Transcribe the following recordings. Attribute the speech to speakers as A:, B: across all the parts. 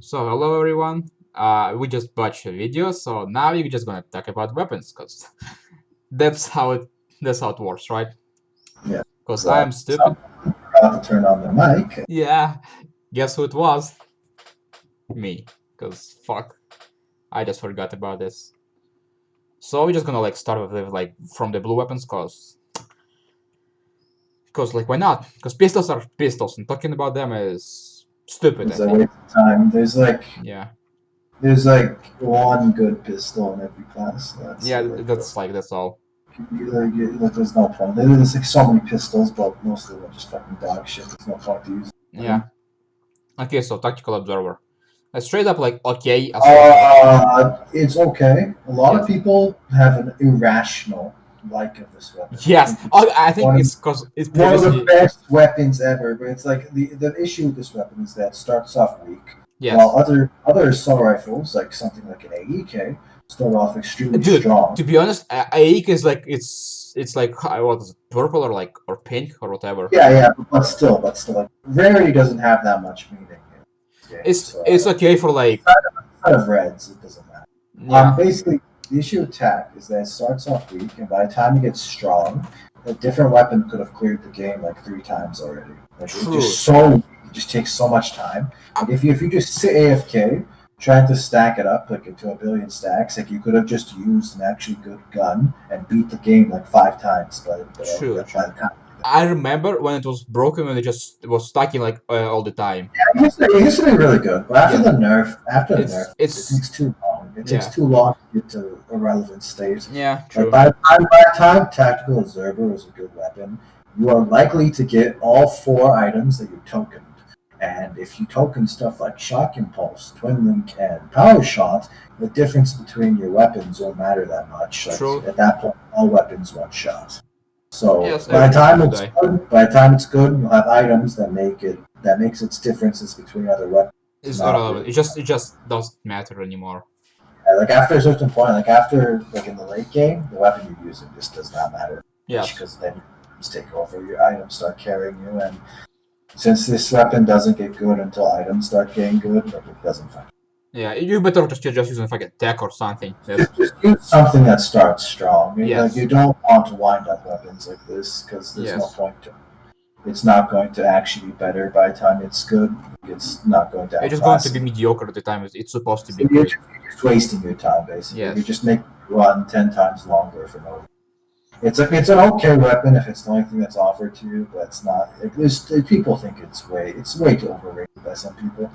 A: So hello everyone. We just watched a video, so now we're just gonna talk about weapons, cause that's how it works, right?
B: Yeah.
A: Cause I
B: So
A: am stupid.
B: about to turn on the mic.
A: Yeah. Guess who it was? Me. Cause fuck, I just forgot about this. So we're just gonna start with from the blue weapons, cause like why not? Cause pistols are pistols, and talking about them is stupid. I
B: It's a
A: think.
B: waste of time.
A: Yeah.
B: There's like one good pistol in every class. That's
A: Yeah.
B: it.
A: That's all.
B: There's no point. There's like so many pistols, but most of them are just fucking dog shit. There's no point to use them.
A: Yeah. Okay. So tactical observer. Straight up okay assault rifle.
B: It's okay. A lot of
A: Yes.
B: people have an irrational like of this weapon. They
A: Yes.
B: think it's
A: Oh, I think
B: one of
A: it's because it's
B: one of the
A: previously.
B: best weapons ever, but it's like the issue with this weapon is that it starts off weak, while
A: Yes.
B: other assault rifles, like something like an AEK, start off extremely
A: Dude,
B: strong.
A: to be honest, Aik is it's like what is it, purple or pink or whatever.
B: Yeah, but still, like rarity doesn't have that much meaning in this game. So
A: It's okay for
B: out of reds, it doesn't matter.
A: yeah.
B: Basically, the issue with attack is that it starts off weak, and by the time it gets strong, a different weapon could have cleared the game like 3 times already. Like it's
A: True.
B: just so weak, it just takes so much time. Like if you just sit AFK trying to stack it up like into a billion stacks, like you could have just used an actually good gun and beat the game like 5 times by
A: True.
B: the time.
A: I remember when it was broken when it was stacking all the time.
B: It used to be really good, but
A: Yeah.
B: after the nerf, it
A: It's
B: takes too long. It
A: yeah.
B: takes too long to get to a relevant state.
A: Yeah.
B: Like
A: True.
B: by the time Tactical Observer is a good weapon, you are likely to get all 4 items that you tokened. And if you token stuff like Shock Impulse, Twin Link, and Power Shot, the difference between your weapons won't matter that much. Like,
A: True.
B: at that point, all weapons one shot. So
A: Yes.
B: by the time
A: every
B: it's
A: day.
B: good, you'll have items that makes its differences between other weapons.
A: It's
B: Not
A: irrelevant.
B: really.
A: It just doesn't matter anymore.
B: Like after a certain point, like in the late game, the weapon you're using just does not matter.
A: Yes.
B: Because then your items take over, your items start carrying you, and since this weapon doesn't get good until items start getting good, like it doesn't function.
A: Yeah. You better just using fucking tech or something. Yes.
B: Just use something that starts strong.
A: Yes.
B: Like you don't want to wind up weapons like this because there's no point to. It's not going to actually be better by the time it's good. It's not going to.
A: It's just going to be mediocre at the time it's supposed to be.
B: You're just wasting your time, basically.
A: Yes.
B: You're just making it run 10 times longer for no reason. It's an okay weapon if it's the only thing that's offered to you, but it's not. People think it's way too overrated by some people.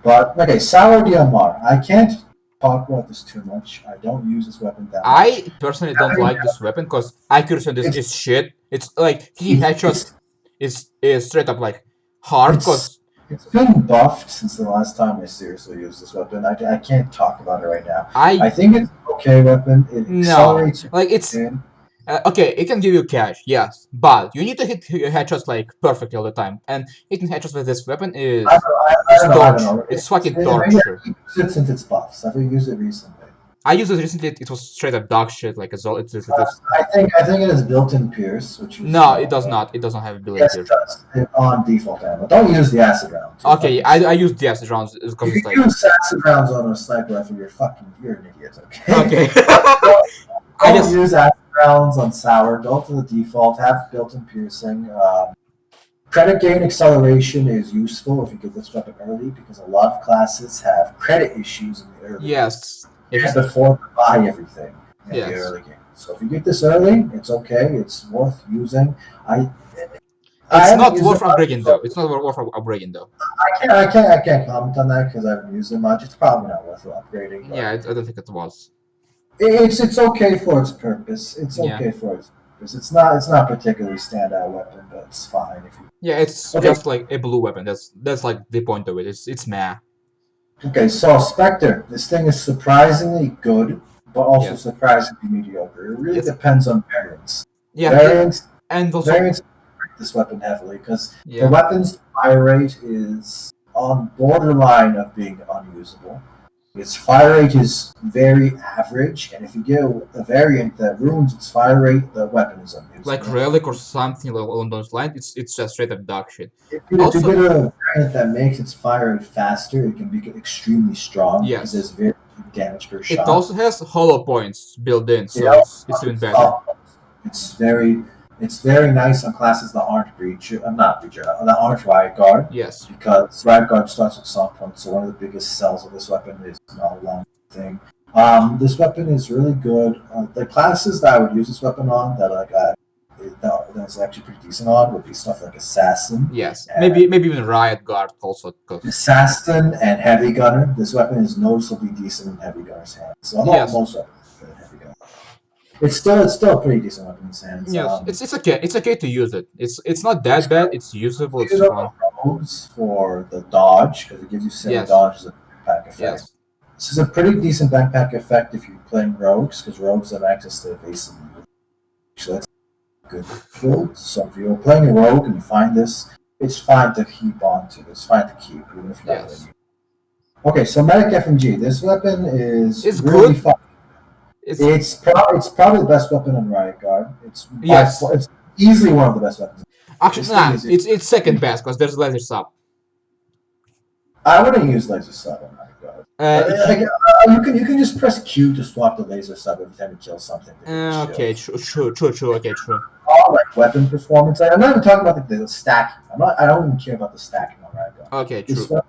B: But okay, Sour DMR. I can't talk about this too much. I don't use this weapon that much.
A: I personally don't like this weapon because accuracy on this is shit. It's like hitting headshots is straight up like hard because
B: it's been buffed since the last time I seriously used this weapon. I can't talk about it right now. I think it's an okay weapon. It accelerates
A: like it's okay. It can give you cash, yes, but you need to hit your headshots like perfectly all the time. And hitting headshots with this weapon is torture. It's fucking torture.
B: I've used it since it's buffs. I've used it recently.
A: I used it recently. It was straight up dog shit. Like
B: I think it has built-in pierce, which is
A: no, it does not. It doesn't have built-in pierce.
B: Yes, it does on default ammo. Don't use the acid round.
A: Okay, I use the acid rounds because
B: if you use acid rounds on a sniper rifle, you're an idiot. Okay.
A: Okay.
B: Don't use acid rounds on sour. Go to the default. Have built-in piercing. Credit gain acceleration is useful if you get this weapon early because a lot of classes have credit issues in the early.
A: Yes.
B: Before you buy everything in the early game. So if you get this early, it's okay. It's worth using.
A: It's not worth upgrading though. It's not worth upgrading though.
B: I can't comment on that because I haven't used it much. It's probably not worth upgrading.
A: Yeah, I don't think it was.
B: It's okay for its purpose. It's okay for its purpose. It's not particularly standout weapon, but it's fine if you.
A: Yeah, it's just like a blue weapon. That's like the point of it. It's meh.
B: Okay, so Specter. This thing is surprisingly good, but also surprisingly mediocre. It really depends on variants.
A: Yeah,
B: variants this weapon heavily because the weapon's fire rate is on borderline of being unusable. Its fire rate is very average, and if you get a variant that ruins its fire rate, the weapon is unusable.
A: Like relic or something along those lines, it's just straight up dog shit.
B: If you get a variant that makes its fire rate faster, it can be extremely strong because there's very good damage per shot.
A: It also has hollow points built in, so it's even better.
B: It's very nice on classes that aren't breacher. That aren't riot guard.
A: Yes.
B: Because riot guard starts with soft points, so one of the biggest sells of this weapon is not a long thing. This weapon is really good. The classes that I would use this weapon on that's actually pretty decent on would be stuff like Assassin.
A: Yes, maybe even Riot Guard also.
B: Assassin and Heavy Gunner. This weapon is noticeably decent in Heavy Gunner's hands. So most weapons are Heavy Gunner. It's still a pretty decent weapon in his hands.
A: Yes, it's okay. It's okay to use it. It's not that bad. It's usable. It's fun.
B: Rogues for the dodge because it gives you 7 dodge as a backpack effect.
A: Yes.
B: This is a pretty decent backpack effect if you're playing rogues because rogues have access to evasive. So that's good build. So if you're playing a rogue and you find this, it's fine to keep onto. It's fine to keep even if you're not going to use it. Okay, so Medic FMG. This weapon is really fun. It's probably the best weapon in Riot Guard. It's easily one of the best weapons.
A: Actually, it's second best because there's laser sub.
B: I wouldn't use laser sub on Riot Guard. You can just press Q to swap the laser sub every time you kill something.
A: Okay, true. Okay, true.
B: All right, weapon performance. I'm not even talking about the stacking. I don't even care about the stacking on Riot Guard.
A: Okay, true.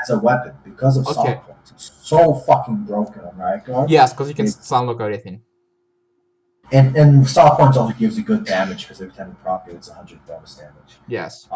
B: As a weapon because of soft points. It's so fucking broken on Riot Guard.
A: Yes, because you can sunlock everything.
B: And soft points also gives you good damage because every time you proc it, it's 100 bonus damage.
A: Yes.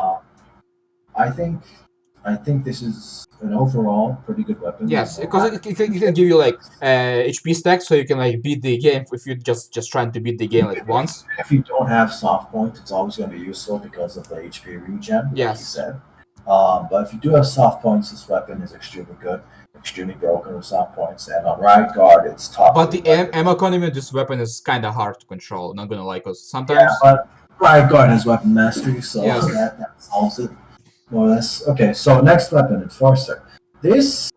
B: I think this is an overall pretty good weapon.
A: Yes, because it can give you like HP stacks, so you can like beat the game if you're just trying to beat the game like once.
B: If you don't have soft points, it's always going to be useful because of the HP regen. Like you said. But if you do have soft points, this weapon is extremely good, extremely broken with soft points, and on Riot Guard, it's top.
A: But the ammo economy of this weapon is kind of hard to control. Not gonna lie, because sometimes.
B: Yeah, but Riot Guard has weapon mastery, so that solves it more or less. Okay, so next weapon, Enforcer.
A: It's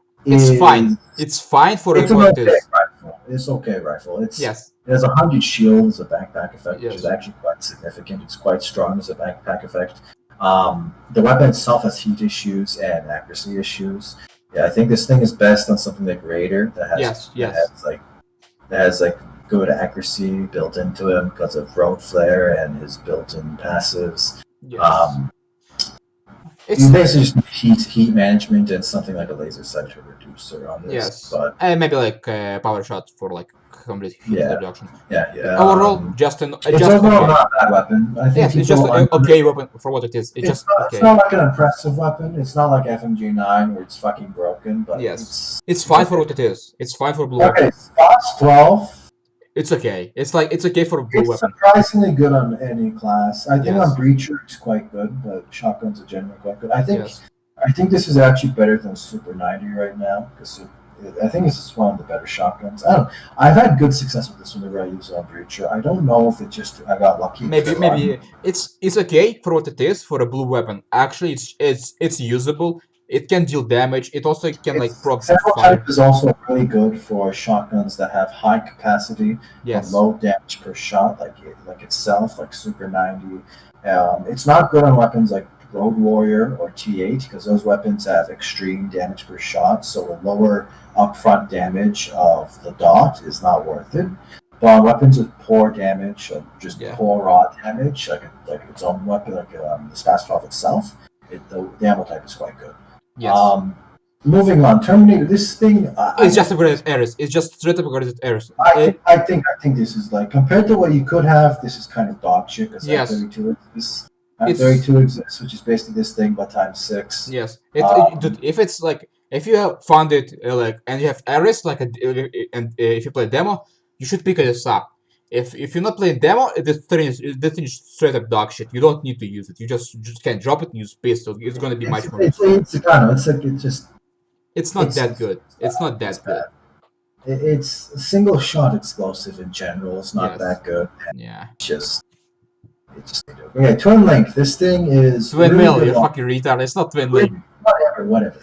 A: fine. It's fine for
B: it's an okay rifle. It's okay rifle. It has 100 shield as a backpack effect, which is actually quite significant. It's quite strong as a backpack effect. The weapon itself has heat issues and accuracy issues. Yeah, I think this thing is best on something like Raider that has good accuracy built into him because of Road Flare and his built-in passives.
A: Yes.
B: You basically just need heat management and something like a laser sight reducer on this.
A: Yes,
B: but
A: and maybe like power shot for like complete heat reduction.
B: Yeah.
A: Overall, it's
B: overall not a bad weapon. I think
A: it's just an okay weapon for what it is. It's
B: not like an impressive weapon. It's not like FMG9 where it's fucking broken. But
A: it's fine for what it is. It's fine for blue
B: weapon. Class 12.
A: It's okay. It's okay for a blue weapon.
B: It's surprisingly good on any class. I think on Breacher it's quite good, but shotguns are generally quite good. I think this is actually better than Super 90 right now because I think this is one of the better shotguns. I've had good success with this whenever I use it on Breacher. I don't know if I got lucky.
A: Maybe it's okay for what it is for a blue weapon. Actually, it's usable. It can deal damage. It also can proc
B: fire. Type is also really good for shotguns that have high capacity but low damage per shot, like itself, like Super 90. It's not good on weapons like Road Warrior or T8 because those weapons have extreme damage per shot, so a lower upfront damage of the dot is not worth it. But on weapons with poor damage, poor raw damage, like its own weapon, like the Spaz 12 itself, the ammo type is quite good.
A: Yes.
B: Moving on, Terminator. This thing
A: it's just upgraded Ares. It's just straight upgraded Ares.
B: I think this is compared to what you could have. This is kind of dog shit. Because M32 exists, which is basically this thing but times 6.
A: Yes. If you have found it and you have Ares if you play demo, you should pick it up. If you're not playing demo, this thing is straight up dog shit. You don't need to use it. You just can drop it and use pistol. It's going to be much more.
B: It's
A: not that good. It's not that good.
B: It's a single shot explosive in general. It's not that good.
A: Yeah.
B: Okay, Twin Link. This thing is
A: Twin Mill. You're fucking retard. It's not Twin Link.
B: Whatever.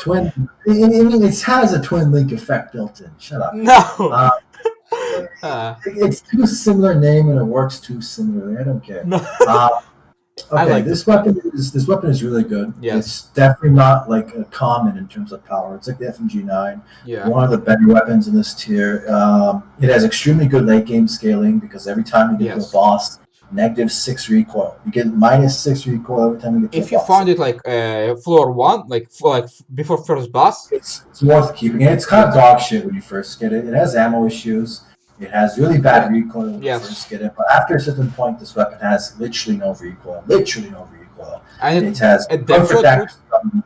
B: twin. I mean, it has a twin link effect built in. Shut up.
A: No.
B: Uh, it's too similar name and it works too similarly. I don't care.
A: No. I
B: Okay,
A: like
B: this weapon is really good.
A: Yes.
B: It's definitely not like a common in terms of power. It's like the FMG9,
A: Yeah.
B: one of the better weapons in this tier. It has extremely good late game scaling because every time you get to
A: Yes.
B: a boss, -6 recoil. You get -6 recoil every time you get to a boss.
A: If you found it like floor 1, like before first boss,
B: it's worth keeping. And it's kind of dog shit when you first get it. It has ammo issues. It has really bad recoil when you first get it. But after a certain point, this weapon has literally no recoil. And it has perfect accuracy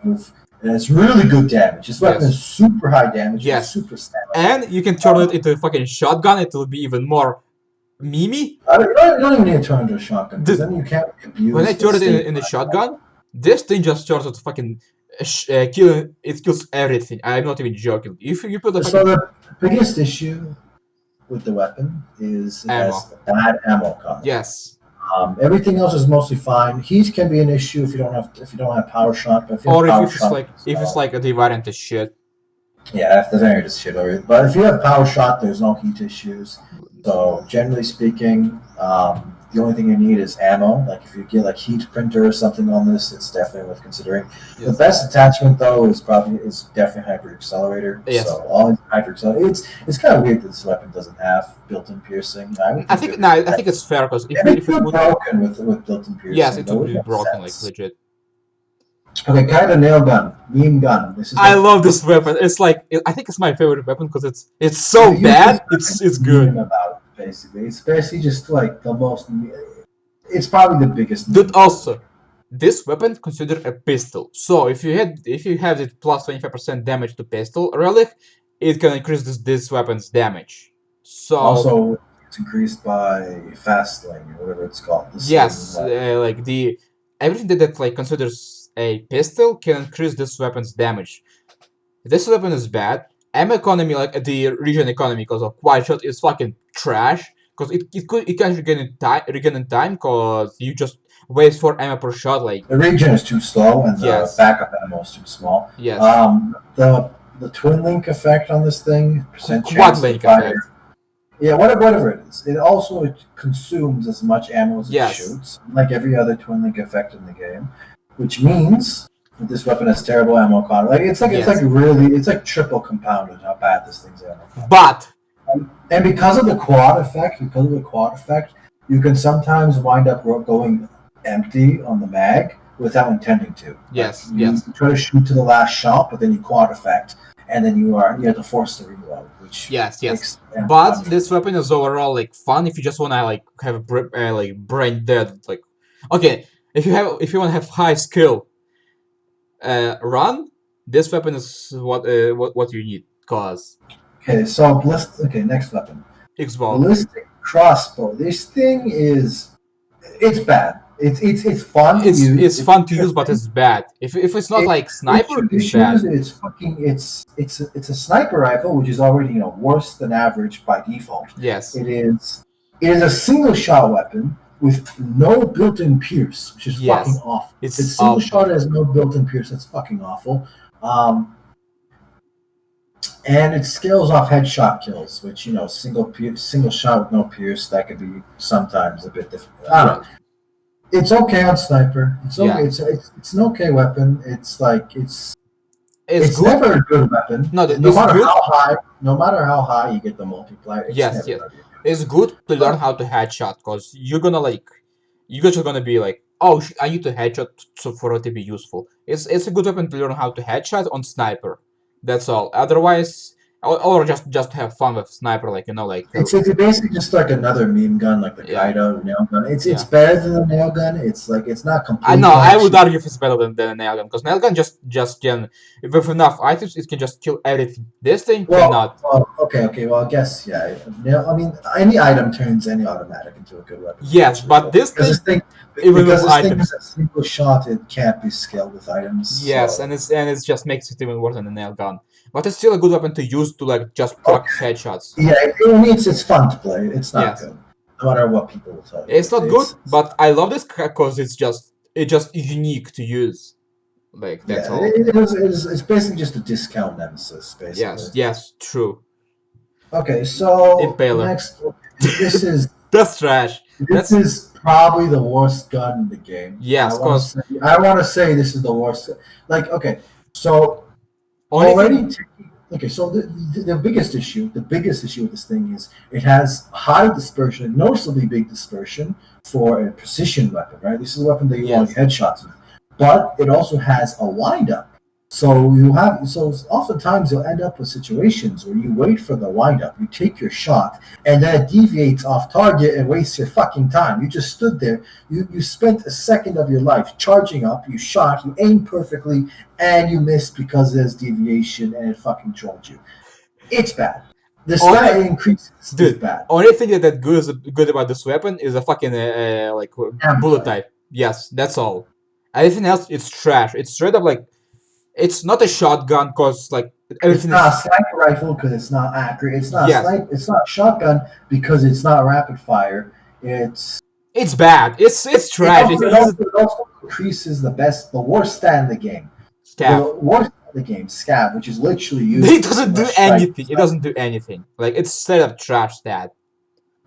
B: move. And it's really good damage. This weapon is super high damage.
A: Yes.
B: And super stamina.
A: And you can turn it into a fucking shotgun. It will be even more memey.
B: You don't even need to turn it into a shotgun. Because then you can't abuse.
A: When I turn it in the shotgun, this thing just turns into fucking killing. It kills everything. I'm not even joking. If you put
B: the biggest issue with the weapon is it has bad ammo cost.
A: Yes.
B: Everything else is mostly fine. Heat can be an issue if you don't have power shot. But
A: if it's like the variant is shit.
B: Yeah, if the variant is shit already. But if you have power shot, there's no heat issues. So generally speaking, the only thing you need is ammo. Like if you get like heat printer or something on this, it's definitely worth considering. Yes. The best attachment though is definitely hyper accelerator.
A: Yes.
B: So all hyper accelerator. It's kind of weird that this weapon doesn't have built-in piercing. I think
A: it's fair because
B: if it would broken with built-in piercing.
A: Yes, it would be broken like legit.
B: Okay, kind of nail gun, meme gun.
A: I love this weapon. It's like I think it's my favorite weapon because it's so bad. It's good.
B: About it, basically, it's basically just like the most. It's probably the biggest.
A: But also, this weapon considered a pistol. So if you have it plus 25% damage to pistol relic, it can increase this weapon's damage. So
B: also it's increased by fast lane or whatever it's called.
A: Yes, like everything that like considers a pistol can increase this weapon's damage. This weapon is bad. Ammo economy, like the region economy, because of quiet shot, is fucking trash. Because it can regain in time, because you just waste 4 ammo per shot. Like
B: the region is too slow, and the backup ammo is too small.
A: Yes.
B: The twin link effect on this thing,
A: quad link effect.
B: Yeah, whatever it is. It also consumes as much ammo as it shoots, like every other twin link effect in the game. Which means that this weapon has terrible ammo economy. Like it's like triple compounded how bad this thing's ammo economy.
A: But
B: and because of the quad effect, you can sometimes wind up going empty on the mag without intending to.
A: Yes,
B: You try to shoot to the last shot, but then you quad effect, and then you have to force the reload. Which
A: But this weapon is overall like fun if you just wanna like have brain dead. Like okay. If you want to have high skill, run. This weapon is what you need.
B: Next weapon.
A: X-Ball.
B: Ballistic crossbow. This thing it's bad. It's fun.
A: It's fun to use, but it's bad. If it's not like sniper, it's bad.
B: It's a sniper rifle, which is already worse than average by default.
A: Yes.
B: It is a single shot weapon with no built-in pierce, which is fucking awful. It's single shot has no built-in pierce. That's fucking awful. And it scales off headshot kills, which single shot with no pierce, that could be sometimes a bit difficult. I don't know. It's okay on sniper. It's okay. It's an okay weapon. It's good. Never a good weapon. No matter how high you get the multiplier.
A: It's good to learn how to headshot because you're just gonna be like, oh, I need to headshot for it to be useful. It's a good weapon to learn how to headshot on sniper. That's all. Otherwise, or just have fun with sniper,
B: It's basically just like another meme gun, like the Kaido nail gun. It's better than the nail gun. It's not complete.
A: I know. I would argue if it's better than the nail gun because nail gun just can, with enough items, it can just kill everything. This thing cannot.
B: Okay. Well, I guess I mean, any item turns any automatic into a good weapon.
A: Yes, but this thing
B: is a single shot, it can't be scaled with items.
A: Yes, so. and it just makes it even worse than the nail gun. But it's still a good weapon to use to just proc headshots.
B: Yeah, it's fun to play. It's not good, no matter what people will tell you.
A: It's not good, but I love this because it's just unique to use. Like that's
B: Yeah,
A: all.
B: it's basically just a discount nemesis, basically.
A: Yes, true.
B: Okay, so
A: Impaler.
B: next, this is
A: That's trash.
B: this
A: That's
B: is probably the worst gun in the game.
A: yes, cause
B: I want to say this is the worst. Like, okay, so
A: only
B: already
A: thing.
B: taking, okay, so the biggest issue with this thing is it has high dispersion, noticeably big dispersion for a precision weapon, right? This is a weapon that you want
A: Yes.
B: headshots with, but it also has a windup. So oftentimes you'll end up with situations where you wait for the windup, you take your shot, and then it deviates off target and wastes your fucking time. You just stood there, you spent a second of your life charging up, you shot, you aimed perfectly, and you missed because there's deviation and it fucking trolled you. It's bad. The
A: Only
B: stat increases is
A: dude.
B: bad.
A: Only thing that good about this weapon is a fucking like bullet
B: Amplifier.
A: type. Yes, that's all. Everything else, it's trash. It's straight up like it's not a shotgun cause like
B: It's
A: everything
B: not a
A: is
B: sniper rifle because it's not accurate. It's not a
A: yes.
B: snipe. It's not a shotgun because it's not rapid fire. It's
A: It's bad. It's
B: it
A: trash. If
B: also,
A: you
B: it
A: use it,
B: also, it also increases the worst stat in the game.
A: stab.
B: The worst stat in the game, scab, which is literally
A: It
B: useless
A: doesn't do
B: unless
A: anything. It doesn't do anything. Like it's straight up trash stat.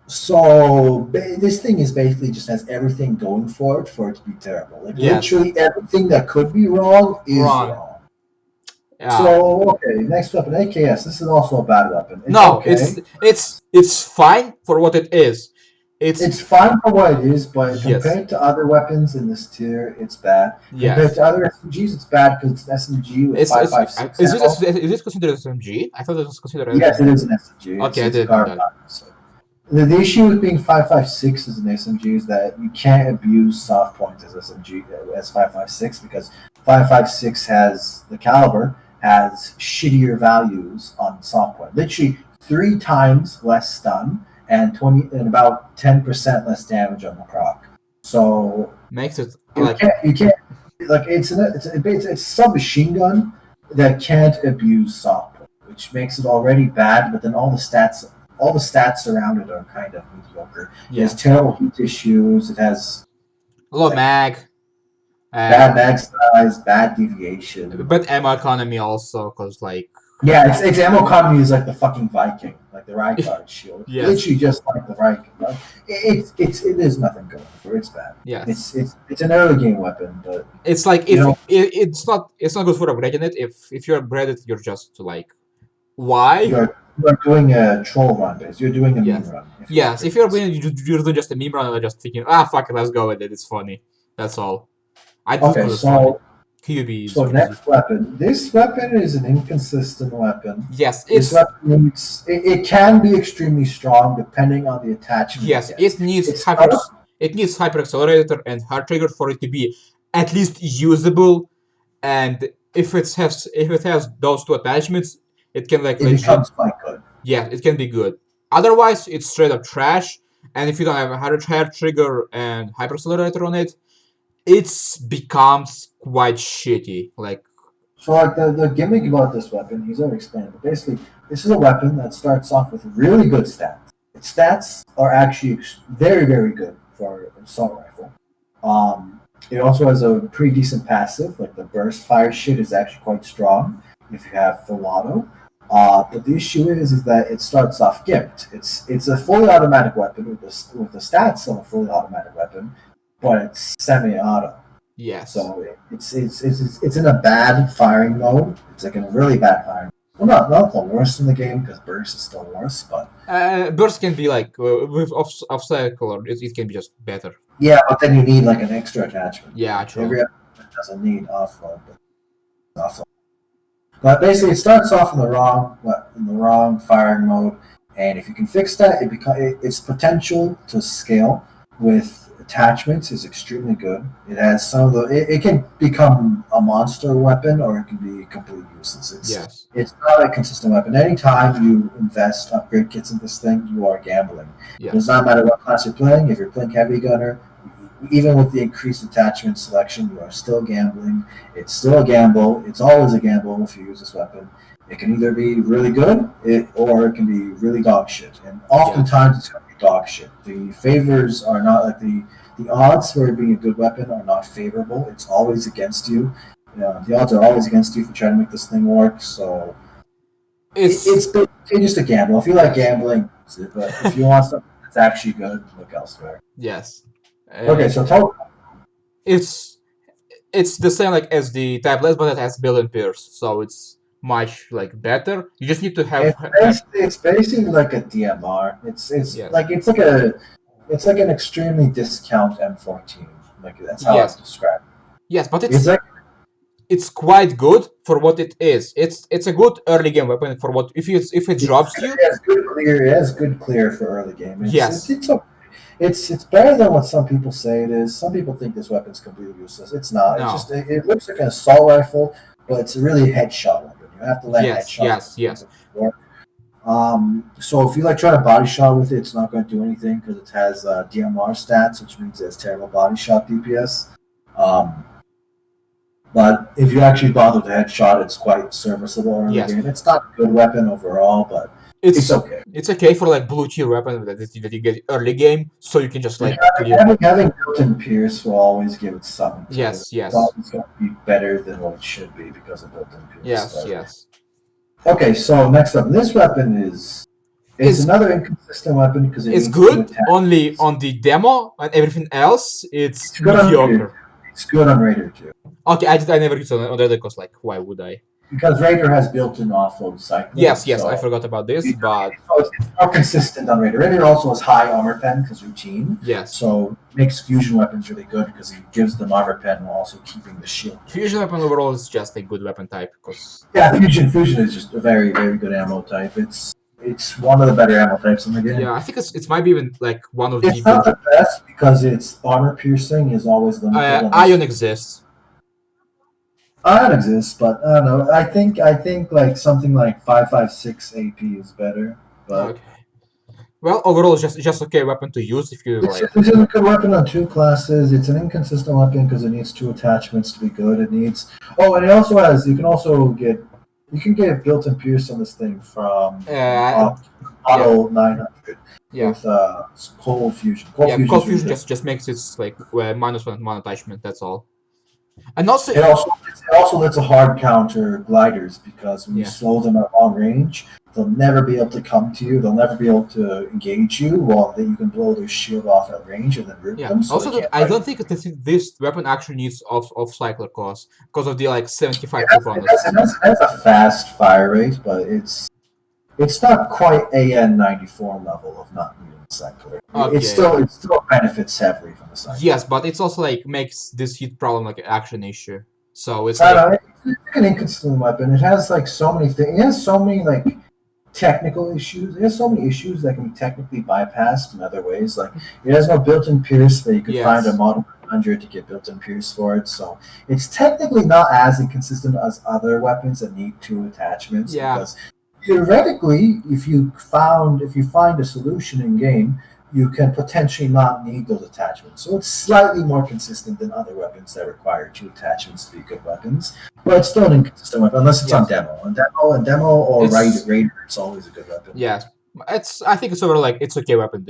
B: So this thing is basically just has everything going for it to be terrible. Like
A: Yes.
B: literally everything that could be wrong is
A: Wrong.
B: wrong.
A: Yeah.
B: So okay, next weapon, AKS. This is also a bad weapon. It's
A: No,
B: okay.
A: it's fine for what it is. It's
B: It's fine for what it is, but
A: yes.
B: compared to other weapons in this tier, it's bad. Compared
A: Yes.
B: to other SMGs, it's bad because it's an SMG with
A: It's
B: 5.56 ammo.
A: is this considered SMG? I thought it was considered
B: Yes, it
A: SMG.
B: is an SMG.
A: Okay, I
B: It's a
A: didn't know
B: carbine.
A: that.
B: So the issue with being 5.56 as an SMG is that you can't abuse soft points as SMG as 5.56 because 5.56 has the caliber has shittier values on soft point. Literally 3 times less stun and 20 and about 10% less damage on the proc. So
A: Makes it
B: you
A: like
B: can't like it's a submachine gun that can't abuse soft point, which makes it already bad. But then all the stats around it are kind of mediocre. It
A: yeah,
B: has terrible heat issues. It has
A: low
B: like
A: mag,
B: bad mag size, bad deviation.
A: but ammo economy also, cause like
B: Yeah, its ammo economy is like the fucking Viking, like the Rykard shield.
A: yes,
B: Literally just like the Viking. Like, it is nothing going for. It's bad.
A: yes.
B: It's an early game weapon, but
A: It's like
B: you
A: if
B: know
A: it's not good for upgrading it. If you're upgraded, you're just like why?
B: you're doing a troll run, base. You're doing a meme
A: Yes,
B: run. If you
A: yes.
B: upgrade
A: If you're
B: this.
A: upgrading, you're doing just a meme run and just thinking fuck it, let's go with it. It's funny. That's all. I do it
B: Okay,
A: because it's funny.
B: so
A: QB is
B: so
A: crazy.
B: next weapon. This weapon is an inconsistent weapon.
A: Yes,
B: This weapon needs it can be extremely strong depending on the attachment
A: yes,
B: it gets. It's not
A: it needs hyper accelerator and hard trigger for it to be at least usable. And if it has those two attachments, it can like
B: it
A: legit
B: becomes quite good.
A: yeah, it can be good. Otherwise, it's straight up trash. And if you don't have a hard trigger and hyper accelerator on it, it becomes quite shitty. Like
B: So like the gimmick about this weapon, he's already explained it. But basically, this is a weapon that starts off with really good stats. Its stats are actually very very good for an assault rifle. It also has a pretty decent passive. Like the burst fire shit is actually quite strong if you have full auto. But the issue is that it starts off gimped. It's a fully automatic weapon with the stats of a fully automatic weapon, but it's semi-auto.
A: yes.
B: So it's in a bad firing mode. It's like in a really bad firing. Well, not the worst in the game because burst is still worse, but
A: Burst can be like with off cycle, or it can be just better.
B: yeah, but then you need like an extra attachment.
A: Yeah, true.
B: Every attachment doesn't need offload, but offload. But basically, it starts off in the wrong firing mode, and if you can fix that, its potential to scale with attachments is extremely good. It has some of the. It can become a monster weapon, or it can be completely useless.
A: Yes.
B: It's not a consistent weapon. Anytime you invest upgrade kits in this thing, you are gambling.
A: Yes.
B: It does not matter what class you're playing. If you're playing heavy gunner, even with the increased attachment selection, you are still gambling. It's still a gamble. It's always a gamble if you use this weapon. It can either be really good, or it can be really dog shit. And oftentimes it's going to be dog shit. The favors are not like the odds for it being a good weapon are not favorable. It's always against you. The odds are always against you for trying to make this thing work. So
A: It's
B: it's just a gamble. If you like
A: yes,
B: gambling, use it. But if you want something that's actually good, look elsewhere.
A: yes.
B: Okay, so tell
A: It's it's the same like as the typeless, but it has built-in peers, so it's much like better. You just need to have
B: it's basically like a DMR.
A: yes,
B: It's like an extremely discount M14. Like that's how I would
A: yes,
B: describe it.
A: yes, but
B: It's like
A: it's quite good for what it is. It's a good early game weapon for what if it drops you.
B: it has good clear. It has good clear for early game.
A: Yes,
B: Okay. It's better than what some people say it is. Some people think this weapon's completely useless. It's not. It's
A: no,
B: just it looks like an assault rifle, but it's a really headshot weapon. You have to land
A: yes, yes, yes,
B: headshots. So if you like try to body shot with it, it's not going to do anything because it has DMR stats, which means it has terrible body shot DPS. Um, but if you actually bother to headshot, it's quite serviceable early
A: yes.
B: game. It's not a good weapon overall, but it's okay.
A: It's okay for like blue tier weapon that you get early game, so you can just like clear.
B: Having built-in Pierce will always give it something.
A: Yes, yes,
B: It's always going to be better than what it should be because of built-in Pierce.
A: yes,
B: But...
A: yes.
B: Okay, so next up, this weapon is another inconsistent weapon because
A: it's good only on the demo, and everything else it's mediocre.
B: It's good on Raider too.
A: Okay, I never used it on Raider because like why would I?
B: Because Raider has built-in offload cycling.
A: Yes, so I forgot about this, but
B: it's more consistent on Raider. Raider also has high armor pen because routine.
A: Yes.
B: So it makes fusion weapons really good because it gives them armor pen while also keeping the shield.
A: Fusion weapon overall is just a good weapon type because
B: fusion is just a very very good ammo type. It's one of the better ammo types in the game.
A: Yeah, I think it might be even like one of the.
B: It's not the best because its armor piercing is always limited.
A: Ion exists.
B: Ion exists, but I don't know. I think like something like 556 AP is better. But
A: okay. Well, overall, it's just okay weapon to use if you like.
B: It's a good weapon on two classes. It's an inconsistent weapon because it needs two attachments to be good. It needs and it also has. You can get built-in pierce on this thing from Model 900 with cold fusion.
A: Cold fusion just makes it like -1 attachment. That's all. And also,
B: it also lets a hard counter gliders because when you slow them at long range, they'll never be able to come to you. They'll never be able to engage you. While then you can blow their shield off at range and then root them. So
A: also, I don't think this weapon actually needs off cycler cost because of the like 75 bonus.
B: It has a fast fire rate, but it's not quite AN94 level of not needing cycler. Okay. It still benefits heavily from the cycler.
A: Yes, but it's also like makes this heat problem like an action issue. So it's
B: it's an inconsistent weapon. It has like so many things. It has so many like technical issues. It has so many issues that can be technically bypassed in other ways. Like it has no built-in pierce that you could find a Model 100 to get built-in pierce for it. So it's technically not as inconsistent as other weapons that need two attachments.
A: Yeah.
B: Because theoretically, if you find a solution in game, you can potentially not need those attachments. So it's slightly more consistent than other weapons that require two attachments to be good weapons. But it's still an inconsistent weapon unless it's on demo. On demo or Raider, it's always a good weapon.
A: Yes, I think it's over like it's okay weapon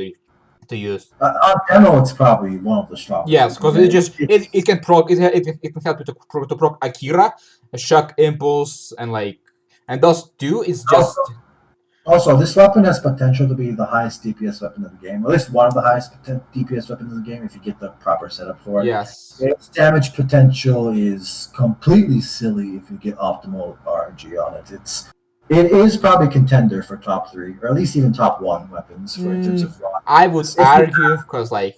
A: to use.
B: On demo, it's probably one of the strongest.
A: Yes, because it can proc it can help you to proc Akira, a shock impulse, and those two is just.
B: Also, this weapon has potential to be the highest DPS weapon in the game, or at least one of the highest DPS weapons in the game if you get the proper setup for it.
A: Yes.
B: Its damage potential is completely silly if you get optimal RNG on it. It is probably contender for top 3, or at least even top 1 weapons in terms of raw.
A: I would argue because like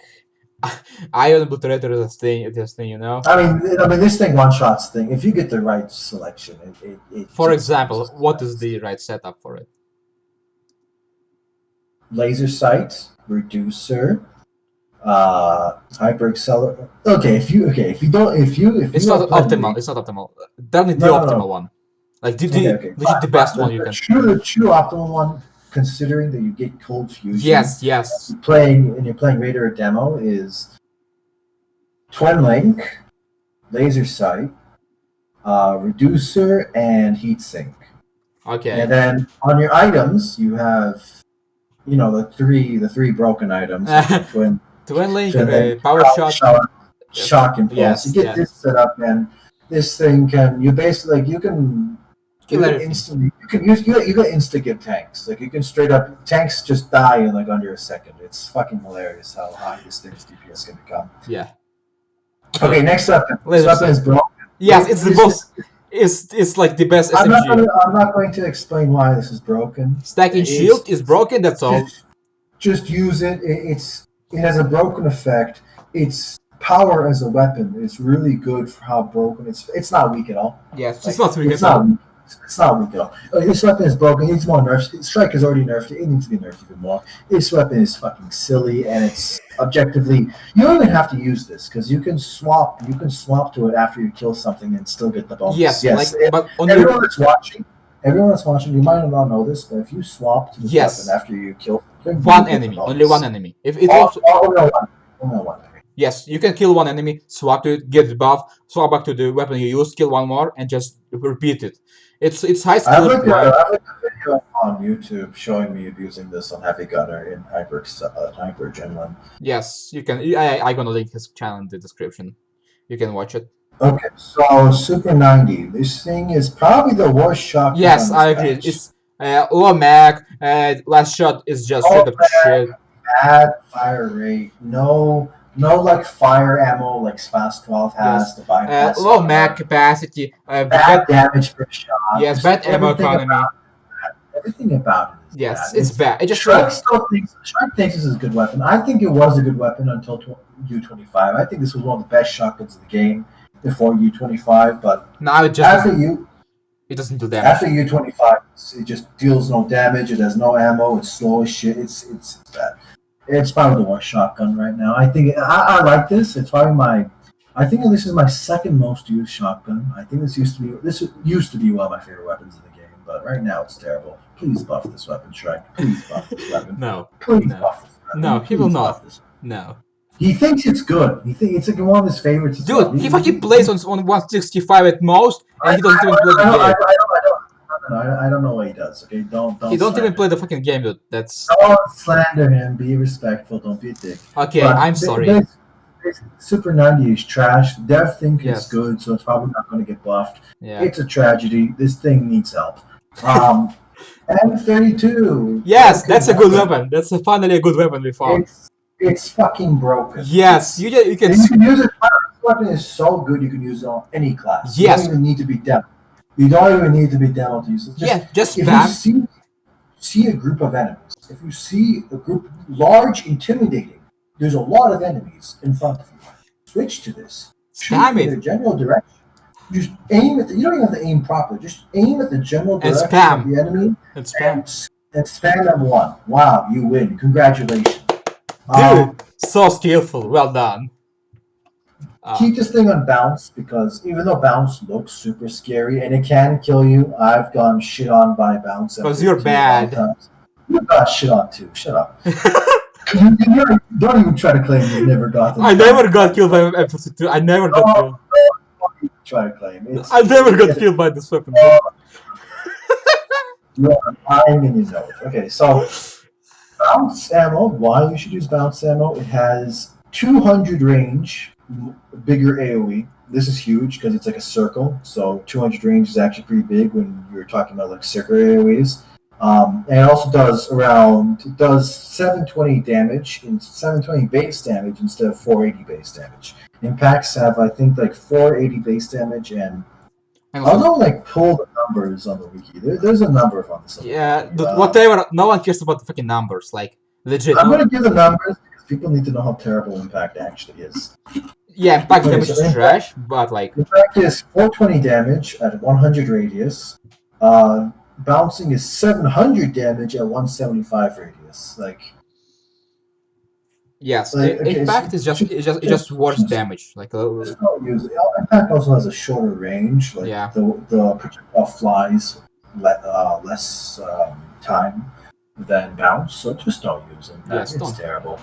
A: Ion Obliterator is a thing, you know.
B: I mean, this thing one-shots thing. If you get the right selection, it
A: for example, what is the right setup for it?
B: Laser sight, reducer, hyper accelerator. If you don't,
A: it's not optimal. It's not optimal. That is the optimal one. Like the best one you can.
B: The true optimal one, considering that you get cold fusion.
A: Yes.
B: You're playing Raider or demo is twin link, laser sight, reducer, and heat sink.
A: Okay.
B: And then on your items, you have. The three broken items.
A: Twin link, power shot,
B: shock impulse. You get this set up, and This thing can you basically like you can
A: everything.
B: instantly you can insta get tanks. Like you can straight up tanks just die in like under a second. It's fucking hilarious how high this thing's DPS can become.
A: Yeah.
B: Okay, next weapon. This
A: Laser
B: weapon is
A: sight.
B: broken.
A: Yes, it's the most. It's like the best SMG.
B: I'm not going to explain why this is broken.
A: Stacking shield is broken. That's all.
B: Just use it. It has a broken effect. Its power as a weapon is really good for how broken it's not weak at all.
A: Yes,
B: Like,
A: it's not weak
B: it's
A: at all.
B: not it's not weak at all. This weapon is broken. It needs more nerfs. Strike is already nerfed. It needs to be nerfed even more. This weapon is fucking silly, and it's objectively. You don't even have to use this because you can swap. You can swap to it after you kill something and still get the bonus.
A: Yes, like, but
B: everyone that's watching, you might not know this, but if you swap to this
A: Yes.
B: weapon after you kill something,
A: one enemy, only one enemy. If it also,
B: only one enemy.
A: yes, you can kill one enemy, swap to it, get the buff, swap back to the weapon you use, kill one more, and just repeat it. It's high skill.
B: I have like a video on YouTube showing me abusing this on Heavy Gunner in Hyper Gen 1.
A: Yes, you can. I'm gonna link his channel in the description. You can watch it.
B: Okay, so Super 90. This thing is probably the worst shotgun.
A: Yes, I agree.
B: Patch.
A: It's low mag. Last shot is just straight up shit.
B: Bad fire rate. No like fire ammo like Spas 12 has
A: Yes.
B: to bypass.
A: Low mag capacity.
B: Bad damage per shot.
A: Yes, bad ammo economy.
B: Everything about it is
A: yes,
B: bad.
A: it's bad. It just
B: Shrek thinks this is a good weapon. I think it was a good weapon until U25. I think this was one of the best shotguns in the game before U25, but
A: now it just
B: it
A: doesn't do damage.
B: After U25, it just deals no damage. It has no ammo. It's slow as shit. It's bad. It's probably the worst shotgun right now. I think I like this. It's probably I think this is my second most used shotgun. I think this used to be one of my favorite weapons in the game, but right now it's terrible. Please buff this weapon, Shrek. Please buff this weapon.
A: No.
B: Please buff this weapon.
A: No, he will not.
B: This.
A: No.
B: He thinks it's good. It's like one of his favorites.
A: Dude, he fucking plays on 165 at most, and he doesn't even play the game.
B: I don't know what he does. Okay, don't.
A: He don't even play the fucking game, dude. That's.
B: Don't slander him. Be respectful. Don't be a dick.
A: Okay, but I'm sorry.
B: Super 90 is trash. Dev think it's good, so it's probably not going to get buffed.
A: Yeah.
B: It's a tragedy. This thing needs help. M32.
A: Yes, that's a good weapon. That's finally a good weapon we found.
B: It's fucking broken.
A: Yes, you can
B: use it. This weapon is so good you can use it on any class.
A: Yes.
B: You don't even need to be demo. You don't even need to be demo to use it.
A: Just
B: if you see a group of enemies, if you see a group large, intimidating, there's a lot of enemies in front of you. Switch to this.
A: Spam it.
B: The general direction. Just aim at you don't even have to aim properly. Just aim at the general direction of the enemy and spam them one. Wow, you win. Congratulations.
A: Dude, so skillful. Well done.
B: Keep this thing on bounce because even though bounce looks super scary and it can kill you, I've gone shit on by bounce.
A: Because you're bad.
B: You got shit on too. Shut up. Don't even try to claim you never got.
A: I never got killed by M52. I never got killed.
B: Try to claim.
A: I never got killed by this weapon.
B: You're lying and you know it. Okay, so bounce ammo. Why you should use bounce ammo? It has 200 range, bigger AOE. This is huge because it's like a circle. So 200 range is actually pretty big when you're talking about like circular AOEs. And it also does 720 damage in 720 base damage instead of 480 base damage. Impacts have I think like 480 base damage and I don't like pull the numbers on the wiki. There's a number on this.
A: Yeah, whatever. No one cares about the fucking numbers. Like legit.
B: I'm gonna give the numbers because people need to know how terrible impact actually is.
A: Yeah, impact damage is trash, but like
B: impact is 420 damage at 100 radius. Bouncing is 700 damage at 175 radius. Like.
A: Yes, impact is just worse damage. Like
B: impact also has a shorter range. Like the projectile flies less time than bounce, so just don't use impact. It's terrible.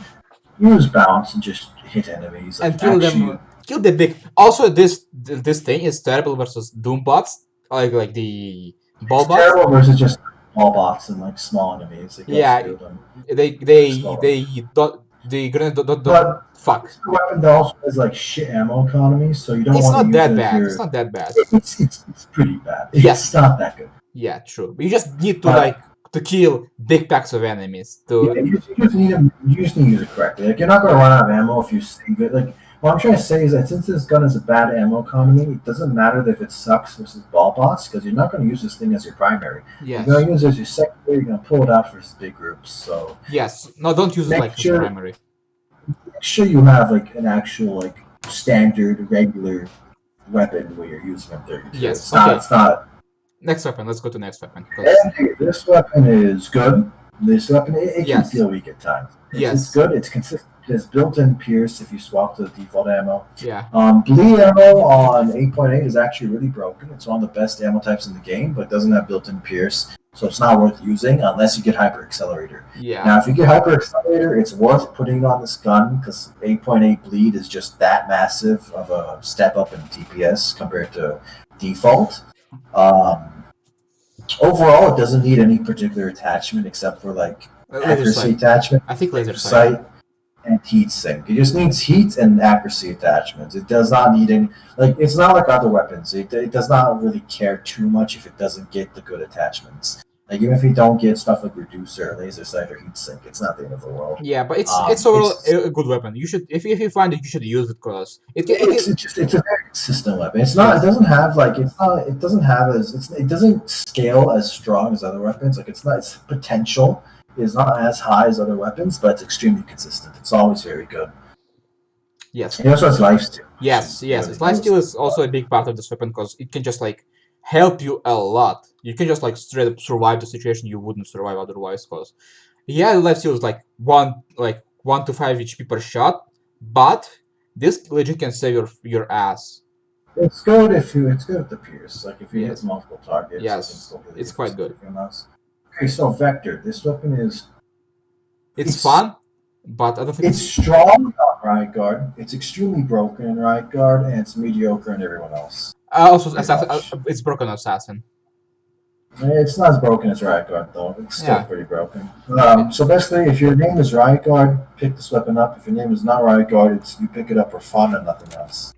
B: Use bounce and just hit enemies
A: and kill them. Kill the big. Also, this thing is terrible versus Doom bots, like the ball bots.
B: Terrible versus just ball bots and like small enemies.
A: They don't. the grenade
B: But
A: fuck.
B: it's a weapon that also has like shit ammo economy, so you don't
A: It's
B: want to
A: not
B: use
A: that
B: it as
A: bad.
B: your.
A: It's not that bad.
B: It's pretty bad.
A: Yes.
B: It's not that good.
A: Yeah, true. But you just need to to kill big packs of enemies.
B: Yeah, you just need to use it correctly. Like you're not going to run out of ammo if you save it. Like what I'm trying to say is that since this gun has a bad ammo economy, it doesn't matter if it sucks versus ball bots because you're not going to use this thing as your primary.
A: Yes.
B: You're going to use it as your secondary. You're going to pull it out versus big groups. So
A: yes, no, don't use it like as primary.
B: Make sure you have like an actual like standard regular weapon where you're using a 32.
A: Yes.
B: It's not. It's not.
A: Next weapon. Let's go to next weapon.
B: This weapon is good. This weapon it can feel weak at times. It's good. It's consistent. It has built-in pierce if you swap to the default ammo.
A: Yeah.
B: Bleed ammo on 8.8 is actually really broken. It's one of the best ammo types in the game, but it doesn't have built-in pierce, so it's not worth using unless you get hyper accelerator.
A: Yeah.
B: Now, if you get hyper accelerator, it's worth putting it on this gun because 8.8 bleed is just that massive of a step up in DPS compared to default. Overall, it doesn't need any particular attachment except for like accuracy attachment.
A: I think laser
B: sight and heat sink. It just needs heat and accuracy attachments. It does not need any it's not like other weapons. It does not really care too much if it doesn't get the good attachments. Like even if you don't get stuff like reducer, laser sight, or heat sink, it's not the end of the world.
A: Yeah, but it's overall a good weapon. You should if you find it, you should use it because it's
B: a very consistent weapon. It's not. It doesn't have it doesn't have it doesn't scale as strong as other weapons. Like it's not. Its potential is not as high as other weapons, but it's extremely consistent. It's always very good.
A: Yes.
B: It also has lifesteal.
A: Yes. Lifesteal is also a big part of this weapon because it can just help you a lot. You can just straight up survive the situation you wouldn't survive otherwise. Because the lifesteal is 1 to 5 HP per shot, but this legit can save your ass.
B: It's good it's good with the pierce. Like if you hit multiple targets.
A: Yes, it's quite good.
B: Okay, so Vector. This weapon is.
A: It's fun, but I don't think
B: it's strong on Riot Guard. It's extremely broken in Riot Guard, and it's mediocre in everyone else.
A: Also, it's broken on Assassin.
B: It's not as broken as Riot Guard, though. It's still pretty broken. So basically, if your name is Riot Guard, pick this weapon up. If your name is not Riot Guard, you pick it up for fun and nothing else.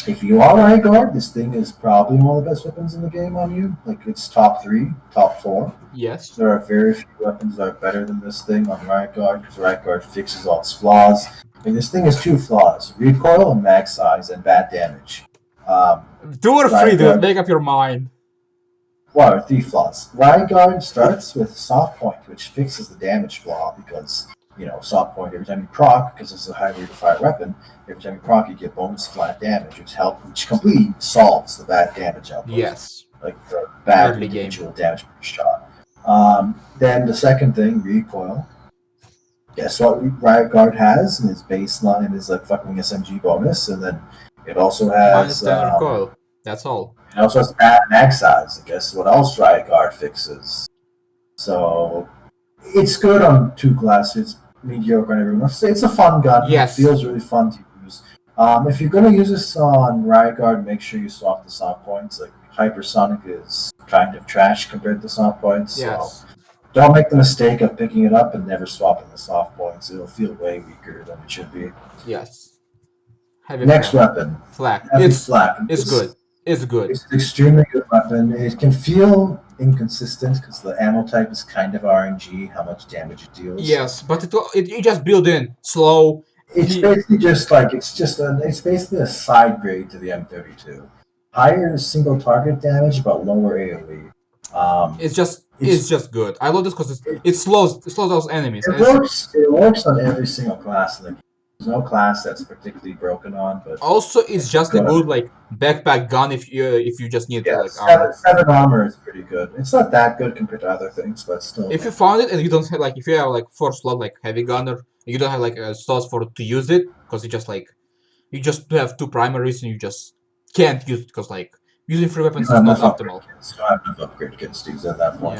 B: If you are Riot Guard, this thing is probably one of the best weapons in the game on you. It's top 3, top 4.
A: Yes.
B: There are very few weapons that are better than this thing on Riot Guard because Riot Guard fixes all its flaws. This thing has 2 flaws: recoil and mag size and bad damage.
A: 2 or 3, dude. Make up your mind.
B: What are 3 flaws? Riot Guard starts with soft point, which fixes the damage flaw because soft point every time you proc, because this is a high rate of fire weapon. Every time you proc, you get bonus flat damage, which completely solves the bad damage output.
A: Yes.
B: The bad individual damage per shot. Then the second thing, recoil. Guess what Riot Guard has in its baseline is fucking SMG bonus, and then it also has
A: recoil. That's all.
B: It also has bad mag size. Guess what else Riot Guard fixes? So it's good on 2 classes, mediocre on everyone else. It's a fun gun.
A: Yes.
B: It feels really fun to use. If you're going to use this on Riot Guard, make sure you swap the soft points. Hypersonic is kind of trash compared to soft points.
A: Yes.
B: So don't make the mistake of picking it up and never swapping the soft points. It'll feel way weaker than it should be.
A: Yes.
B: Next weapon.
A: Flak.
B: It's
A: good. It's good.
B: It's an extremely good weapon. It can feel inconsistent because the ammo type is kind of RNG, how much damage it deals.
A: Yes, but you just build in slow.
B: It's basically it's basically a side grade to the M32. Higher single target damage, but lower AoE.
A: It's just good. I love this because it slows those enemies.
B: It works on every single class in the game. There's no class that's particularly broken on, but
A: also it's just a good backpack gun if you just need
B: armor. 7 armor is pretty good. It's not that good compared to other things, but still.
A: If you found it and you don't have if you have 4 slot heavy gunner, you don't have slots to use it because you just have 2 primaries and you just can't use it because using free weapons is not optimal.
B: So I have enough upgrade kits to use at that point.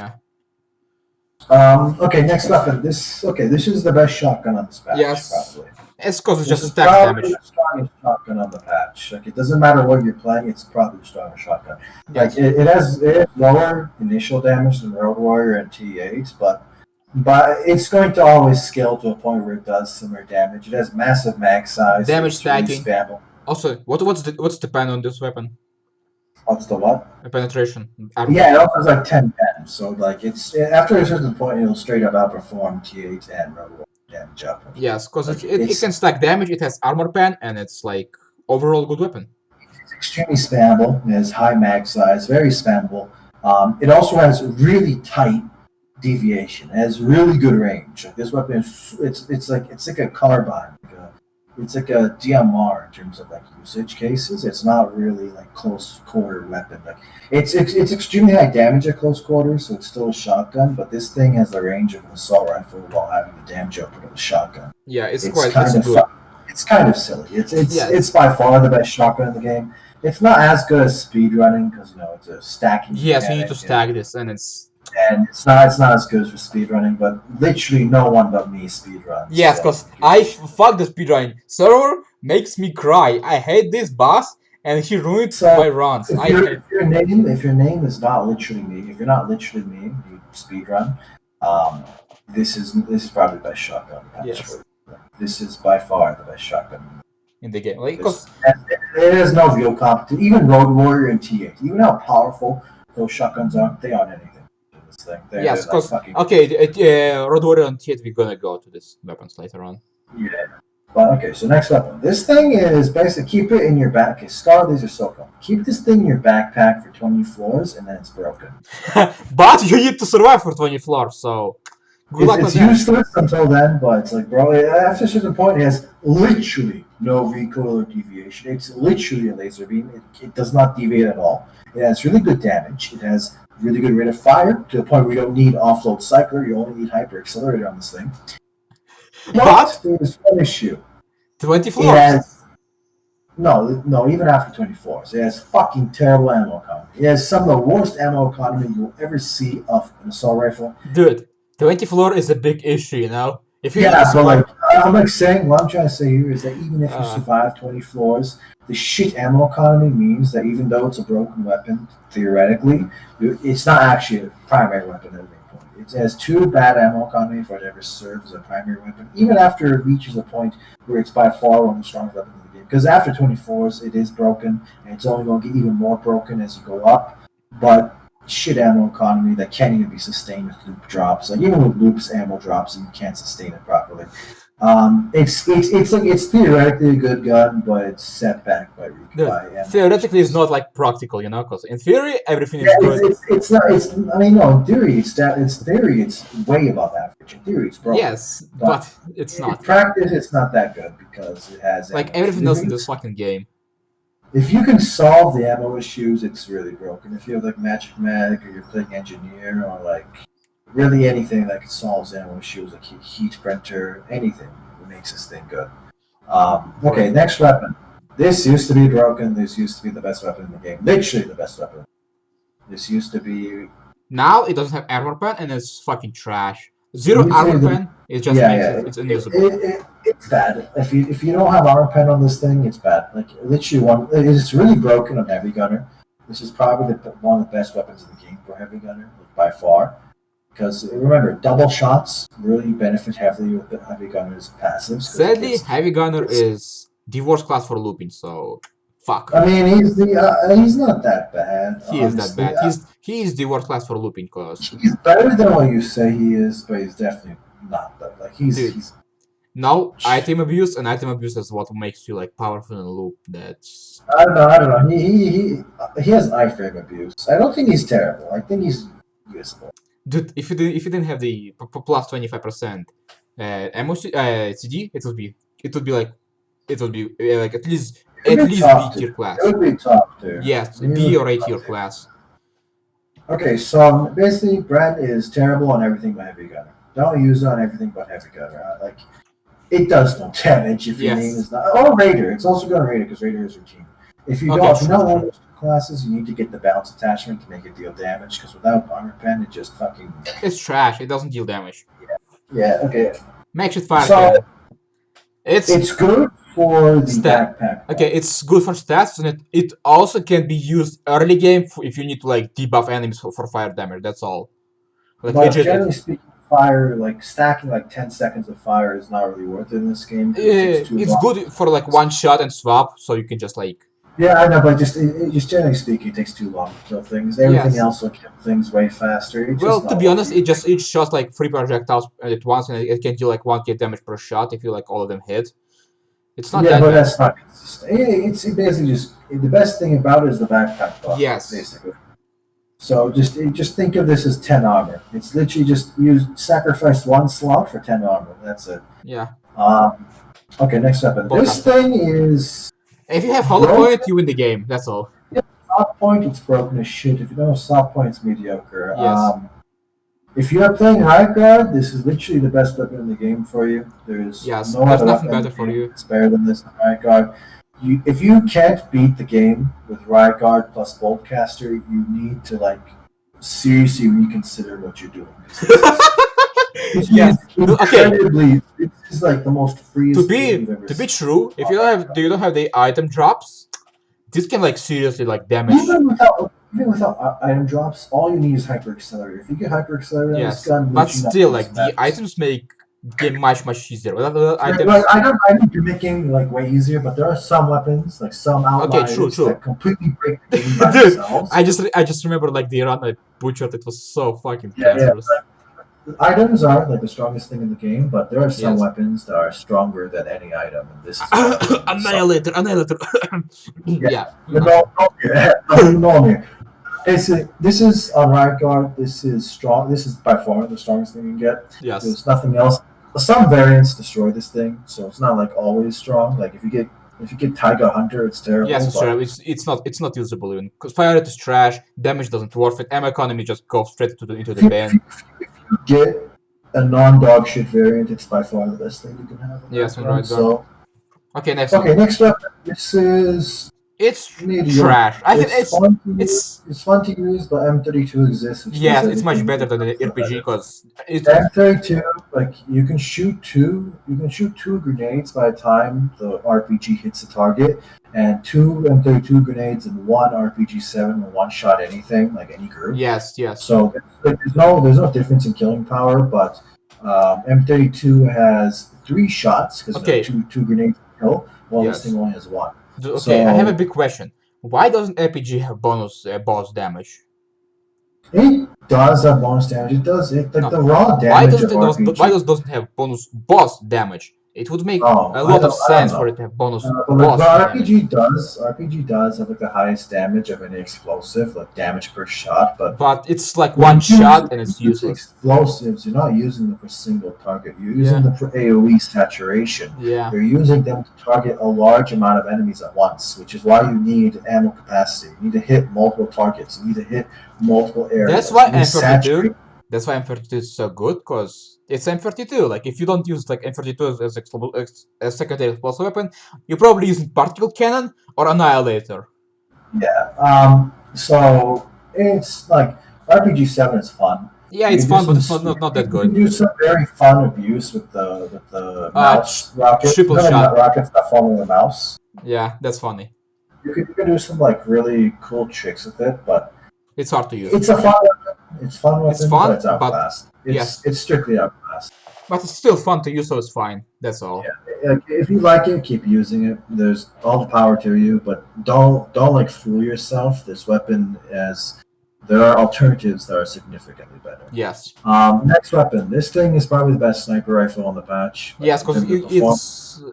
A: Yeah.
B: Okay, next weapon. This is the best shotgun on this patch.
A: Yes.
B: Probably.
A: It's because it's just stack damage.
B: The strongest shotgun on the patch. It doesn't matter what you're playing. It's probably the strongest shotgun.
A: Yes.
B: It has lower initial damage than Road Warrior and T8, but But it's going to always scale to a point where it does similar damage. It has massive mag size. So
A: Damage
B: it's really
A: stacking.
B: spammable.
A: Also, what's the pen on this weapon?
B: What's the what?
A: Penetration.
B: Yeah, it also has like 10 pen. So like it's after a certain point, it'll straight up outperform T8 and Rebel damage output.
A: Yes, because
B: Like,
A: it can stack damage. It has armor pen, and it's like overall good weapon.
B: It's extremely spammable. It has high mag size, very spammable. It also has really tight deviation. It has really good range. Like this weapon is it's like a carbine. It's like a DMR in terms of like usage cases. It's not really like close quarter weapon. Like it's extremely high damage at close quarters, so it's still a shotgun. But this thing has the range of an assault rifle while having the damage output of a shotgun.
A: Yeah, it's
B: kind of
A: good.
B: It's kind of silly. It's by far the best shotgun in the game. It's not as good as speedrunning because it's a stacking.
A: Yes, you need to stack this, and it's
B: not as good for speedrunning, but literally no one but me speedruns.
A: Yes, because fuck the speedrunning. Server makes me cry. I hate this boss, and he ruined my runs.
B: If your name is not literally me, if you're not literally me, you speedrun. This is probably the best shotgun.
A: Yes.
B: This is by far the best shotgun
A: in the game. Like, cause
B: there is no real competition. Even Road Warrior and T8, even how powerful those shotguns are, they aren't anything.
A: Yes, because Road Warrior and T8, we're gonna go to these weapons later on.
B: Yeah. But okay, so next weapon. This thing is basically keep it in your back. Okay, Scar, these are so cool. Keep this thing in your backpack for 20 floors and then it's broken.
A: But you need to survive for 20 floors, so good luck with that.
B: It's useless until then, but it's like, bro, after a certain point, it has literally no recoil or deviation. It's literally a laser beam. It does not deviate at all. It has really good damage. It has really good rate of fire to the point where you don't need offload cycler. You only need hyper accelerator on this thing. But there's one issue.
A: 20 floors?
B: No, even after 20 floors. It has fucking terrible ammo economy. It has some of the worst ammo economy you'll ever see of an assault rifle.
A: Dude, 20 floor is a big issue, you know?
B: If you but like, I'm like saying, what I'm trying to say here is that even if you survive 20 floors, the shit ammo economy means that even though it's a broken weapon, theoretically, it's not actually a primary weapon at any point. It has too bad ammo economy for it ever serve as a primary weapon, even after it reaches a point where it's by far one of the strongest weapons in the game. Because after 20 floors, it is broken, and it's only going to get even more broken as you go up. But shit ammo economy that can't even be sustained with loop drops. Like even with loops, ammo drops, and you can't sustain it properly. It's theoretically a good gun, but it's set back by
A: theoretically, it's not like practical, you know, because in theory everything is good.
B: It's not. I mean, no. In theory, it's way above average. In theory, it's broken.
A: Yes, but it's not.
B: In practice, it's not that good because it has
A: like everything else in this fucking game.
B: If you can solve the ammo issues, it's really broken. If you have like Magic Mag or you're playing Engineer or like really anything that solves ammo issues like Heat Printer, anything that makes this thing good. Okay, next weapon. This used to be broken. This used to be the best weapon in the game. Literally the best weapon. This used to be.
A: Now it doesn't have armor pen and it's fucking trash. Zero armor pen. It just makes it's unusable.
B: It's bad. If you don't have armor pen on this thing, it's bad. Like literally it's really broken on Heavy Gunner. This is probably one of the best weapons in the game for Heavy Gunner by far. Because remember, double shots really benefit heavily with the Heavy Gunner's passives.
A: Sadly, Heavy Gunner is the worst class for looping, so fuck.
B: I mean, he's not that bad.
A: He is that bad. He is the worst class for looping, cause
B: he's better than what you say he is, but he's definitely not that. Like he's
A: no item abuse, and item abuse is what makes you like powerful in a loop. That's
B: I don't know. He has iframe abuse. I don't think he's terrible. I think he's usable.
A: Dude, if you didn't have the plus 25% ammo CD, it would be like at least B tier class.
B: It would be top tier.
A: Yes, B or A tier class.
B: Okay, so basically, Brent is terrible on everything but Heavy Gunner. Don't use it on everything but Heavy Gunner. Like, it does no damage if your name is not. Or Raider. It's also going to Raider because Raider is routine. If you're not one of those classes, you need to get the bounce attachment to make it deal damage. Because without armor pen, it just fucking.
A: It's trash. It doesn't deal damage.
B: Yeah. Okay.
A: Makes it fire.
B: So, it's good for the backpack.
A: Okay, it's good for stats, and it also can be used early game if you need to like debuff enemies for fire damage. That's all.
B: Like, but generally speaking, fire, like stacking like 10 seconds of fire is not really worth it in this game because it takes too
A: It's
B: long.
A: good for like one shot and swap, so you can just like.
B: Yeah, I know, but just generally speaking, it takes too long to kill things. Everything
A: Yes.
B: else will kill things way faster. It's
A: Well,
B: just
A: to
B: not
A: be
B: worth
A: honest,
B: it.
A: it shoots like 3 projectiles at once, and it can do like 1k damage per shot if you like all of them hit. It's not
B: Yeah,
A: that
B: but
A: bad.
B: that's not consistent. It's basically just the best thing about it is the backpack buff,
A: Yes.
B: basically. So just think of this as 10 armor. It's literally just sacrifice one slot for 10 armor. That's it.
A: Yeah.
B: Okay, next weapon.
A: Both
B: This
A: have-
B: thing is
A: If you have hollow
B: broken.
A: point, you win the game. That's all.
B: Soft point, it's broken as shit. If you don't have soft point, it's mediocre.
A: Yes.
B: If you're playing Riot Guard, this is literally the best weapon in the game for you. There's
A: Yes,
B: no
A: there's
B: other
A: nothing
B: weapon in
A: better
B: the
A: for
B: game
A: you.
B: that's better than this in Riot Guard. If you can't beat the game with Riot Guard plus Boltcaster, you need to like seriously reconsider what you're doing.
A: Yes. Okay.
B: This is like the most freest thing you've ever
A: To be
B: seen.
A: true, if you don't have the item drops, this can like seriously like damage.
B: Even without item drops, all you need is hyper accelerator. If you get hyper accelerator on this
A: Yes,
B: gun,
A: but
B: literally
A: still,
B: nothing
A: like the
B: matters.
A: items make game much easier. Without items,
B: Like, I don't do making like way easier, but there are some weapons, like some outliers,
A: true.
B: that completely break the game by
A: Dude,
B: themselves.
A: I just remember like the run I butchered. It was so fucking
B: Yeah,
A: cancerous.
B: Items are like the strongest thing in the game, but there are some
A: Yes.
B: weapons that are stronger than any item, and this is one of them.
A: Annihilator. Yeah.
B: No. This is on Riot Guard. This is strong. This is by far the strongest thing you can get.
A: Yes.
B: There's nothing else. Some variants destroy this thing, so it's not like always strong. Like if you get Taiga Hunter, it's terrible.
A: Yes, it's terrible. It's not usable even because fire rate is trash. Damage doesn't worth it. Ammo economy just goes straight into the bin.
B: If you get a non-dog shit variant, it's by far the best thing you can have.
A: Yes, on
B: Riot
A: Riot Guard.
B: So
A: Okay, next.
B: okay, next up. This is
A: It's
B: mediocre.
A: trash. I think
B: It's fun to use, but M32 exists. Which
A: yes,
B: does
A: it's much
B: everything
A: better than the
B: better.
A: RPG because it's
B: M32, like you can shoot two grenades by the time the RPG hits the target, and two M32 grenades and one RPG-7 will one-shot anything, like any group.
A: yes.
B: So there's no difference in killing power, but M32 has 3 shots because two grenades kill, while this thing only has 1.
A: Okay, I have a big question. Why doesn't RPG have bonus boss damage?
B: It does have bonus damage. It does. The raw damage
A: Why doesn't have bonus boss damage? It would make a lot of sense for it to have bonus boss damage.
B: RPG does have like the highest damage of any explosive, like damage per shot,
A: but it's like one shot and it's useless.
B: Explosives, you're not using them for single target. You're using them for AoE saturation.
A: Yeah.
B: You're using them to target a large amount of enemies at once, which is why you need ammo capacity. You need to hit multiple targets. You need to hit multiple areas.
A: That's why M32 is so good, because it's M32. Like, if you don't use like M32 as a secondary explosive weapon, you're probably using particle cannon or annihilator.
B: Yeah. So it's like RPG-7 is fun.
A: Yeah, it's fun, but it's not that good.
B: You can do some very fun abuse with the mouse rockets.
A: Triple shot
B: rockets that follow the mouse.
A: Yeah, that's funny.
B: You can do some like really cool tricks with it, but
A: it's hard to use.
B: It's a fun weapon. It's fun weapon,
A: it's fun,
B: but it's outclassed. It's strictly outclassed.
A: But it's still fun to use, so it's fine. That's all.
B: Yeah. If you like it, keep using it. There's all the power to you, but don't like fool yourself. This weapon there are alternatives that are significantly better.
A: Yes.
B: Next weapon. This thing is probably the best sniper rifle on the patch.
A: Yes, because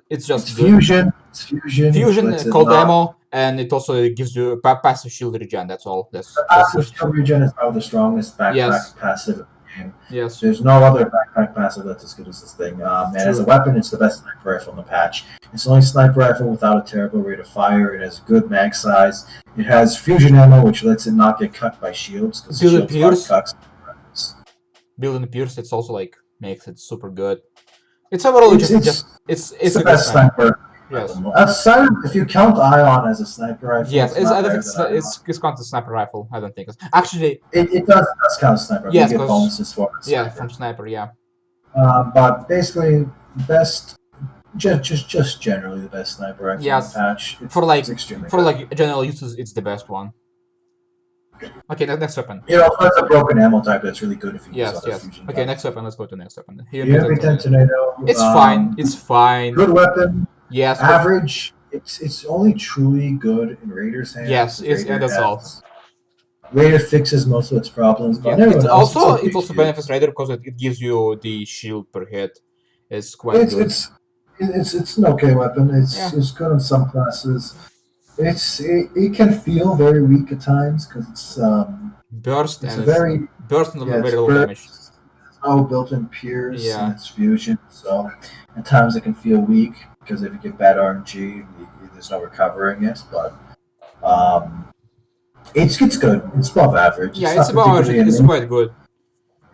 A: it's just
B: fusion. It's
A: fusion, cold ammo, and it also gives you a passive shield regen. That's all.
B: Passive shield regen is probably the strongest backpack passive in the game.
A: Yes.
B: There's no other backpack passive that's as good as this thing. And as a weapon, it's the best sniper rifle in the patch. It's the only sniper rifle without a terrible rate of fire. It has good mag size. It has fusion ammo, which lets it not get cut by shields.
A: Build and Pierce. It's also like makes it super good. It's overall it's
B: the best sniper.
A: Yes.
B: If you count Ion as a sniper rifle,
A: yes, I don't think it's counted sniper rifle. I don't think it's actually.
B: It does count as sniper.
A: Yes,
B: you get bonuses for it.
A: Yeah, from sniper. Yeah.
B: But basically, best. Just generally the best sniper rifle in the patch.
A: For general uses, it's the best one. Okay, next weapon.
B: You know, it's a broken ammo type that's really good if you use
A: Yes,
B: other
A: yes.
B: fusion.
A: Okay, next weapon. Let's go to next weapon.
B: UMP-10 Tornado.
A: It's fine. It's fine.
B: Good weapon.
A: Yes.
B: Average. It's only truly good in Raider's hands.
A: Yes, and that's all.
B: Raider fixes most of its problems, but
A: it also
B: okay
A: benefits Raider because it gives you the shield per hit. It's quite good.
B: It's an okay weapon. It's good in some classes. It can feel very weak at times because it's
A: burst
B: it's
A: and
B: burst
A: and very low damage.
B: No built-in pierce and it's fusion, so at times it can feel weak because if you get bad RNG, there's no recovering it. But it's good. It's above average.
A: Yeah, it's above average. It's quite good.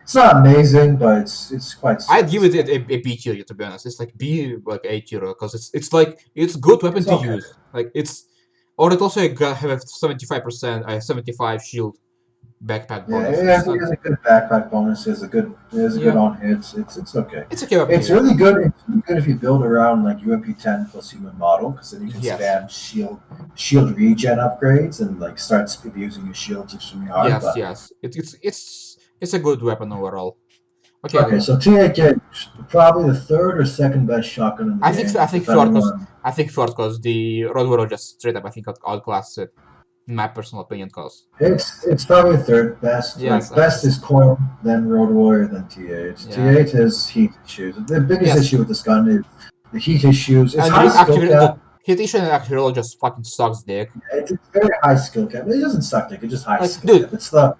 B: It's not amazing, but it's quite.
A: I'd give it a B tier, to be honest. It's like B, like A tier, because it's good weapon to use. Like or it also have a 75%, 75 shield backpack bonus.
B: Yeah, it has a good backpack bonus. It has a good on hits. It's okay.
A: It's okay.
B: It's really good. It's really good if you build around like UMP-10 plus human model, because then you can spam shield regen upgrades and like start abusing your shields extremely hard.
A: Yes. It's a good weapon overall.
B: Okay, so T8 probably the third or second best shotgun in the game.
A: I think third because the Road Warrior just straight up outclasses it. In my personal opinion, cause
B: it's probably third best.
A: Yes,
B: best is Coil, then Road Warrior, then T8. T8 has heat issues. The biggest issue with this gun is the heat issues. It's high skill cap.
A: Hit issue and actually just fucking sucks dick.
B: It's very high skill cap. It doesn't suck dick. It's just high skill cap. It's the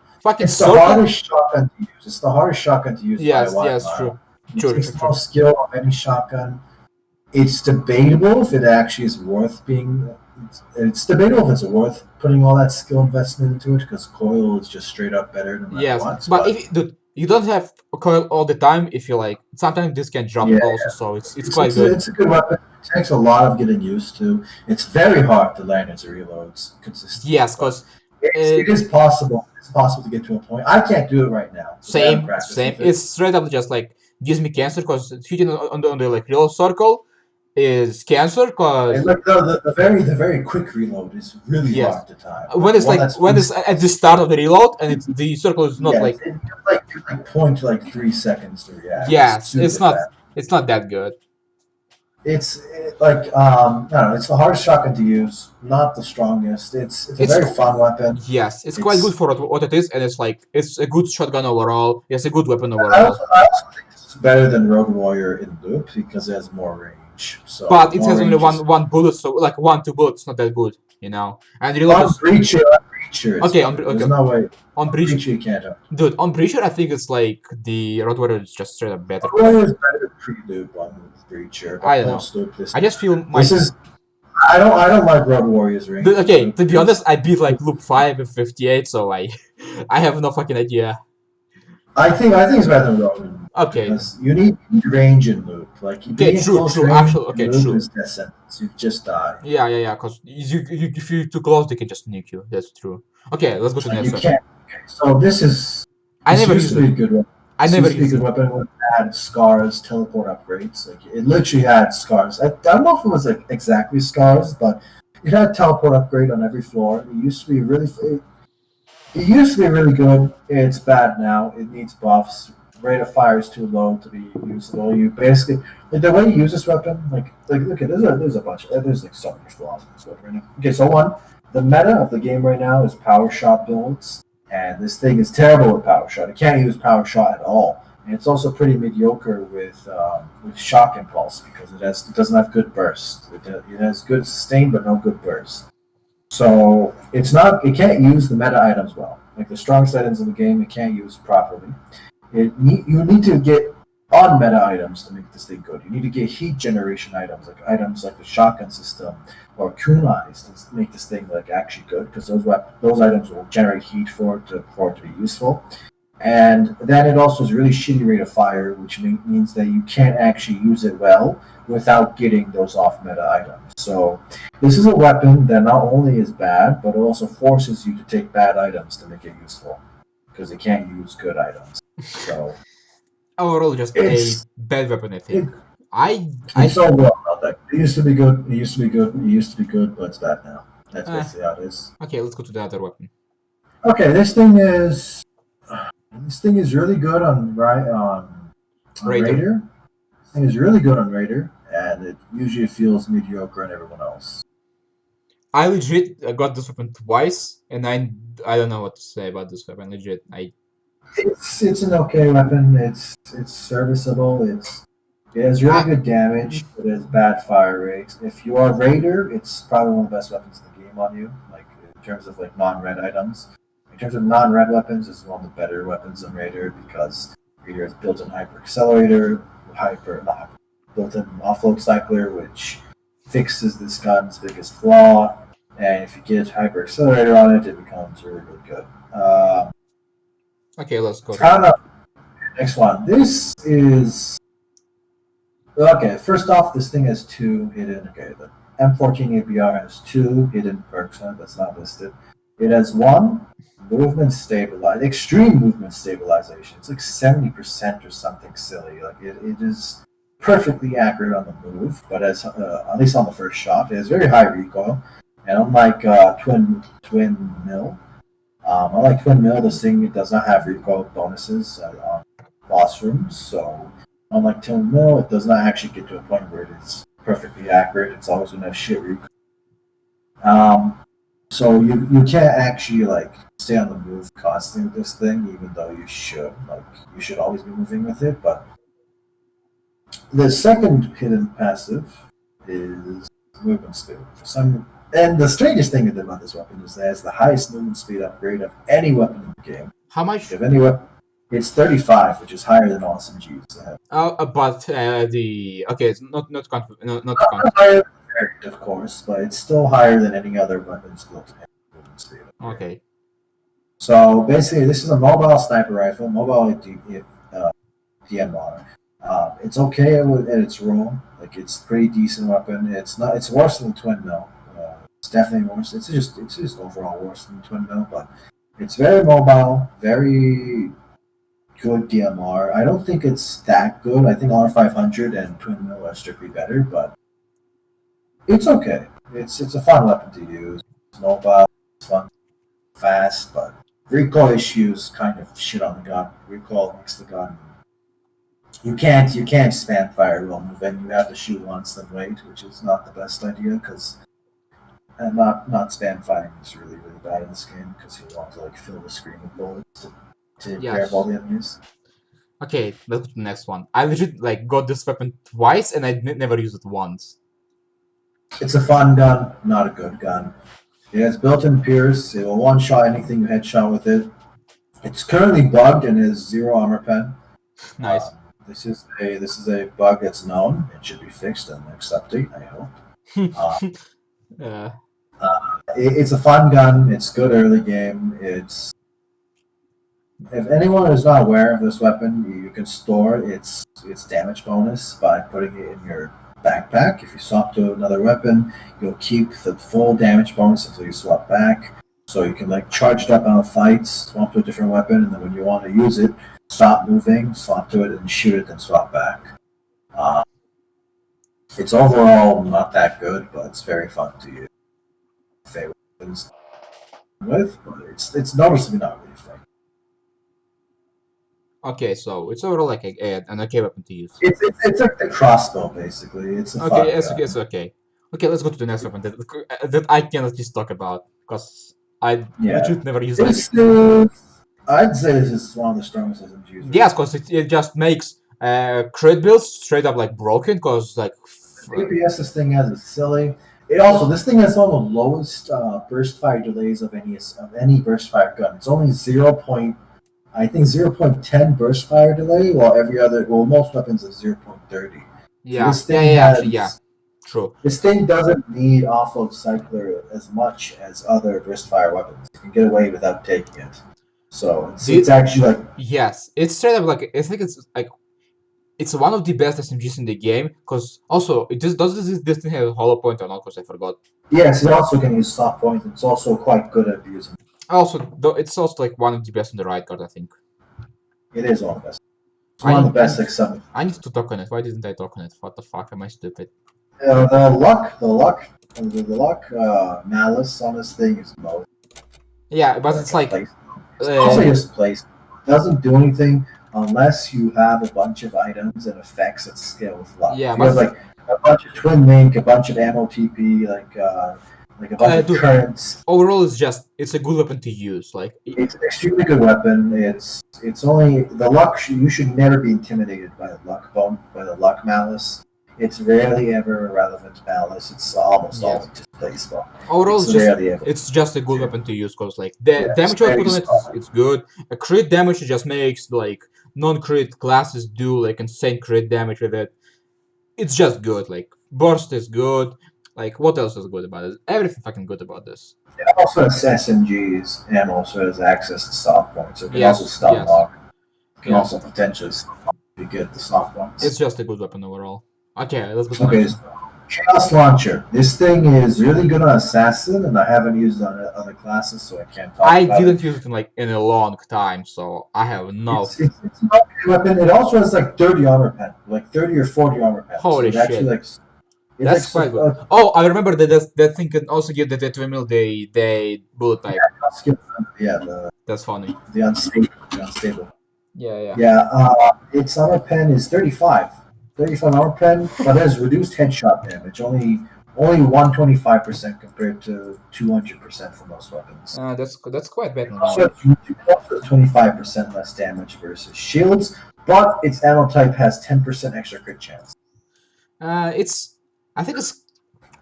B: hardest shotgun to use. It's the hardest shotgun to use.
A: Yes,
B: true. It takes the most skill of any shotgun. It's debatable if it actually is worth being. It's debatable if it's worth putting all that skill investment into it because Coil is just straight up better no matter what.
A: But if you don't have Coil all the time, if you like, sometimes this can drop also, so it's quite good.
B: It's a good weapon. It takes a lot of getting used to. It's very hard to land its reloads consistently.
A: Yes, because
B: it is possible. It's possible to get to a point. I can't do it right now.
A: Same. It's straight up just like gives me cancer because hitting on the like reload circle is cancer because
B: like the very quick reload is really hard to time.
A: When it's at the start of the reload and the circle is not like
B: point 3 seconds to react.
A: Yes, it's not that good.
B: It's like I don't know. It's the hardest shotgun to use, not the strongest. It's a very fun weapon.
A: Yes, it's quite good for what it is, and it's a good shotgun overall. It's a good weapon overall.
B: I also think it's better than Road Warrior in loop because it has more range. So
A: but it has only one bullet, so like 1-2 bullets, not that good, you know. And reload
B: on Breacher.
A: Okay,
B: there's no way.
A: On Breacher
B: you can't.
A: Dude, on Breacher, I think it's like the Road Warrior is just straight up better.
B: Road Warrior is better pre-loop on Breacher.
A: I don't know. I just feel
B: I don't like Road Warrior's range.
A: Okay, to be honest, I beat like loop 5 with 58, so I have no fucking idea.
B: I think it's better than Road.
A: Okay.
B: Because you need range in loop. Like
A: true.
B: Is death sentence. You just die.
A: Yeah. Because if you're too close, they can just nuke you. That's true. Okay, let's go to the next one.
B: So this used to be a good weapon.
A: I never used
B: a good weapon with had scars, teleport upgrades. Like it literally had scars. I don't know if it was like exactly scars, but it had teleport upgrade on every floor. It used to be really good. It's bad now. It needs buffs. Rate of fire is too low to be usable. You basically the way you use this weapon, like look at there's a bunch there's like so many flaws in this weapon right now. Okay, so the meta of the game right now is power shot builds, and this thing is terrible with power shot. It can't use power shot at all, and it's also pretty mediocre with shock impulse because it doesn't have good burst. It has good sustain but no good burst. So it can't use the meta items well. Like the strongest items in the game, it can't use properly. You need to get on meta items to make this thing good. You need to get heat generation items like the shotgun system or kunais to make this thing like actually good because those items will generate heat for it to be useful. And then it also has really shitty rate of fire, which means that you can't actually use it well without getting those off meta items. So this is a weapon that not only is bad, but it also forces you to take bad items to make it useful because it can't use good items. So
A: overall, just a bad weapon. I think.
B: I'm so well about that. It used to be good. It used to be good, but it's bad now. That's basically how it is.
A: Okay, let's go to the other weapon.
B: Okay, this thing is really good on
A: Raider.
B: Raider. This thing is really good on Raider, and it usually feels mediocre on everyone else.
A: I legit got this weapon twice, and I don't know what to say about this weapon. Legit,
B: It's an okay weapon. It's serviceable. It has really
A: I
B: good damage. It has bad fire rate. If you are Raider, it's probably one of the best weapons in the game on you. Like in terms of like non-red items. In terms of non-red weapons, it's one of the better weapons on Raider because Raider has built-in hyper accelerator, built-in offload cycler, which fixes this gun's biggest flaw. And if you get hyper accelerator on it, it becomes really, really good.
A: okay. Let's go
B: I
A: to
B: don't know. Next one. This is okay. First off, this thing has two hidden. Okay, the M14 APR has two hidden perks on it that's not listed. It has one extreme movement stabilization. It's like 70% or something silly. Like it is perfectly accurate on the move, but as at least on the first shot, it has very high recoil. And unlike Twin Mill, unlike Twin Mill, this thing does not have recoil bonuses on boss rooms. So unlike Twin Mill, it does not actually get to a point where it is perfectly accurate. It's always going to have shit recoil. So you can't actually like stay on the move constantly with this thing, even though you should. Like you should always be moving with it. But the second hidden passive is movement speed. And the strangest thing about this weapon is that it has the highest movement speed upgrade of any weapon in the game.
A: how much?
B: If any weapon, it's 35, which is higher than all SMGs.
A: But the okay, it's not
B: Higher than variant, of course, but it's still higher than any other weapons built in movement speed.
A: okay.
B: So basically, this is a mobile sniper rifle, mobile DMR. It's okay at its role. Like it's a pretty decent weapon. It's not. It's worse than Twin Mill. It's definitely worse. It's just overall worse than Twin Mill, but it's very mobile, very good DMR. I don't think it's that good. I think R500 and Twin Mill are strictly better, but it's okay. It's a fun weapon to use. It's mobile. It's fun, fast, but recoil issues kind of shit on the gun. Recoil makes the gun. You can't spam fire while moving. You have to shoot once then wait, which is not the best idea because not spam firing is really really bad in this game because you want to like fill the screen with bullets to take care of all the enemies.
A: Okay, let's go to the next one. I legit like got this weapon twice, and I never used it once.
B: It's a fun gun, not a good gun. It has built-in pierce. It will one-shot anything you headshot with it. It's currently bugged and has 0 armor pen.
A: Nice.
B: This is a bug that's known. It should be fixed in the next update, I hope. It's a fun gun. It's good early game. If anyone is not aware of this weapon, you can store its damage bonus by putting it in your backpack. If you swap to another weapon, you'll keep the full damage bonus until you swap back. So you can like charge it up on a fight, swap to a different weapon, and then when you want to use it, stop moving, swap to it, and shoot it, then swap back. It's overall not that good, but it's very fun to use. With, but it's noticeably not really fun.
A: Okay, so it's overall like an okay weapon to use.
B: It's like the crossbow basically. It's a
A: okay.
B: fun
A: It's okay. Okay, let's go to the next weapon that I can at least talk about because I legit never use it.
B: I'd say this is one of the strongest SMGs.
A: Yes, because it just makes crit builds straight up like broken because like
B: APS this thing has is silly. This thing has one of the lowest burst fire delays of any burst fire gun. It's only 0.10 burst fire delay, while most weapons are 0.30.
A: Yeah,
B: so
A: true.
B: This thing doesn't need offload cycler as much as other burst fire weapons. You can get away without taking it. So it's actually like
A: yes, it's straight up like I think it's like it's one of the best SMGs in the game because also does this thing have a hollow point or not? Because I forgot.
B: Yes, it also can use soft point. It's also quite good at using.
A: Also, it's also like one of the best in the right card, I think.
B: It is one of the best. It's one of the best except.
A: I need to talk on it. Why didn't I talk on it? What the fuck? Am I stupid?
B: The luck malice on this thing is low.
A: Yeah, but
B: like
A: it's
B: a
A: like
B: place. It's mostly just place. It doesn't do anything unless you have a bunch of items and effects that scale with luck.
A: yeah,
B: If you
A: but
B: have like a bunch of twin link, a bunch of ammo TP, like a bunch of
A: dude,
B: currents,
A: overall it's a good weapon to use. Like
B: it's an extremely good weapon. It's only the luck. You should never be intimidated by the luck bone, by the luck malice. It's rarely ever a relevant malice. It's almost
A: yes,
B: always just placebo.
A: overall
B: It's rarely ever.
A: it's just a good weapon to use because like the
B: Yeah, it's
A: damage output
B: very
A: on it
B: solid.
A: it's good. A crit damage just makes like non-crit classes do like insane crit damage with it. It's just good. Like burst is good. Like what else is good about it? Everything fucking good about this.
B: It also has SMGs and also has access to soft points. So it can also
A: Yes,
B: stun
A: yes,
B: lock. It can
A: yes.
B: also potentially stun lock if you get the soft
A: It's
B: points.
A: just a good weapon overall. Okay, let's go to the next
B: Okay,
A: one.
B: so Chaos Launcher. This thing is really good on Assassin, and I haven't used it on other classes, so I can't talk
A: I
B: about it.
A: didn't use it in a long time, so I have no.
B: It's an okay weapon. It also has like 30 armor pen, like 30 or 40 armor pen. So
A: Holy
B: it actually
A: shit,
B: like it's
A: that's quite good. Oh, I remember that thing can also give the windmill they bullet type.
B: yeah,
A: That's funny.
B: the unstable.
A: Yeah, yeah.
B: Yeah, its armor pen is 35. 35 armor pen, but it has reduced headshot damage, only 125% compared to 200% for most weapons.
A: That's quite bad in
B: Also,
A: game.
B: it's 25% less damage versus shields, but its ammo type has 10% extra crit chance.
A: It's I think it's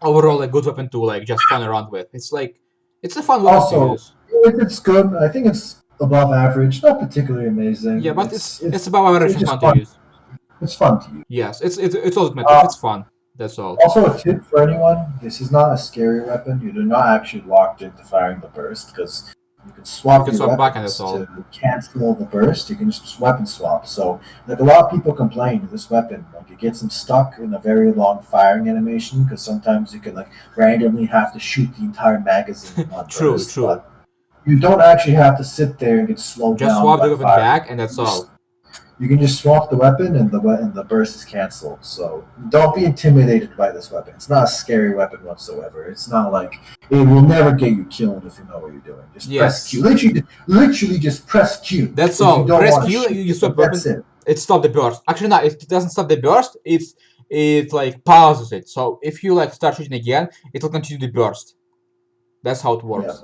A: overall a good weapon to like just fun around with. It's like it's a fun weapon to
B: Also,
A: use.
B: it's good. I think it's above average, not particularly
A: Yeah,
B: amazing.
A: but it's above average
B: It's
A: and
B: just
A: fun to
B: fun.
A: use.
B: It's fun to use.
A: Yes, it's ultimate if
B: Uh,
A: it's fun. That's all.
B: Also, a tip for anyone: this is not a scary weapon. You do not actually locked into firing the burst because you can
A: You
B: swap
A: can
B: your
A: swap back and that's
B: weapons
A: all.
B: to cancel the burst. You can just weapon swap. So, like a lot of people complain, this weapon like it gets them stuck in a very long firing animation because sometimes you can like randomly have to shoot the entire magazine on
A: True,
B: burst,
A: true.
B: but you don't actually have to sit there and get slowed
A: Just
B: down
A: swap the
B: by
A: weapon
B: firing.
A: back and that's all.
B: You can just swap the weapon and the burst is canceled. So don't be intimidated by this weapon. It's not a scary weapon whatsoever. It's not like it will never get you killed if you know what you're doing. Just press Q.
A: Yes,
B: Literally just press Q
A: that's
B: if you
A: all.
B: don't
A: Press
B: want to
A: Q,
B: shoot.
A: you swap
B: But
A: weapon.
B: that's it.
A: It stops the burst. Actually, no, it doesn't stop the burst. It like pauses it. So if you like start shooting again, it will continue the burst. That's how it
B: Yeah,
A: works.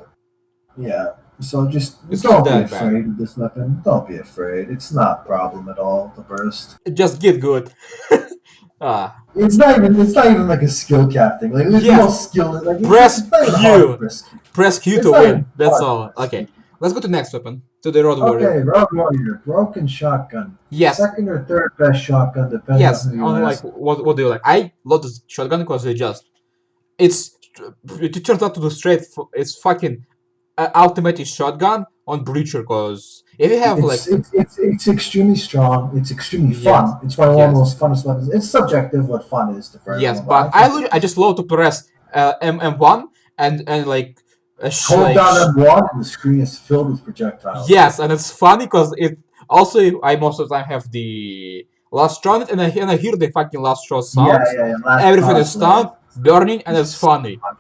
B: yeah. So just
A: It's not
B: don't be
A: that bad.
B: afraid of this weapon. Don't be afraid. It's not a problem at all. The burst.
A: Just get good. Ah,
B: It's not even like a skill cap thing. Like there's no
A: yes.
B: skill. Like
A: Press
B: it's not even hard to
A: Q.
B: press Q.
A: Press Q
B: It's
A: to
B: not even
A: win. That's
B: hard to
A: all.
B: press
A: Okay,
B: Q.
A: let's go to the next weapon. To the Road Warrior.
B: Okay, Road Warrior, broken shotgun.
A: Yes,
B: Second or third best shotgun, depending on
A: yes.
B: who you
A: On like
B: ask.
A: what do you like? I love this shotgun because it turns out to do straight. It's fucking ultimate shotgun on breacher because if you have like
B: It's extremely strong. It's extremely
A: yes,
B: fun. It's one of the
A: yes,
B: most funnest weapons. It's subjective what fun is to for
A: yes,
B: everyone, but I
A: but
B: think
A: I just love to press M1 and like
B: hold down M1 and the screen is filled with projectiles.
A: yes, and it's funny because it also I most of the time have the last shot and I hear the fucking last shot
B: Yeah,
A: sounds.
B: yeah, yeah. Last
A: Everything is
B: Cause
A: stunned, burning, and it's
B: is so
A: funny.
B: much.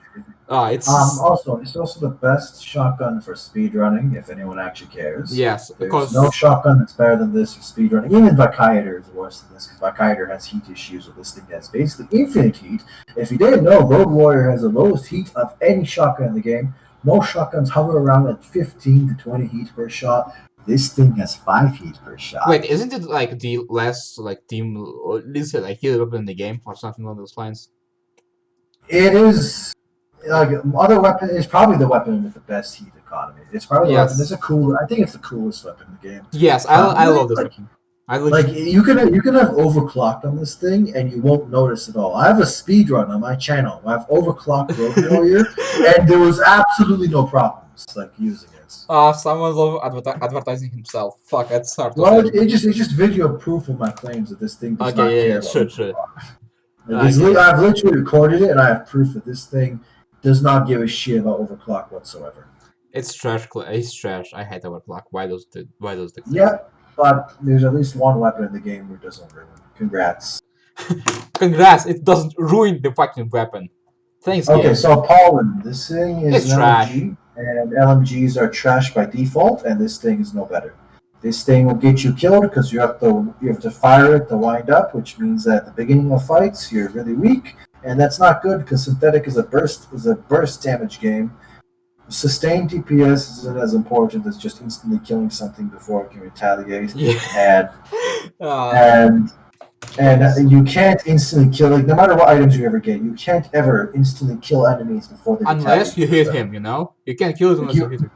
A: It's
B: It's also the best shotgun for speedrunning, if anyone actually cares.
A: yes,
B: There's no
A: because
B: shotgun that's better than this for speedrunning. Even Vikator is worse than this, because Vikator has heat issues with this thing has basically infinite heat. If you didn't know, Road Warrior has the lowest heat of any shotgun in the game. Most shotguns hover around at 15 to 20 heat per shot. This thing has 5 heat per shot.
A: wait, isn't it like the less like team or least like heal weapon in the game or something along those lines?
B: It is like other weapon is probably the weapon with the best heat economy. It's probably the weapon.
A: Yes,
B: It's a cool. I think it's the coolest weapon in the game.
A: yes, I
B: Really,
A: love this
B: like
A: weapon. I
B: like
A: legit
B: you can have overclocked on this thing and you won't notice at all. I have a speed run on my channel. I have overclocked Road Warrior, and there was absolutely no problems like using it.
A: Someone love advertising himself. Fuck, that's hard to
B: Well,
A: say.
B: it's just video proof of my claims that this thing does
A: Okay,
B: not
A: yeah,
B: care
A: yeah,
B: about
A: sure, sure.
B: overclock.
A: Okay.
B: I've literally recorded it, and I have proof that this thing does not give a shit about overclock whatsoever.
A: It's trash. It's trash. I hate overclock. Why those the things?
B: Yeah, but there's at least one weapon in the game where it doesn't ruin. Congrats.
A: Congrats! It doesn't ruin the fucking weapon. Thanks,
B: Okay,
A: game.
B: so Pollen, this thing is
A: It's
B: an
A: trash.
B: LG, and LMGs are trash by default, and this thing is no better. This thing will get you killed because you have to fire it to wind up, which means that at the beginning of fights you're really weak, and that's not good because Synthetic is a burst damage game. Sustained DPS isn't as important as just instantly killing something before it can retaliate,
A: Yeah.
B: and you can't instantly kill, like, no matter what items you ever get, you can't ever instantly kill enemies before they
A: Unless you hit
B: retaliate.
A: him, you know? You can't kill him unless you hit him.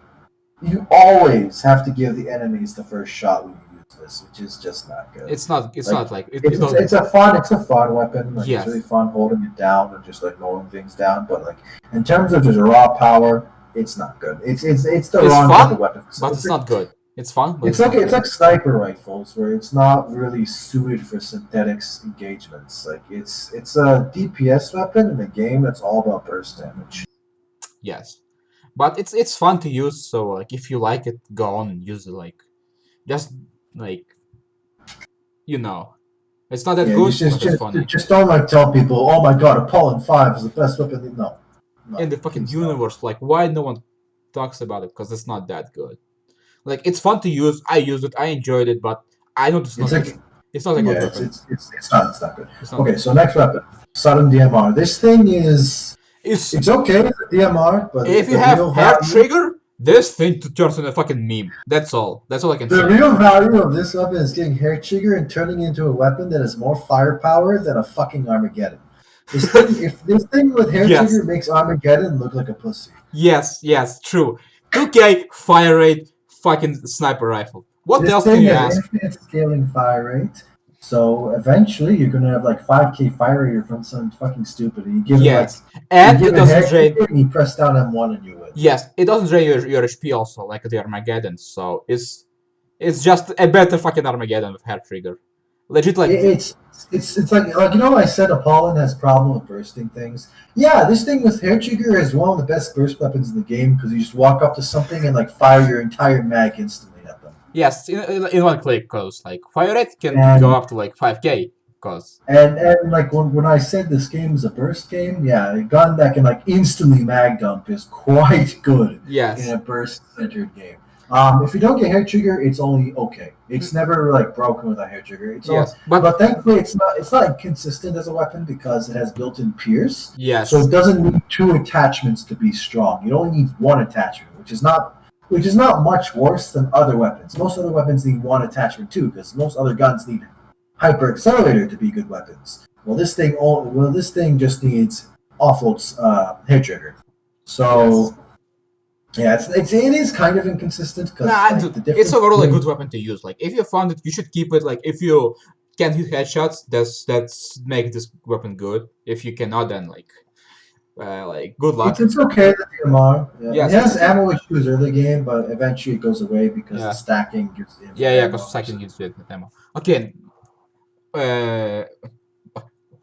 B: You always have to give the enemies the first shot when you use this, which is just not good.
A: It's not like
B: It's a fun weapon. Like,
A: Yes.
B: It's really fun holding it down and just like mowing things down. But like in terms of just raw power, it's not good. It's the wrong
A: fun,
B: type of weapon.
A: but it's not good. It's fun, but
B: It's like sniper rifles, where it's not really suited for synthetics engagements. Like it's a DPS weapon in a game that's all about burst damage.
A: Yes, but it's fun to use. So like, if you like it, go on and use it. Like, just like, you know, it's not that good, but it's funny.
B: Just don't like tell people, oh my god, Apollon 5 is the best weapon. No.
A: In the fucking universe, like, why no one talks about it? Because it's not that good. Like, it's fun to use. I used it. I enjoyed it, but I know it's not a good weapon.
B: It's not good. Okay, so next weapon, sudden DMR. This thing is it's okay as a DMR, but
A: if you have hair trigger, this thing turns into a fucking meme. That's all. That's all I can say.
B: The real value of this weapon is getting hair trigger and turning it into a weapon that has more firepower than a fucking Armageddon. If this thing with hair trigger makes Armageddon look like a pussy.
A: Yes, true. 2K fire rate, fucking sniper rifle. What else can you ask?
B: Infinite scaling fire rate, so eventually you're gonna have like 5K fire rate from something fucking stupid. And you give it
A: and it doesn't drain.
B: And you press down M1 and you win.
A: Yes, it doesn't drain your HP also like the Armageddon. So it's just a better fucking Armageddon with hair trigger. Legit, like
B: it's like you know, I said Apollon has problem with bursting things. Yeah, this thing with hair trigger is one of the best burst weapons in the game because you just walk up to something and like fire your entire mag instantly at them.
A: Yes, in one click, cause like fire rate can go up to like 5K. Cause
B: and like when I said this game is a burst game, yeah, a gun that can like instantly mag dump is quite good.
A: Yes.
B: In a burst centered game. If you don't get hair trigger, it's only okay. It's never like broken with a hair trigger. But thankfully it's not inconsistent as a weapon because it has built-in pierce.
A: Yes.
B: So it doesn't need 2 attachments to be strong. It only needs 1 attachment, which is not much worse than other weapons. Most other weapons need 1 attachment too, because most other guns need hyper accelerator to be good weapons. Well, this thing just needs offload hair trigger. So. Yes. Yeah, it is kind of inconsistent because
A: it's overall a good weapon to use. Like, if you found it, you should keep it. Like, if you can hit headshots, that's make this weapon good. If you cannot, then like good luck.
B: It's okay the DMR. Yeah. It has ammo issues early game, but eventually it goes away because the stacking gives the
A: because stacking gives you ammo. Okay.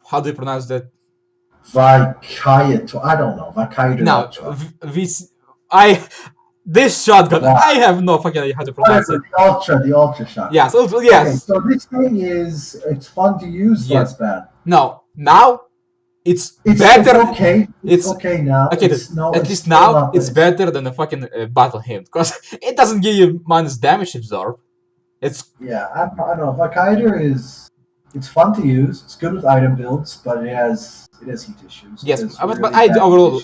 A: How do you pronounce that?
B: Vikayato. I don't know. Vikayato.
A: No, this shotgun. I have no fucking idea how to pronounce it.
B: The ultra shotgun.
A: Yes.
B: Okay, so this thing it's fun to use, but it's bad.
A: No, now it's better.
B: It's okay. It's okay now.
A: Okay, at least now it's better than the fucking battle hymn because it doesn't give you minus damage absorb.
B: I don't know. Vikayato it's fun to use. It's good with item builds, but it has heat issues.
A: Yes, but I overall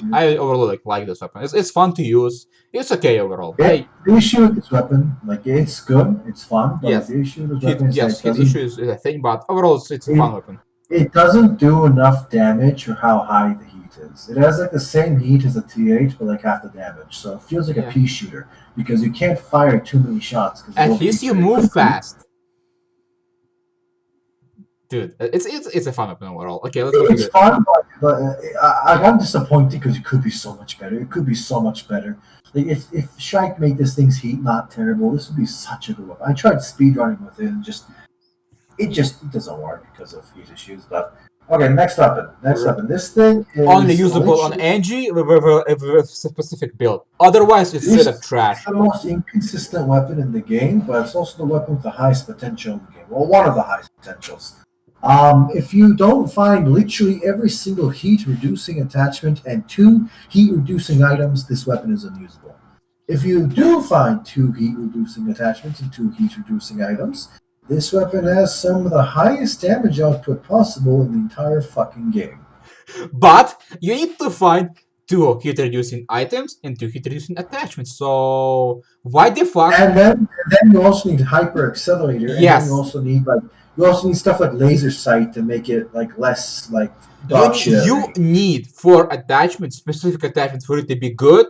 A: like this weapon. It's fun to use. It's okay overall.
B: The issue with this weapon, like it's good, it's fun. But the issue with this weapon
A: his issue is a thing, but overall it's a fun weapon.
B: It doesn't do enough damage for how high the heat is. It has like the same heat as a T8, but like half the damage. So it feels like a pea shooter because you can't fire too many shots.
A: At least you move fast. Dude, it's a fun weapon overall. Okay, let's go.
B: It's fun, but I got disappointed because it could be so much better. It could be so much better. Like if Shrike made this thing's heat not terrible, this would be such a good weapon. I tried speedrunning with it, and it doesn't work because of heat issues. But okay, next weapon. This thing is
A: only usable on Angie with a specific build. Otherwise, it's straight up trash.
B: It's the most inconsistent weapon in the game, but it's also the weapon with the highest potential in the game. Well, one of the highest potentials. If you don't find literally every single heat-reducing attachment and 2 heat-reducing items, this weapon is unusable. If you do find 2 heat-reducing attachments and 2 heat-reducing items, this weapon has some of the highest damage output possible in the entire fucking game.
A: But you need to find 2 heat-reducing items and 2 heat-reducing attachments. So why the fuck?
B: And then you also need hyper accelerator, and then
A: Yes.
B: you also need stuff like laser sight to make it like less like dog shit.
A: You need 4 attachments, specific attachments for it to be good.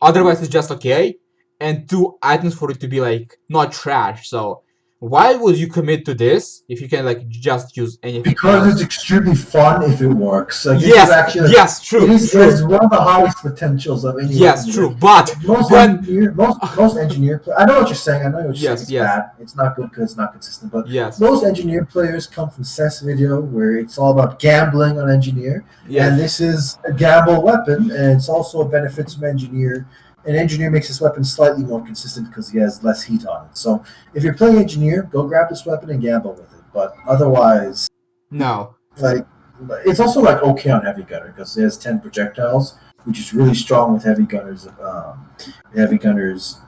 A: Otherwise, it's just okay. And 2 items for it to be like not trash. So why would you commit to this if you can like just use anything?
B: Because it's extremely fun if it works. Like,
A: yes,
B: actually,
A: yes, true.
B: It is one of the highest potentials of any.
A: Yes, true. But
B: most engineer, I know what you're saying. I know what you're saying. It's bad. It's not good because it's not consistent. But most engineer players come from CES video, where it's all about gambling on engineer. Yes. And this is a gamble weapon, and it's also a benefit from engineer. An engineer makes this weapon slightly more consistent because he has less heat on it. So if you're playing engineer, go grab this weapon and gamble with it. But otherwise,
A: no.
B: Like, it's also like okay on heavy gunner because it has 10 projectiles, which is really strong with heavy gunners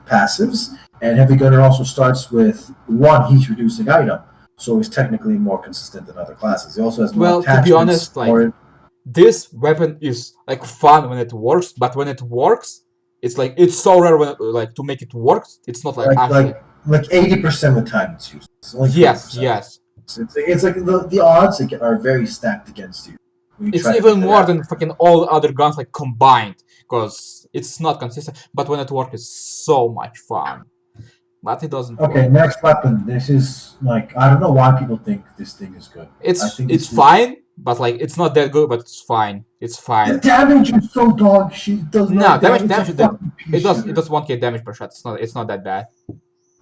B: passives. And heavy gunner also starts with 1 heat reducing item, so it's technically more consistent than other classes. It also has more attachments.
A: To be honest, like this weapon is like fun when it works, but when it works, it's like it's so rare when like to make it work. It's not like
B: 80% of the time it's used. It's
A: yes.
B: It's like the odds are very stacked against you.
A: It's even more than fucking all other guns like combined because it's not consistent. But when it works, it's so much fun. But it doesn't.
B: Okay, work. Next weapon. This is like I don't know why people think this thing is good.
A: It's fine. But like it's not that good, but it's fine. It's fine.
B: The damage is so dog shit. It does not
A: damage. It does 1k damage per shot. It's not that bad.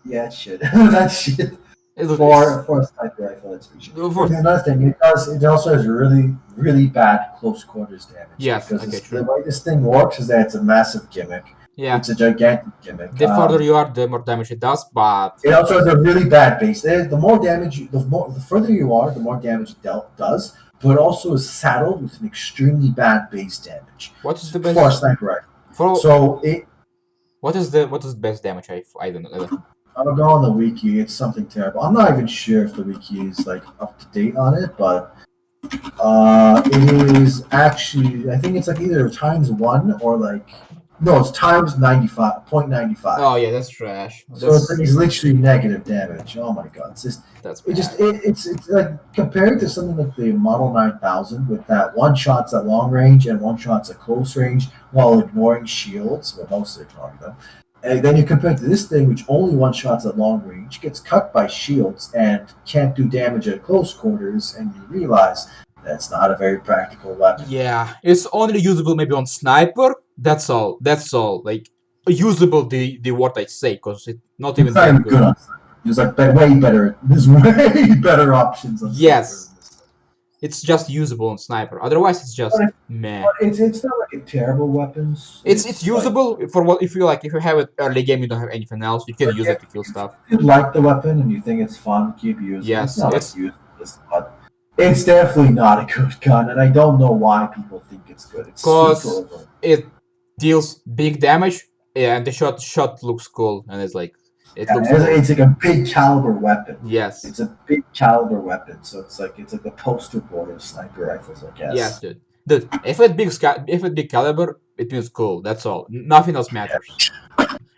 B: Yeah, it's shit. That's shit. For a sniper rifle, it's pretty shit. Another thing, it also has really bad close quarters damage.
A: Yes,
B: the way this thing works is that it's a massive gimmick.
A: Yeah,
B: it's a gigantic gimmick.
A: The further you are, the more damage it does. But
B: it also has a really bad base. The more damage, the further you are, the more damage it does. But also is saddled with an extremely bad base damage.
A: What is the best
B: for a sniper rifle?
A: What is the best damage? I don't know.
B: I'll go on the wiki. It's something terrible. I'm not even sure if the wiki is like up to date on it, but it is actually I think it's like either ×1 or like no, it's ×0.95.
A: Oh yeah, that's trash.
B: So it's literally negative damage. Oh my god, it's like compared to something like the Model 9000 with that 1 shots at long range and 1 shots at close range while ignoring shields, well mostly ignoring them. And then you compare it to this thing, which only 1 shots at long range, gets cut by shields, and can't do damage at close quarters, and you realize that's not a very practical weapon.
A: Yeah, it's only usable maybe on sniper. That's all. Like usable, the word I say, because it's not even that good.
B: There's like way better. There's way better options. On
A: yes. It's just usable on sniper. Otherwise, it's just meh.
B: It's not like a terrible weapon.
A: It's usable like, for what if you have it early game, you don't have anything else. You can use it to kill stuff.
B: If you like the weapon and you think it's fun, keep using it.
A: Yes,
B: it's useless, but it's definitely not a good gun, and I don't know why people think it's good.
A: Because it deals big damage, and the shot looks cool, and it's like.
B: It's like a big caliber weapon.
A: Yes.
B: It's a big caliber weapon, so it's like the poster boy of sniper rifles, I guess.
A: Yes, dude. If it's big caliber, it means cool. That's all. Nothing else matters.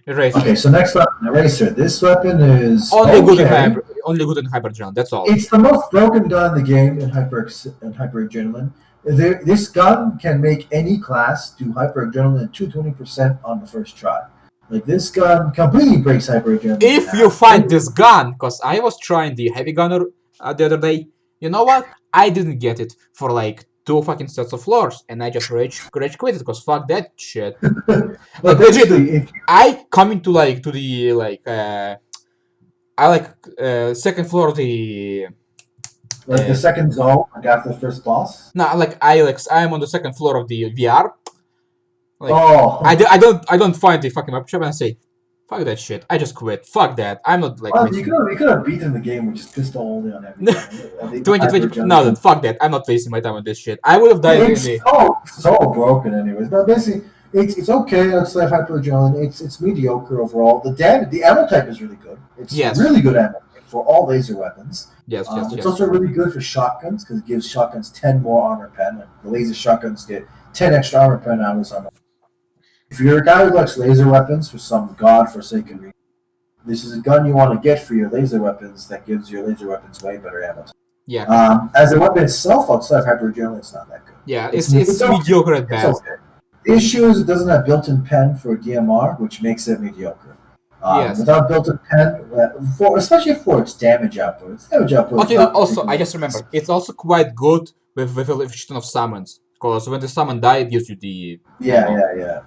A: Eraser.
B: Okay, so next weapon, Eraser. This weapon is
A: only good in hyper adrenaline. That's all.
B: It's the most broken gun in the game in hyper adrenaline. This gun can make any class do hyper adrenaline 220% on the first try. Like, this gun completely breaks hyper adrenaline.
A: If you find this gun, because I was trying the heavy gunner the other day, you know what? I didn't get it for like 2 fucking sets of floors, and I just rage quit it because fuck that shit. Like legit, I coming to the second floor of the.
B: Like the second zone, like after the first boss.
A: No, I'm on the second floor of the VR. Like, I don't find the fucking map shop and I say, fuck that shit. I just quit. Fuck that. I'm not like.
B: Well, you could have beaten the game with just pistol only on everything.
A: 2020. No, then fuck that. I'm not wasting my time on this shit. I would have died.
B: It's so broken, anyways. But basically, It's okay. It's like hyperadrenaline. It's mediocre overall. The ammo type is really good. It's
A: Yes.
B: really good ammo for all laser weapons.
A: Yes.
B: It's also really good for shotguns because it gives shotguns 10 more armor pen. And the laser shotguns get 10 extra armor pen hours on them. If you're a guy who likes laser weapons for some godforsaken reason, this is a gun you want to get for your laser weapons that gives your laser weapons way better ammo.
A: Yeah.
B: As a weapon itself, outside of hyperadrenaline, it's not that good.
A: Yeah. It's mediocre at best.
B: Okay. The issue is it doesn't have built-in pen for DMR, which makes it mediocre.
A: Yes.
B: Without built-in pen, especially for its damage output. Its damage output.
A: Okay. Also, I just remembered. It's also quite good with a ton of summons, because when the summon die, it gives you the
B: Yeah.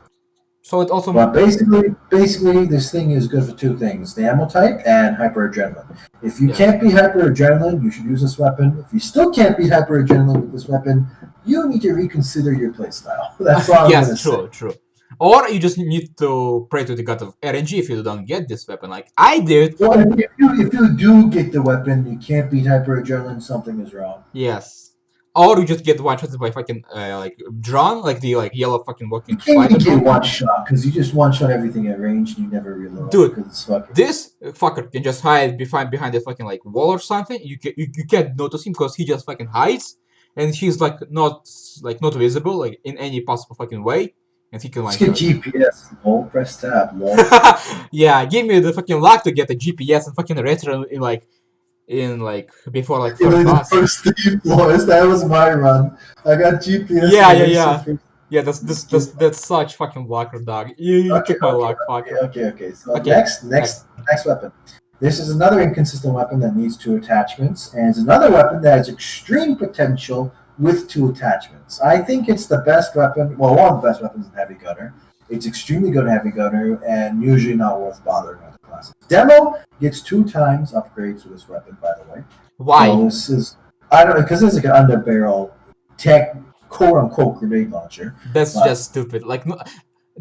A: So it also.
B: But basically, this thing is good for two things: the ammo type and hyperadrenaline. If you can't beat hyperadrenaline, you should use this weapon. If you still can't beat hyperadrenaline with this weapon, you need to reconsider your playstyle. That's all I'm gonna say.
A: True. Or you just need to pray to the god of RNG if you don't get this weapon, like I did.
B: Well, if you do get the weapon, you can't beat hyperadrenaline. Something is wrong.
A: Yes. Or you just get one shot by fucking drone, like the yellow fucking walking.
B: You can't even get one shot because you just one shot everything at range and you never reload.
A: Dude,
B: it's fucking...
A: this fucker can just hide behind the fucking wall or something. You can't notice him because he just fucking hides, and he's not visible in any possible fucking way, and he can
B: Let's get GPS. Lol, press tab. Lol.
A: Yeah, give me the fucking luck to get a GPS and fucking retro before
B: the first 3 floors. That was my run. I got GPS.
A: Yeah, that's such fucking luck, dog. You took my luck, fuck.
B: Okay. So next weapon. This is another inconsistent weapon that needs 2 attachments, and it's another weapon that has extreme potential with 2 attachments. I think it's the best weapon. Well, one of the best weapons in Heavy Gunner. It's extremely good in Heavy Gunner, and usually not worth bothering with. Demo gets 2 times upgrades for this weapon, by the way.
A: Why?
B: So this is, I don't know, because it's like an underbarrel tech, quote-unquote grenade launcher.
A: That's just stupid.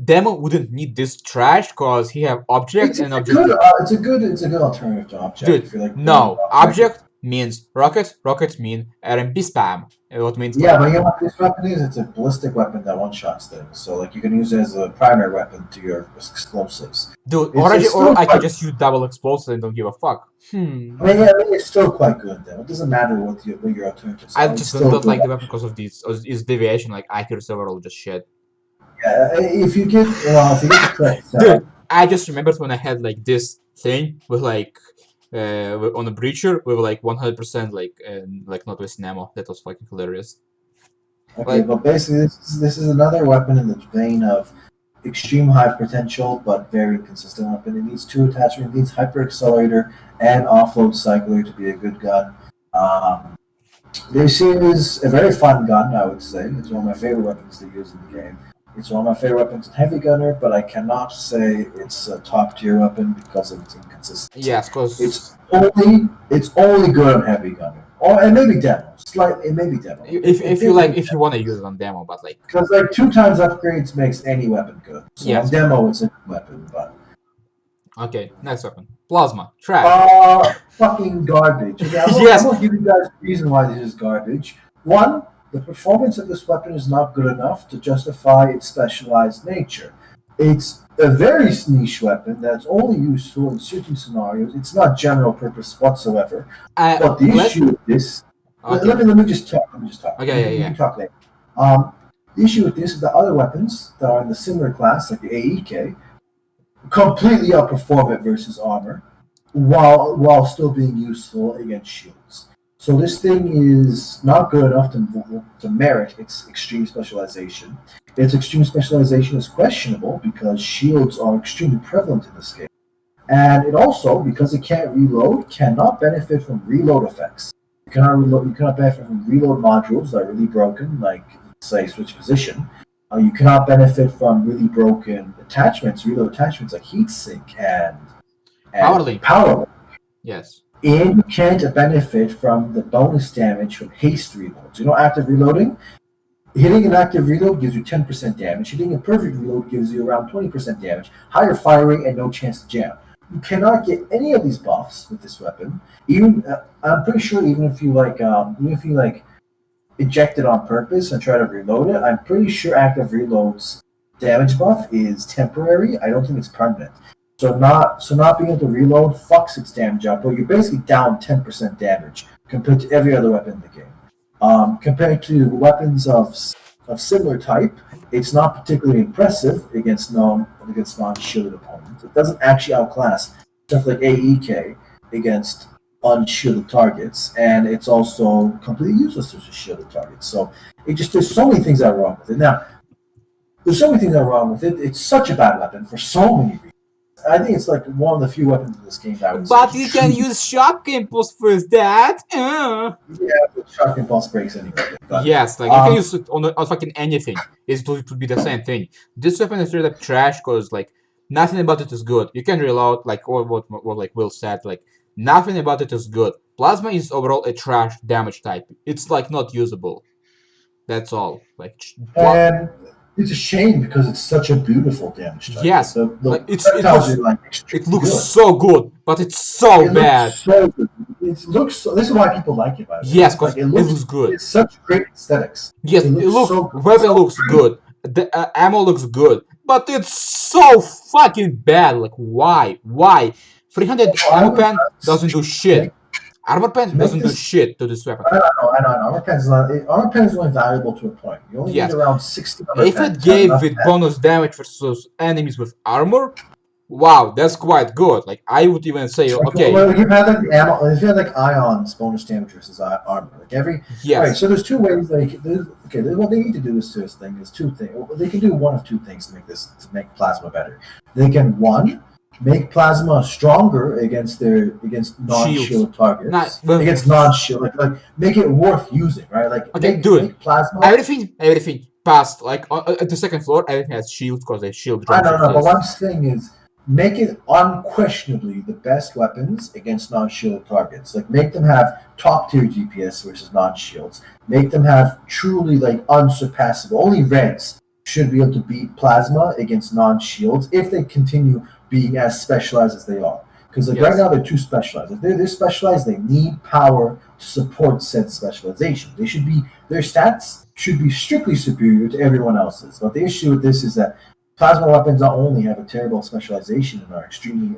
A: Demo wouldn't need this trash because he have object and object.
B: It's a good alternative to object.
A: Dude, no, object means rockets. Rockets mean RMP spam. What means?
B: Yeah, but you know what this weapon is? It's a ballistic weapon that one-shots things. So you can use it as a primary weapon to your explosives.
A: Dude, or I can just use double explosives and don't give a fuck.
B: I mean, it's still quite good then. It doesn't matter what your alternatives are.
A: I just don't like the weapon because of this deviation, accuracy overall, just shit.
B: Yeah, if you get the correct
A: Dude, I just remembered when I had this thing with on a breacher with 100% not wasting ammo. That was fucking hilarious.
B: Okay, but basically this is another weapon in the vein of extreme high potential but very consistent weapon. It needs 2 attachments. It needs hyper accelerator and offload cycler to be a good gun. This is a very fun gun, I would say. It's one of my favorite weapons to use in the game. It's one of my favorite weapons in Heavy Gunner, but I cannot say it's a top tier weapon because of its inconsistency.
A: Yes, because
B: it's only good on Heavy Gunner, and maybe demo. Maybe demo.
A: If you want to use it on demo, but
B: because 2 times upgrades makes any weapon good. So on demo, it's a good weapon, but.
A: Okay, next weapon. Plasma. Trash.
B: Fucking garbage. Okay, I'm gonna give you guys a reason why this is garbage. 1. The performance of this weapon is not good enough to justify its specialized nature. It's a very niche weapon that's only useful in certain scenarios. It's not general purpose whatsoever. But the issue with this... Okay. Let me just talk.
A: Okay,
B: You can talk later. The issue with this is that other weapons that are in the similar class, like the AEK, completely outperform it versus armor, while still being useful against shields. So this thing is not good enough to merit its extreme specialization. Its extreme specialization is questionable because shields are extremely prevalent in this game. And it also, because it can't reload, cannot benefit from reload effects. You cannot benefit from reload modules that are really broken, like, say, switch position. You cannot benefit from really broken attachments, reload attachments like heatsink and power link.
A: Yes.
B: And you can't benefit from the bonus damage from haste reloads. Active reloading? Hitting an active reload gives you 10% damage. Hitting a perfect reload gives you around 20% damage. Higher fire rate and no chance to jam. You cannot get any of these buffs with this weapon. I'm pretty sure even if you eject it on purpose and try to reload it, I'm pretty sure active reloads damage buff is temporary. I don't think it's permanent. So not being able to reload fucks its damage up, but you're basically down 10% damage compared to every other weapon in the game. Compared to weapons of similar type, it's not particularly impressive against non-shielded opponents. It doesn't actually outclass stuff like AEK against unshielded targets, and it's also completely useless to shielded targets. So there's so many things that are wrong with it. Now, there's so many things that are wrong with it. It's such a bad weapon for so many reasons. I think it's like one of the few weapons in this game that I would
A: But
B: say
A: you can use shock impulse for that.
B: Yeah, but shock impulse breaks anyway. But,
A: yes, like you can use it on fucking anything. It would be the same thing. This weapon is straight up trash because like nothing about it is good. You can reload like what like Will said, like nothing about it is good. Plasma is overall a trash damage type. It's like not usable. That's all. Like
B: and it's a shame because it's such a beautiful damage type.
A: yes,
B: The
A: like it looks
B: good.
A: so good, but it's so bad.
B: Looks so good. It looks so. This is why people like it. By the way.
A: Yes, because
B: like,
A: it looks good.
B: It's such great aesthetics.
A: Yes, weapon looks good. The ammo looks good, but it's so fucking bad. Like why? 300 armor pen doesn't do shit. Armor pen doesn't do shit to this weapon.
B: I know. Armor pen is only valuable to a point. You only need around 60 armor
A: If it gave with bonus damage versus enemies with armor, wow, that's quite good. Like I would even say, okay.
B: Well, if you had like ammo, if you had like ions bonus damage versus armor, like every right. So there's two ways. What they need to do is two things. They can do one of two things to make plasma better. They can make plasma stronger against non-shield targets. Against non-shield, like make it worth using, right? Like make plasma.
A: Everything past like at the second floor, everything has shields because they shield.
B: I don't know, but what I'm saying is make it unquestionably the best weapons against non-shield targets. Like make them have top tier DPS versus non-shields. Make them have truly like unsurpassable. Only reds should be able to beat plasma against non-shields if they continue being as specialized as they are. Because right now they're too specialized. If they're specialized, they need power to support said specialization. Their stats should be strictly superior to everyone else's. But the issue with this is that plasma weapons not only have a terrible specialization and are extremely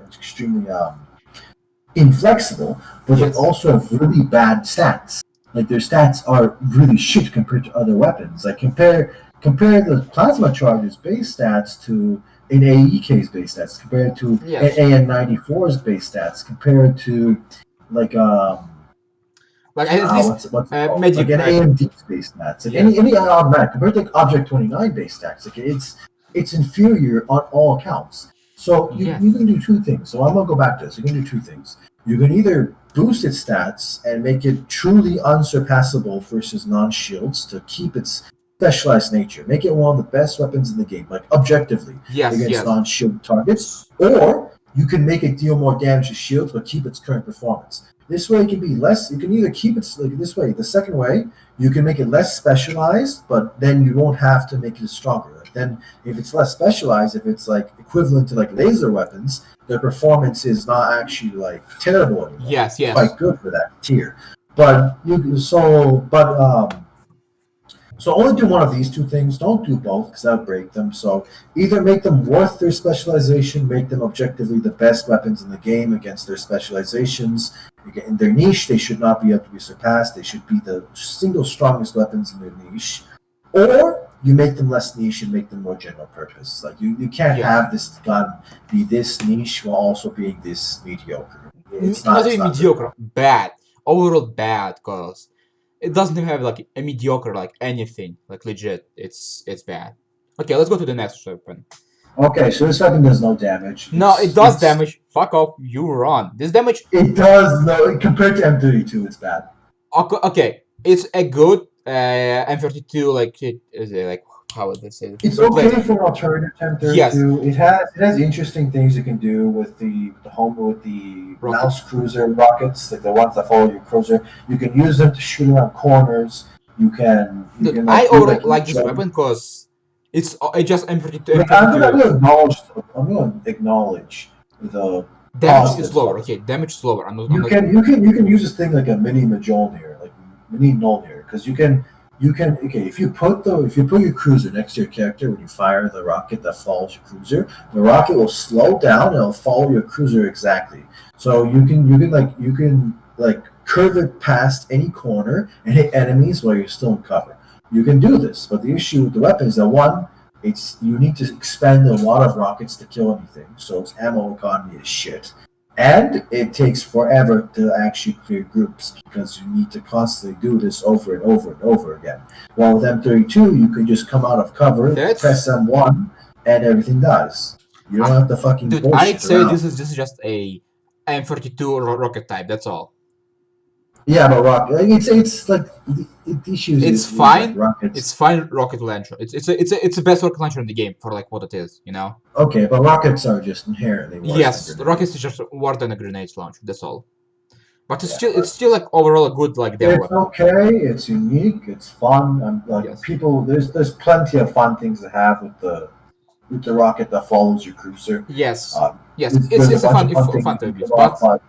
B: inflexible, but they also have really bad stats. Like their stats are really shit compared to other weapons. Like compare the plasma charge's base stats to an AEK's base stats, compared to an AN94's base stats, compared to like an AMD's base stats, like any automatic, compared to like Object 29 base stats, like it's inferior on all accounts. So you can do two things. So I'm gonna go back to this. You can do two things. You can either boost its stats and make it truly unsurpassable versus non-shields to keep its specialized nature. Make it one of the best weapons in the game, like objectively, against non-shield targets. Or you can make it deal more damage to shields but keep its current performance. This way it can be less. You can either keep it like this way. The second way, you can make it less specialized, but then you won't have to make it stronger. Like then, if it's less specialized, if it's like equivalent to like laser weapons, their performance is not actually like terrible anymore.
A: Yes.
B: It's quite good for that tier. So only do one of these two things. Don't do both because that would break them. So either make them worth their specialization, make them objectively the best weapons in the game against their specializations. In their niche, they should not be able to be surpassed. They should be the single strongest weapons in their niche. Or you make them less niche and make them more general purpose. Like you can't have this gun be this niche while also being this mediocre. It's not
A: mediocre. Bad. Overall bad because it doesn't have like a mediocre like anything like legit. It's bad. Okay, let's go to the next weapon.
B: Okay, so this weapon does no damage.
A: No, it does damage. Fuck off, you run. This damage.
B: It does no compared to M32. It's bad.
A: Okay, it's a good M32 like how would they say it?
B: It's okay for an alternative to M32. Yes. It has interesting things you can do with the mouse cruiser rockets, like the ones that follow your cruiser. You can use them to shoot around corners. I
A: like this weapon because it's just M32.
B: I'm going to acknowledge the
A: damage is lower. Okay, damage is lower.
B: You can use this thing like a mini Mjolnir, like mini Mjolnir, because you can You can if you put your cruiser next to your character when you fire the rocket that follows your cruiser, the rocket will slow down and it'll follow your cruiser exactly. So you can curve it past any corner and hit enemies while you're still in cover. You can do this, but the issue with the weapon is that one, you need to expend a lot of rockets to kill anything, so its ammo economy is shit. And it takes forever to actually clear groups because you need to constantly do this over and over and over again. While with M32, you can just come out of cover, press M1, and everything dies. You don't have to fucking
A: Dude,
B: bullshit
A: I'd say
B: around.
A: this is just a M32 rocket type. That's all.
B: Yeah, but rocket, it's like the issue is
A: it's fine.
B: Like rockets.
A: It's fine rocket launcher. It's the best rocket launcher in the game for like what it is, you know.
B: Okay, but rockets are just inherently worse.
A: Yes, the rockets is just worse than a grenade launcher. That's all. But it's still like overall a good like demo.
B: It's okay. It's unique. It's fun. People, there's plenty of fun things to have with the rocket that follows your cruiser.
A: Yes, it's a fun to use. But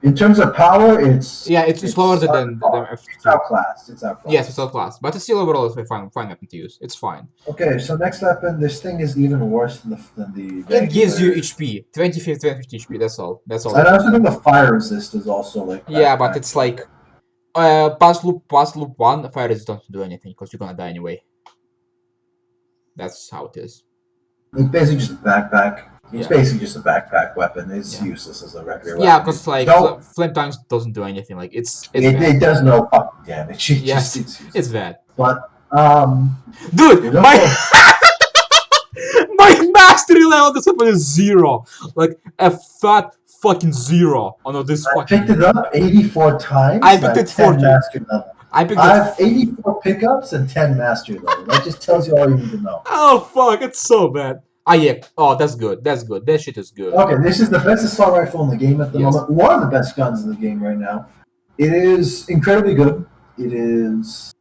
B: in terms of power, it's
A: slower than
B: it's outclassed.
A: Yes, it's outclassed, but it's still overall a fine weapon to use. It's fine.
B: Okay, so next weapon, this thing is even worse than the
A: It gives you HP, 50 HP. That's all.
B: And I also think the fire resist is also like.
A: Yeah, but it's like, pass loop 1, fire resist don't do anything because you're gonna die anyway. That's how it is.
B: It's basically just a backpack. It's basically just a backpack weapon. It's useless as a regular weapon.
A: Yeah, because like flame tongues doesn't do anything. Like it
B: does no fucking damage.
A: It's bad.
B: But
A: dude, my mastery level on this weapon is 0. Like a fat fucking 0 on this fucking.
B: I picked it up 84 times.
A: I picked it 40.
B: Mastery level. I have 84 pickups and 10 mastery level. That just tells you all you need to know.
A: Oh fuck! It's so bad. Oh, that's good. That shit is good.
B: Okay, this is the best assault rifle in the game at the moment. One of the best guns in the game right now. It is incredibly good. It is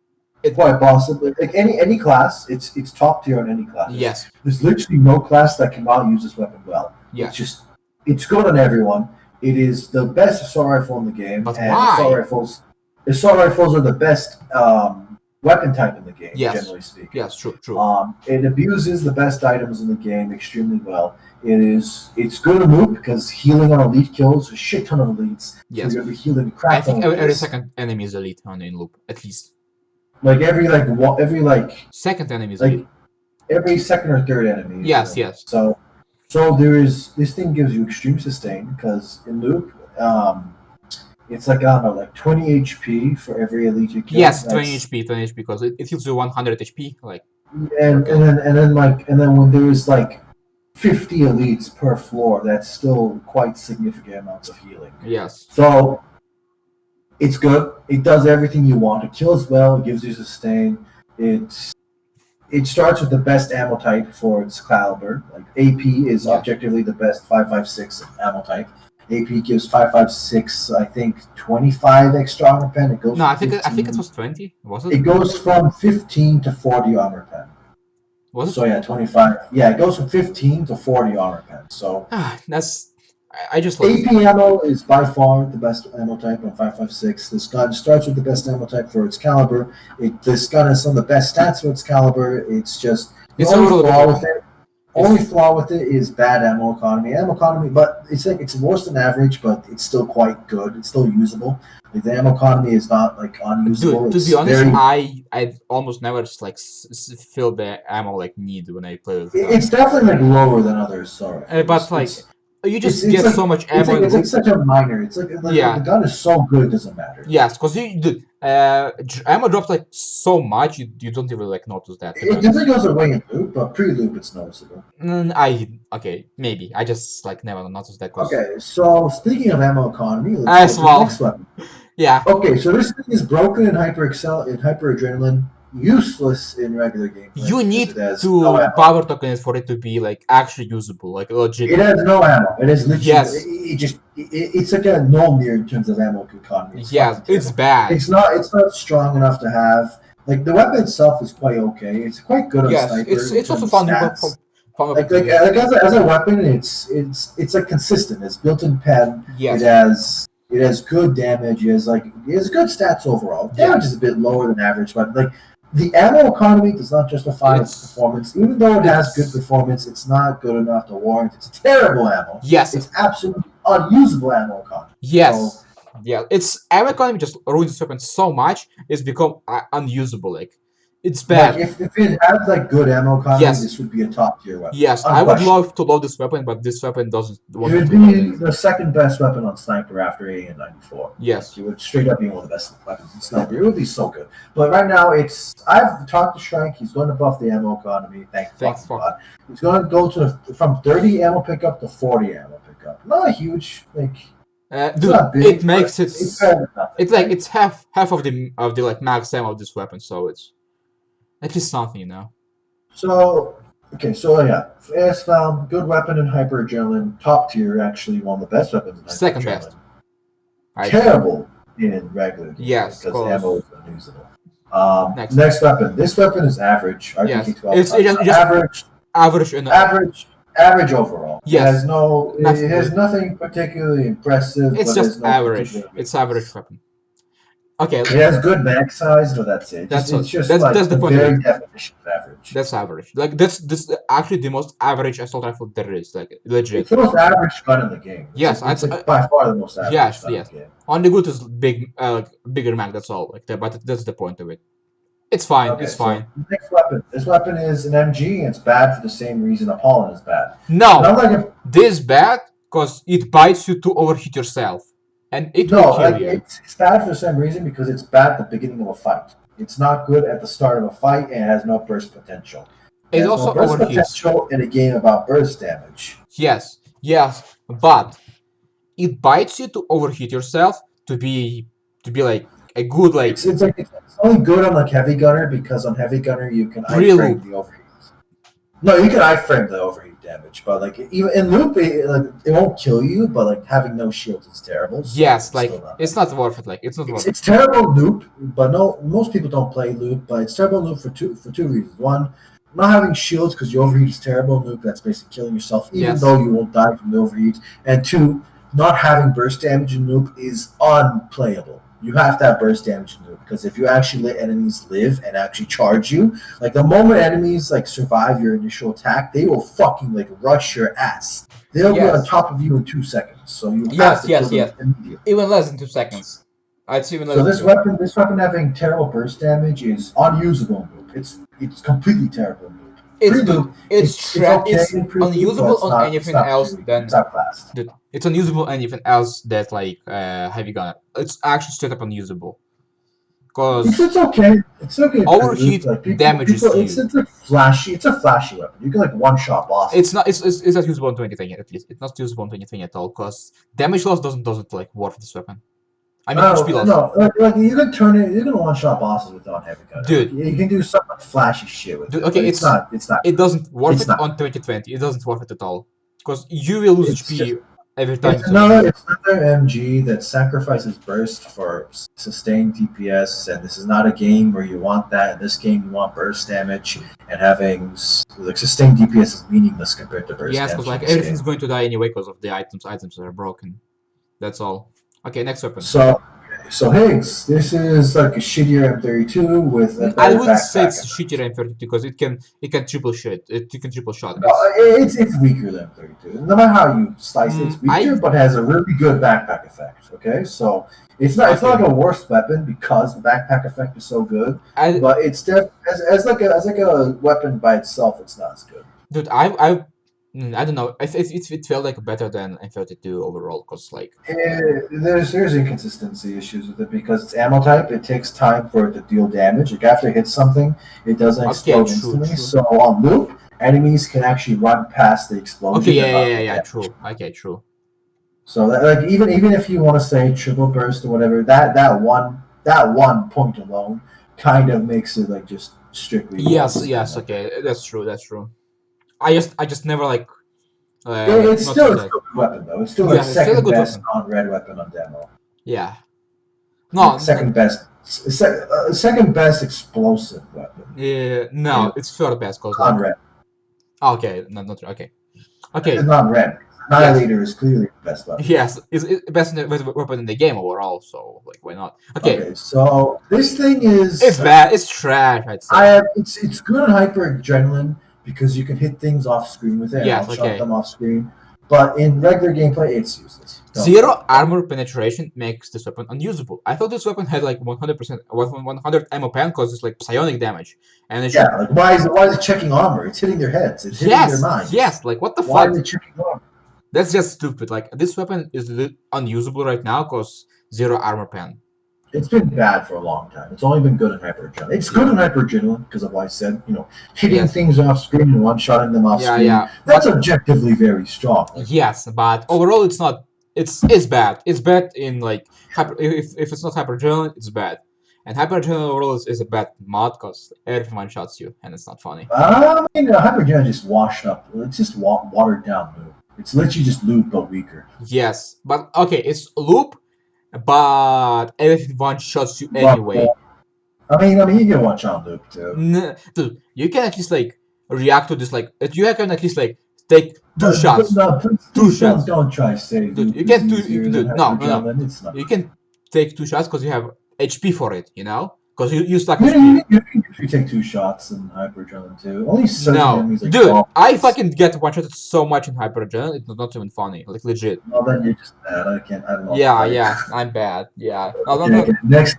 B: quite possibly like any class. It's top tier on any class.
A: Yes.
B: There's literally no class that cannot use this weapon well.
A: Yeah.
B: It's good on everyone. It is the best assault rifle in the game.
A: But
B: and
A: why?
B: Assault rifles are the best weapon type in the game, generally speaking.
A: Yes, true.
B: It abuses the best items in the game extremely well. It's good to loot because healing on elite kills a shit ton of elites.
A: Yes.
B: So you're gonna be healing crap.
A: I think every second enemy is elite on in loop, at least.
B: Like every
A: second enemy is
B: like
A: elite.
B: Every second or third enemy.
A: Yes.
B: So this thing gives you extreme sustain because in loop, it's like, I don't know, like 20 HP for every elite you kill.
A: Yes, 20 HP, because it heals you 100 HP, like.
B: And then when there is like 50 elites per floor, that's still quite significant amounts of healing.
A: Yes.
B: So it's good. It does everything you want. It kills well. It gives you sustain. It starts with the best ammo type for its caliber. Like AP is objectively the best 5.56 ammo type. AP gives 5.56, I think 25 extra armor pen. It goes.
A: No, I think it was 20. Was it?
B: It goes from 15 to 40 armor pen.
A: Was it?
B: So yeah, 25. Yeah, it goes from 15 to 40 armor pen. So
A: that's. I just.
B: AP ammo is by far the best ammo type on 5.56. This gun starts with the best ammo type for its caliber. This gun has some of the best stats for its caliber. It's just the only flaw with it is bad ammo economy. But it's worse than average, but it's still quite good. It's still usable. Like, the ammo economy is not like unusable.
A: Dude, to be honest, I almost never just like feel the ammo like need when I play with it.
B: It's definitely like lower than others. Sorry,
A: but like you just get so much ammo.
B: It's like such a minor. It's like the gun is so good, it doesn't matter.
A: Yes, because ammo drops like so much, you don't even like notice that.
B: It definitely goes away in loop, but pre-loop it's noticeable.
A: Maybe I just like never noticed that.
B: Okay, so speaking of ammo economy, let's go to the next weapon.
A: Yeah.
B: Okay, so this thing is broken in hyper adrenaline. Useless in regular game.
A: You need to power token it for it to be like actually usable, like legit.
B: It has no ammo. It is literally it's like a null mirror in terms of ammo economy.
A: It's bad.
B: It's not strong enough to have. Like the weapon itself is quite okay. It's quite good on sniper.
A: It's also fun.
B: Like as a weapon, it's like consistent. It's built-in pen.
A: Yes.
B: It has good damage. It has good stats overall. Damage is a bit lower than average, but like the ammo economy does not justify its
A: It's
B: performance. Even though it has good
A: it's
B: performance, it's not good enough to warrant. It's terrible ammo.
A: yes,
B: It's absolutely unusable ammo economy. So
A: yes, yeah. It's ammo economy just ruins this weapon so much. It's become unusable. Like it's
B: like
A: bad.
B: if it had like good ammo economy,
A: Yes,
B: this would be a top tier weapon,
A: yes. I would
B: unquestionably.
A: love to load this weapon, but this weapon doesn't
B: It
A: want me
B: would
A: to load it.
B: be the second best weapon on Sniper after A and 94. Like
A: Yes.
B: it would straight up be one of the best weapons in Sniper. It would be so good. But right now, I've talked to Shrike. He's going to buff the ammo economy. Thank
A: Thanks
B: fucking
A: for.
B: God. He's going to go from 30 ammo pickup to 40 ammo pickup. Not a huge it's
A: Dude,
B: not
A: it
B: big, but
A: makes it.
B: it's better than nothing.
A: It's like
B: Right?
A: it's half of the like max ammo of this weapon, so it's at least something, you know.
B: So so yeah, AS found good weapon in hyper adrenaline, top tier. Actually, one of the best weapons in hyper
A: Second
B: adrenaline.
A: best. I
B: Terrible in regular gameplay
A: yes,
B: because
A: cause
B: ammo is unusable.
A: next.
B: Next weapon. This weapon is average.
A: Yes,
B: RPK 12.
A: it's just
B: Average.
A: average and
B: Average overall. It
A: yes,
B: has no.
A: nothing
B: It has
A: good.
B: nothing particularly impressive,
A: It's
B: but has
A: just
B: no
A: average.
B: particular
A: It's average
B: weakness.
A: weapon. Okay,
B: It has good mag size, but that's it.
A: that's
B: It's
A: what
B: just like
A: that's the
B: the
A: point of it.
B: very definition of average.
A: That's average. Like that's actually the most average assault rifle there is. Like legit.
B: It's the most average gun in the game.
A: Yes,
B: It's like by far the most average
A: yes,
B: gun in
A: yes.
B: the game.
A: Only good is bigger mag. That's all. Like that, but that's the point of it. It's fine.
B: Okay,
A: It's
B: so
A: fine.
B: next weapon. This weapon is an MG, and it's bad for the same reason Apollon is bad.
A: No,
B: Not like a,
A: this bad because it bites you to overheat yourself, and it will
B: no,
A: kill
B: like
A: you.
B: it's bad for the same reason because it's bad at the beginning of a fight. It's not good at the start of a fight, and it has no burst potential. It
A: It
B: has
A: also
B: no burst
A: overheats.
B: potential in a game about burst damage.
A: Yes, yes, but it bites you to overheat yourself to be like a good like
B: It's only good on like heavy gunner because on heavy gunner you can
A: pre-loop.
B: iframe the overheat. No, you can iframe the overheat damage, but like even in loop, it won't kill you. But like having no shields is terrible. So
A: Yes,
B: it's
A: like
B: still not
A: it's not worth it. Like it's not worth it.
B: it's terrible loop, but no, most people don't play loop. But it's terrible loop for two reasons. One, not having shields because your overheat is terrible loop. That's basically killing yourself, even
A: Yes.
B: though you won't die from the overheat. And two, not having burst damage in loop is unplayable. You have to have burst damage in loop because if you actually let enemies live and actually charge you, like the moment enemies like survive your initial attack, they will fucking like rush your ass. They'll be on
A: Yes.
B: top of you in 2 seconds. So you have
A: Yes,
B: to
A: yes,
B: kill
A: yes.
B: them immediately.
A: Even less than 2 seconds. It's even less
B: So
A: than
B: this weapon having terrible burst damage is unusable in loop. It's completely terrible in loop.
A: It's
B: Pre-loop,
A: it's
B: okay
A: it's
B: in pre-loop, but
A: unusable
B: it's
A: on
B: not
A: anything else
B: particularly-
A: than
B: it's outclassed.
A: dude. It's unusable on anything else that like heavy gunner. It's actually straight up unusable. Cause
B: It's okay. It's okay.
A: overheat
B: like
A: damages you.
B: It's like flashy. It's a flashy weapon. You can like one shot bosses.
A: It's not. It's not usable on anything at least. It's not usable on anything at all. Cause damage loss doesn't like worth this weapon. I mean HP loss.
B: No, like you can turn it. You can one shot bosses without heavy gun.
A: Dude.
B: Like, you can do some like flashy shit with
A: Dude,
B: it.
A: okay,
B: But it's not.
A: it doesn't worth
B: It's
A: it
B: not.
A: on 2020. It doesn't worth it at all. Because you will lose
B: It's
A: HP every time.
B: It's another MG that sacrifices burst for sustained DPS, and this is not a game where you want that. In this game, you want burst damage, and having like sustained DPS is meaningless compared to burst
A: Yes,
B: damage.
A: because like
B: in this
A: everything's
B: game.
A: going to die anyway because of the items. Items are broken. That's all. Okay, next weapon.
B: So Higgs, this is like a shittier M32 with a
A: I
B: better
A: wouldn't say
B: backpack.
A: it's shittier M32 because it can triple shot. You can triple shot.
B: No, it's weaker than M32. No matter how you slice it, it's weaker, but has a really good backpack effect. Okay, so it's not like a worse weapon because the backpack effect is so good. But it's as like a weapon by itself, it's not as good.
A: Dude, I don't know. It felt like better than M32 overall, cause like
B: there's inconsistency issues with it because it's ammo type. It takes time for it to deal damage. Like after it hits something, it doesn't explode instantly.
A: True.
B: So on loop, enemies can actually run past the explosion.
A: Okay, yeah, true. Okay, true.
B: So like even if you want to say triple burst or whatever, that one point alone kind of makes it like just strictly.
A: Yes, okay, that's true. I just never like.
B: It's still a good weapon though. It's still like second best non-red weapon on demo.
A: Yeah. No.
B: Like second best explosive weapon.
A: Yeah. No, it's third best cause
B: non-red.
A: Okay, not okay. Okay.
B: It's non-red.
A: Yes,
B: Annihilator is clearly the best weapon.
A: yes, it's best weapon in the game overall. So like, why not? Okay,
B: Okay, so this thing
A: it's
B: is
A: bad. It's trash. I'd say.
B: I have it's good on hyper adrenaline because you can hit things off screen with it and
A: Yes.
B: one shot
A: Okay.
B: them off screen. But in regular gameplay, it's useless.
A: Zero armor penetration makes this weapon unusable. I thought this weapon had like 100%, 100 ammo pen because it's like psionic damage, and it should.
B: Yeah, like why is it checking armor? It's hitting their heads. It's hitting their
A: Yes,
B: minds.
A: yes. Like what the
B: Why
A: fuck?
B: is it checking armor?
A: That's just stupid. Like this weapon is unusable right now because zero armor pen.
B: It's been bad for a long time. It's only been good in hyper adrenaline. It's good in hyper adrenaline because of what I said. Hitting
A: Yes.
B: things off screen and one shotting them off screen.
A: Yeah.
B: That's objectively very strong.
A: Yes, but overall it's not. It's bad. It's bad in like if it's not hyper adrenaline, it's bad. And hyper adrenaline overall is a bad mod because everything one shots you, and it's not funny.
B: I mean, hyper adrenaline just washed up. It's just watered down loop. It's literally just loop but weaker.
A: Yes, but okay, it's loop, but everything one shots you anyway.
B: I mean, you can watch on loop too.
A: Dude, you can at least like react to this like you can at least like take two shots.
B: No,
A: Two shots.
B: Don't try to say
A: Dude,
B: loop
A: you can
B: is easier than
A: no.
B: adrenaline. It's not.
A: You can take two shots because you have HP for it, because you stack
B: Yeah,
A: HP.
B: you can take two shots in hyper adrenaline too. Only certain enemies like
A: dude,
B: boss.
A: I fucking get one shotted so much in hyper adrenaline. It's not even funny, like legit.
B: Well, then you're just bad. I don't know.
A: Yeah, I'm bad. Yeah.
B: Okay. Next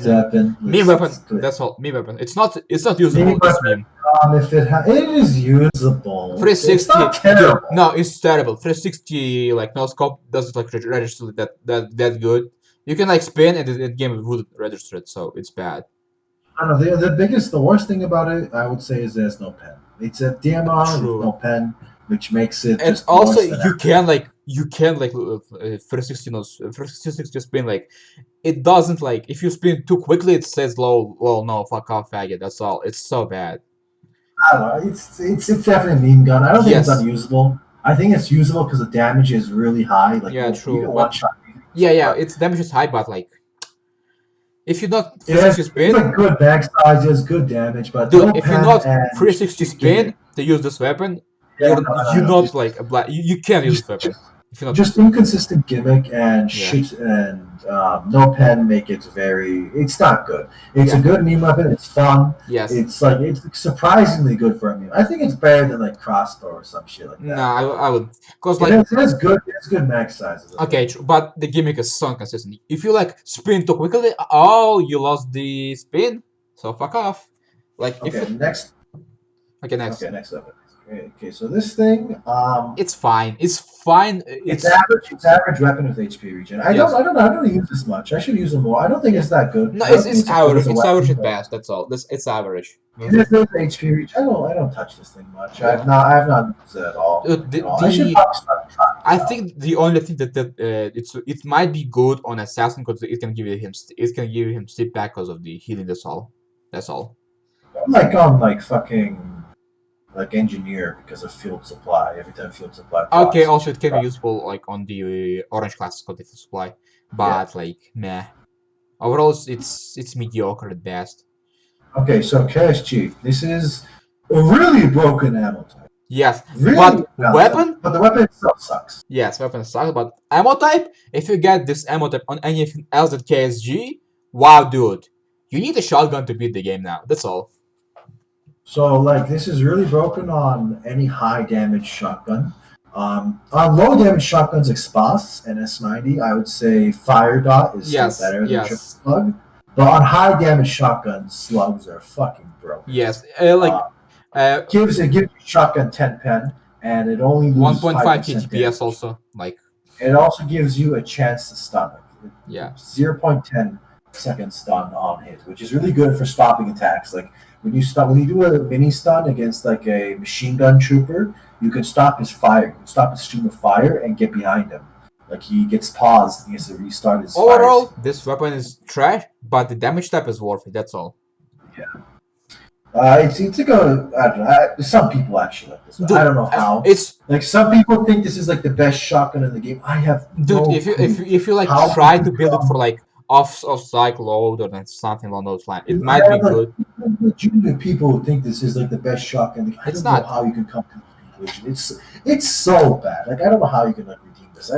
B: weapon.
A: Meme weapon. That's all. Meme weapon. It's not usable. This meme.
B: If it is usable.
A: 360.
B: It's not terrible.
A: Dude, no, it's terrible. 360 like no scope doesn't like register that good. You can like spin and the game would register it, so it's bad.
B: I don't know. The worst thing about it, I would say, is there's no pen. It's a DMR with no pen, which makes it.
A: And
B: just
A: also,
B: worse than
A: you can 360 spin like it doesn't like if you spin too quickly it says low. Well, no, fuck off, faggot. That's all. It's so bad.
B: I don't know. It's definitely a meme gun. I don't think it's unusable. I think it's usable because the damage is really high. Like
A: true.
B: You can one shot.
A: Yeah. Its damage is high, but like if you not
B: 360
A: spin,
B: it's like good back size, it's good damage, but
A: dude, if you're not 360 spin to use this weapon, you're not like a black. You can't use this weapon.
B: Just inconsistent gimmick and shit and no pen make it very. It's not good. It's a good meme weapon. It's fun.
A: Yes.
B: It's surprisingly good for a meme. I think it's better than like crossbow or some shit like that.
A: No, I would because like
B: it has good max sizes.
A: Okay, but the gimmick is so inconsistent. If you like spin too quickly, oh, you lost the spin, so fuck off. Like
B: next.
A: Okay, next.
B: Okay, next up. Okay, so this thing,
A: it's fine. It's fine.
B: It's average. It's average weapon with HP regen. I don't use this much. I should use it more. I don't think it's that good.
A: No, it's average. It's average at best. That's all. It's average.
B: It is HP regen. I don't touch this thing much. I have not used it at all. I should probably start trying.
A: I think the only thing that it might be good on assassin because it can give him sleep back because of the healing. That's all.
B: Like on fucking. Like engineer because of field supply. Every time field supply.
A: Okay, also it can be useful like on the orange class because of supply, but like meh. Overall, it's mediocre at best.
B: Okay, so KSG, this is a really broken ammo type.
A: Yes,
B: really
A: but
B: the weapon itself sucks.
A: Yes, weapon sucks, but ammo type. If you get this ammo type on anything else than KSG, wow, dude, you need a shotgun to beat the game now. That's all.
B: So, this is really broken on any high damage shotgun. On low damage shotguns like SPAS and S90, I would say Fire Dot is still better than Triple Slug. But on high damage shotguns, slugs are fucking broken.
A: Yes,
B: it gives you shotgun 10 pen, and it only loses
A: 1.5 TPS also.
B: It also gives you a chance to stun it.
A: Yeah.
B: 0.10 second stun on hit, which is really good for stopping attacks. When you do a mini stun against a machine gun trooper, you can stop his fire. You can stop his stream of fire and get behind him. He gets paused and he has to restart his
A: Overall, this weapon is trash, but the damage type is worth it, that's all.
B: Yeah. It's like I don't know. Some people actually like this. I don't know how.
A: It's
B: some people think this is the best shotgun in the game. I have no
A: if you try to build it for off cycle load or something along those lines, it might be good.
B: Legitimate people who think this is the best shotgun. I don't know how you can come to collision. It's so bad. Like I don't know how you can like redeem this.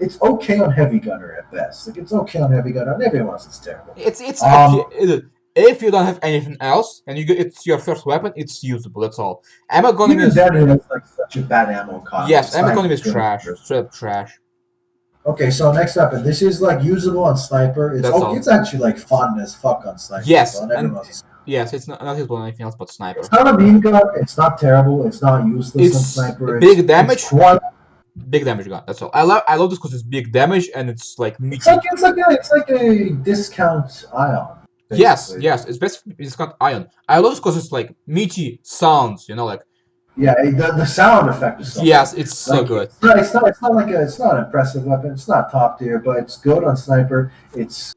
B: It's okay on heavy gunner at best. Like it's okay on heavy gunner. On everyone else, it's terrible.
A: It's okay. If you don't have anything else and it's your first weapon, it's usable. That's all. Ammo economy
B: Even
A: is
B: then, it's like such a bad ammo economy.
A: yes, ammo
B: Sniper
A: economy is
B: good.
A: trash. Straight up trash.
B: Okay, so next weapon. This is like usable on sniper. It's
A: That's all.
B: It's actually like fun as fuck on sniper.
A: Yes,
B: but on everyone
A: and
B: else,
A: yes, it's not usable on anything else but sniper.
B: it's not a meme gun. It's not terrible. It's not useless
A: It's
B: on sniper.
A: big damage.
B: It's quite,
A: Big damage gun. That's all. I love this because it's big damage and it's like meaty.
B: it's like a discount ion.
A: Yes,
B: basically.
A: yes, it's best. It's got ion. I love this because it's like meaty sounds. You know, like
B: Yeah, the sound effect is so
A: yes,
B: good.
A: it's so good.
B: It's not an impressive weapon. It's not top tier, but it's good on sniper. It's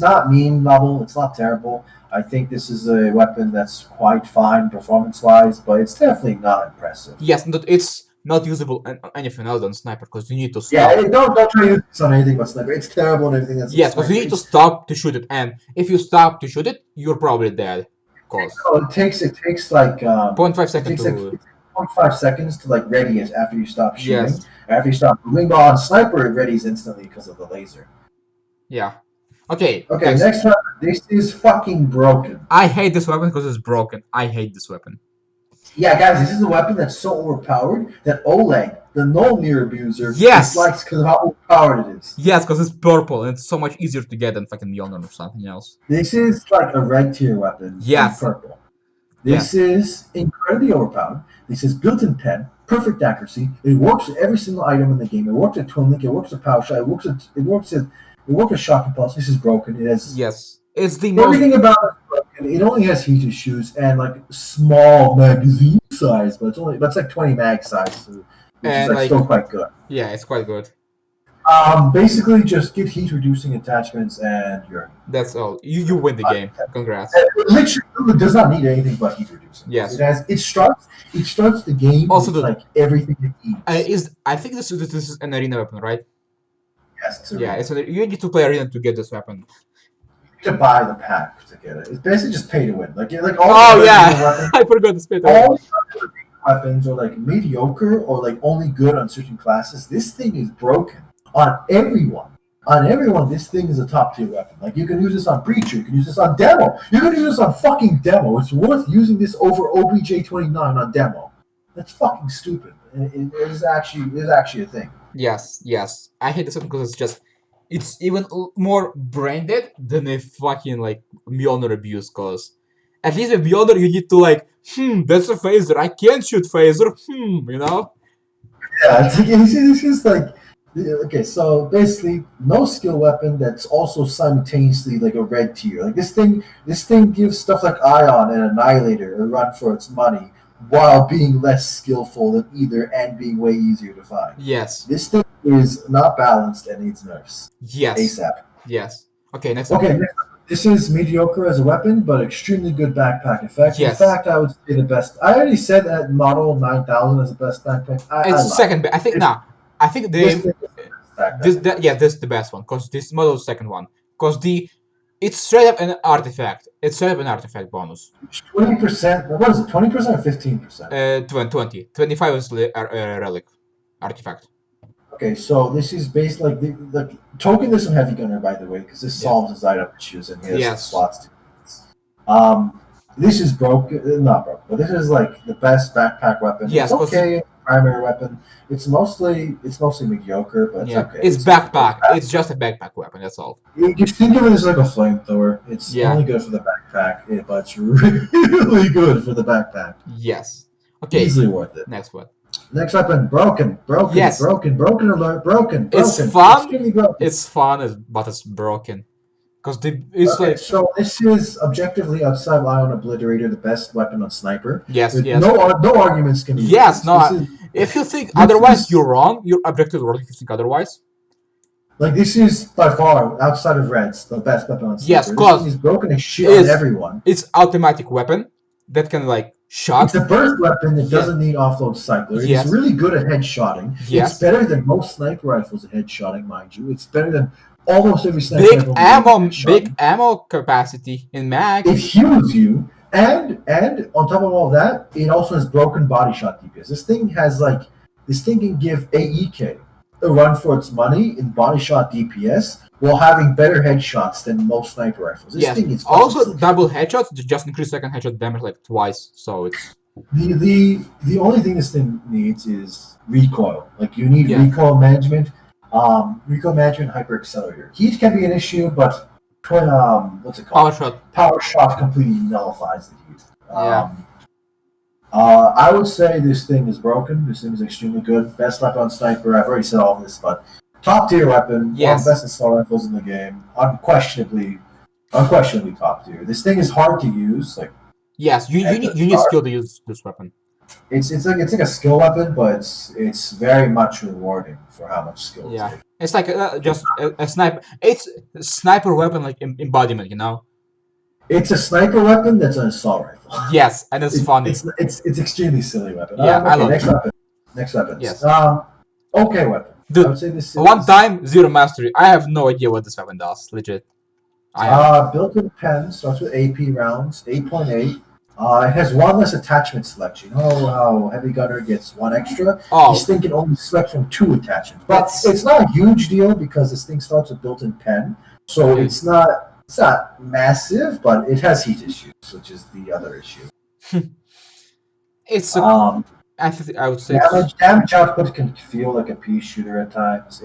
B: not meme level. It's not terrible. I think this is a weapon that's quite fine performance wise, but it's definitely not impressive.
A: Yes, it's not usable on anything else than sniper because you need to stop.
B: Yeah, don't try to use this on anything but sniper. It's terrible on everything that's
A: yes, because you need to stop to shoot it, and if you stop to shoot it, you're probably dead. Cause
B: it takes like
A: 0.5 seconds
B: it takes
A: to.
B: like 0.5 seconds to like ready it after you stop shooting.
A: Yes.
B: After you stop moving, but on sniper it readies instantly because of the laser.
A: Yeah. Okay.
B: Okay, next one. This is fucking broken.
A: I hate this weapon because it's broken. I hate this weapon.
B: Yeah, guys, this is a weapon that's so overpowered that Oleg, the null-near abuser,
A: Yes!
B: dislikes because of how overpowered it is.
A: Yes, because it's purple and it's so much easier to get than fucking Mjolnir or something else.
B: This is like a red tier weapon.
A: Yes.
B: Purple. This is incredibly overpowered. This is built-in pen, perfect accuracy. It works with every single item in the game. It works with Twin Link. It works with Power Shot. It works with Shock and Pulse. This is broken. It has
A: It's the most.
B: everything about it is broken. It only has heated shoes and like small magazine size, but it's like 20 mag size, which is like still quite good.
A: Yeah, it's quite good.
B: Basically, just get heat reducing attachments and you're.
A: That's all. You win the game. Congrats.
B: It literally does not need anything but heat reducing.
A: Yes.
B: It starts the game
A: Also
B: with like everything it needs.
A: I think this is an arena weapon, right?
B: Yes,
A: you need to play arena to get this weapon.
B: To buy the pack to get it. It's basically just pay to win. Like all.
A: Oh yeah, weapons, I forgot to spit.
B: All weapons are like mediocre or like only good on certain classes. This thing is broken on everyone. On everyone, this thing is a top tier weapon. Like you can use this on Breacher, you can use this on Demo. You can use this on fucking Demo. It's worth using this over OBJ29 on Demo. That's fucking stupid. It is actually a thing.
A: Yes. I hate this one because it's even more brain dead than a fucking like Mjolnir abuse. Cause at least with Mjolnir you need to like, that's a phaser. I can't shoot phaser. You know?
B: Yeah, it's just like. Okay, so basically, no skill weapon that's also simultaneously like a red tier. Like this thing gives stuff like Ion and Annihilator a run for its money, while being less skillful than either and being way easier to find.
A: Yes.
B: This thing is not balanced and needs nerfs.
A: Yes.
B: ASAP.
A: Yes. Okay, next.
B: Okay, this is mediocre as a weapon, but extremely good backpack effect.
A: Yes.
B: In fact, I would say the best. I already said that Model 9000 is the best backpack.
A: It's second. I think I think this is the best one because this model is the second one because it's straight up an artifact. It's straight up an artifact bonus.
B: 20%. What is it? 20% or 15%?
A: 20. 25 is relic artifact.
B: Okay, so this is based like the token this on Heavy Gunner, by the way, because this solves his item issues and he has slots to. This is broken, not broken, but this is like the best backpack weapon.
A: Yes,
B: it's okay. Primary weapon. It's mostly mediocre, but it's okay.
A: It's backpack. It's just a backpack weapon. That's all.
B: You think of it as like a flamethrower. It's only good for the backpack, but it's really good for the backpack.
A: Yes. Okay.
B: Easily worth it.
A: Next one.
B: Next weapon, broken.
A: Yes.
B: Broken alert, broken.
A: It's fun.
B: Broken.
A: It's fun, but it's broken. Because it's like.
B: So this is objectively outside of Ion Obliterator the best weapon on Sniper.
A: Yes.
B: No arguments can be.
A: Yes. No. If you think otherwise, you're wrong. You're objectively wrong if you think otherwise.
B: Like this is by far outside of Reds the best weapon on Sniper.
A: Yes, because
B: it's broken as shit on everyone.
A: It's automatic weapon that can like shot.
B: It's a burst weapon that doesn't need offload cycler.
A: Yes.
B: It's really good at headshotting.
A: Yes.
B: It's better than most sniper rifles at headshotting, mind you. It's better than almost every sniper rifle.
A: Big ammo capacity in mag.
B: It heals you. And on top of all that, it also has broken body shot DPS. This thing can give AEK a run for its money in body shot DPS while having better headshots than most sniper rifles. This
A: Yes.
B: thing is
A: Also, double headshots just increase second headshot damage like twice. So it's
B: the only thing this thing needs is recoil. Like you need
A: Yeah.
B: recoil management, hyper accelerator. Heat can be an issue, but what's it called?
A: power shot.
B: Power shot completely nullifies the heat.
A: Yeah.
B: I would say this thing is broken. This thing is extremely good. Best weapon on sniper. I've already said all this, but top tier weapon.
A: Yes.
B: One of the best assault rifles in the game. Unquestionably top tier. This thing is hard to use. Like
A: Yes, you need skill to use this weapon.
B: it's like a skill weapon, but it's very much rewarding for how much skill.
A: Yeah, it's like just a sniper. It's a sniper weapon like embodiment, you know.
B: It's a sniper weapon that's an assault rifle.
A: Yes, and it's funny.
B: It's extremely silly weapon.
A: Yeah, I love
B: next
A: it.
B: weapon. Next weapon.
A: Yes.
B: Okay weapon.
A: Dude,
B: I would say this
A: one time, zero mastery. I have no idea what this weapon does. Legit.
B: Built-in pen starts with AP rounds, 8.8. It has one less attachment selection. You know how Heavy Gunner gets one extra?
A: Oh,
B: This thing can only select from 2 attachments. But it's not a huge deal because this thing starts with built-in pen. So it's not massive, but it has heat issues, which is the other issue.
A: it's I would say
B: damage output can feel like a pea shooter at times.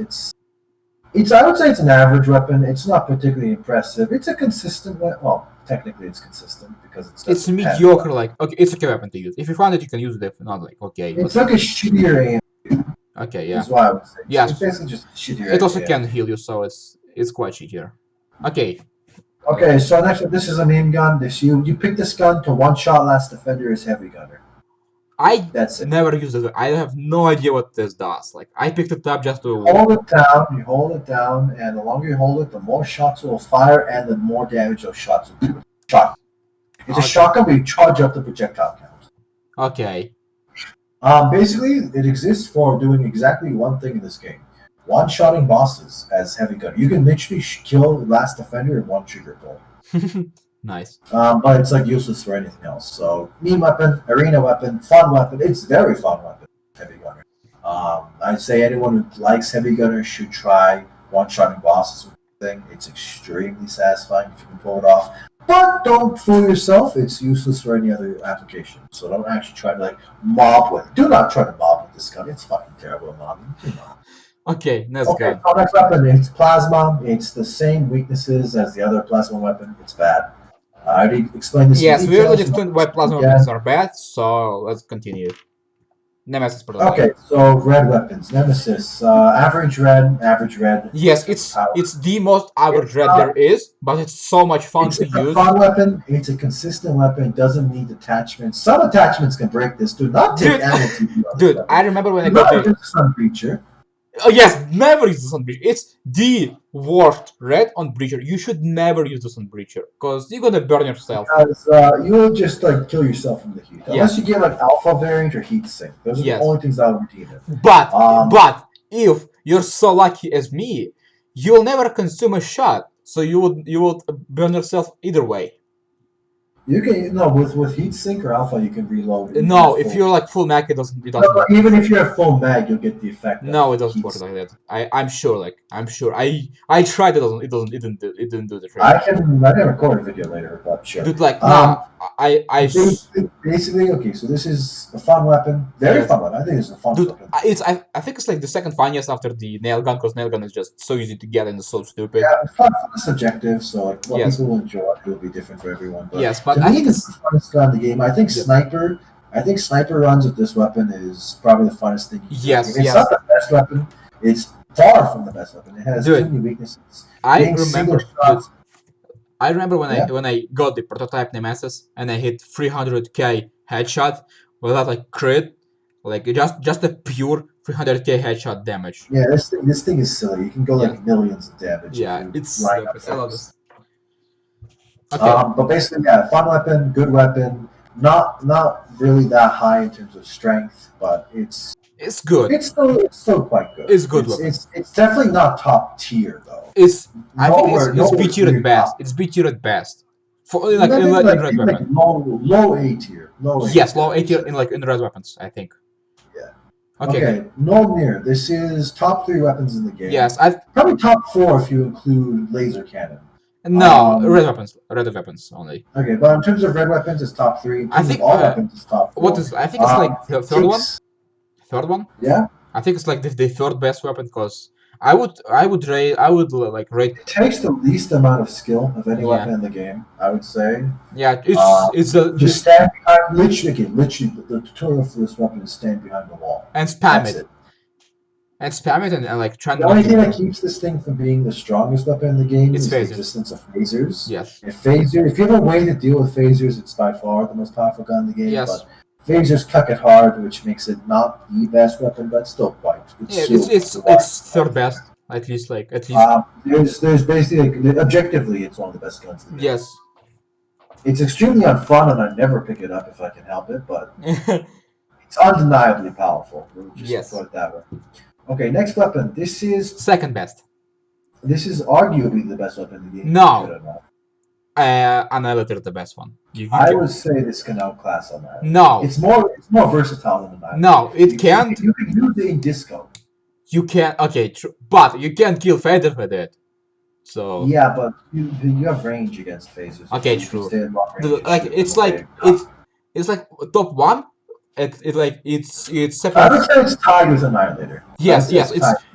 B: I would say it's an average weapon. It's not particularly impressive. It's a consistent weapon. Well, technically it's consistent because
A: it's mediocre. Like okay, it's a okay weapon to use. If you find it, you can use it. If not, like okay.
B: It's like a shittier aim.
A: Okay, yeah.
B: Is what I would say.
A: Yes.
B: It's basically just shittier.
A: It also can heal you, so it's quite shittier. Okay.
B: Okay, so next one, this is a main gun. You pick this gun to one-shot last defender is Heavy Gunner. That's it.
A: Never used it. I have no idea what this does. Like I picked it up just to
B: hold it down. You hold it down, and the longer you hold it, the more shots it will fire, and the more damage those shots will do. Shotgun. It's a shotgun, but you charge up the projectile count.
A: Okay.
B: Basically, it exists for doing exactly one thing in this game: one-shotting bosses as Heavy Gunner. You can literally kill the last defender in one trigger pull.
A: Nice.
B: But it's like useless for anything else. So meme weapon, arena weapon, fun weapon. It's very fun weapon, Heavy Gunner. I'd say anyone who likes Heavy Gunner should try one-shotting bosses with the thing. It's extremely satisfying if you can pull it off. But don't fool yourself. It's useless for any other application. So don't actually try to like mob with it. Do not try to mob with this gun. It's fucking terrible at mobbing.
A: Okay, that's good.
B: So next weapon, it's plasma. It's the same weaknesses as the other plasma weapon. It's bad. I already explained this.
A: Yes, we already explained why plasma weapons are bad, so let's continue. Nemesis prototype.
B: Okay, so red weapons. Nemesis. Average red.
A: Yes, it's the most average red there is, but it's so much fun to
B: It's a
A: use.
B: fun weapon. It's a consistent weapon. It doesn't need attachments. Some attachments can break this. Do not take ammo TP on this
A: Dude,
B: weapon.
A: I remember when I got
B: Do not use Sun Breacher.
A: Oh yes, never use this on Breacher. It's the worst red on Breacher. You should never use this on Breacher, because you're gonna burn yourself.
B: Because you will just like kill yourself from the heat. Unless you get like alpha variant or heat sink. Those are the only things that will redeem it.
A: But if you're so lucky as me, you'll never consume a shot, so you would burn yourself either way.
B: You can with heat sink or alpha you can reload.
A: No, if you're like full mag, it doesn't.
B: No, even if you're full mag, you'll get the effect.
A: No, it doesn't work like that. I'm sure. I tried. It didn't do the trick.
B: I can record a video later, but sure.
A: Dude, like
B: basically okay. So this is a fun weapon, very fun weapon. I think it's a fun weapon.
A: I think it's like the second funniest after the nail gun, because nail gun is just so easy to get and it's so stupid.
B: Yeah, fun is subjective, so like what people will enjoy will be different for everyone. But
A: yes, but
B: to me, this is the funnest gun in the game. I think sniper runs with this weapon is probably the funnest thing.
A: Yes,
B: it's not the best weapon. It's far from the best weapon. It has too many weaknesses.
A: I remember when I got the prototype Nemesis and I hit 300k headshot without like crit, like just a pure 300k headshot damage.
B: Yeah, this thing is silly. You can go like millions of damage.
A: Yeah, it's I love this.
B: Okay. But basically, yeah, fun weapon, good weapon. Not really that high in terms of strength, but it's
A: good.
B: It's still quite good.
A: It's good.
B: It's definitely not top tier though.
A: I think it's B tier at best. It's B tier at best. For like
B: I think
A: in red weapon.
B: low A tier. Low A
A: Yes,
B: tier,
A: low
B: I
A: A
B: would
A: tier
B: say.
A: in like in red weapons, I think.
B: Yeah.
A: Okay.
B: Okay, Mjolnir. This is top 3 weapons in the game.
A: Yes, I
B: Probably top 4 if you include laser cannon.
A: no red weapons only.
B: Okay, but in terms of red weapons, it's top 3. In
A: I
B: terms of
A: think
B: all weapons, it's top 4.
A: what is I think it's like the
B: It
A: third one.
B: takes,
A: Third one.
B: yeah,
A: I think it's like the third best weapon because I would like rate.
B: it takes the least amount of skill of any
A: Yeah.
B: weapon in the game, I would say.
A: Yeah, it's
B: Just stand behind, literally, the tutorial for this weapon is stand behind the wall.
A: and spam
B: That's
A: it.
B: it.
A: And spam it and like try
B: The
A: not
B: only
A: to.
B: thing that keeps this thing from being the strongest weapon in the game
A: It's
B: is the
A: phasers.
B: existence of phasers.
A: Yes.
B: If you have a way to deal with phasers, it's by far the most powerful gun in the game.
A: Yes.
B: But phasers cuck it hard, which makes it not the best weapon, but still quite.
A: It's third best at least
B: There's basically objectively, it's one of the best guns in the game.
A: Yes.
B: It's extremely unfun, and I never pick it up if I can help it, but it's undeniably powerful. We'll just put it that way. Okay, next weapon. This is
A: second best.
B: This is arguably the best weapon in the game.
A: No. Annihilator is the best one.
B: I would say this can outclass Annihilator.
A: No.
B: It's more versatile than Annihilator.
A: No, it can't.
B: You can use it in disco.
A: You can but you can't kill Fader with it. So
B: yeah, but you have range against phasers.
A: Okay, true. It's like top 1. It's second.
B: I would say it's tied with Annihilator.
A: Yes,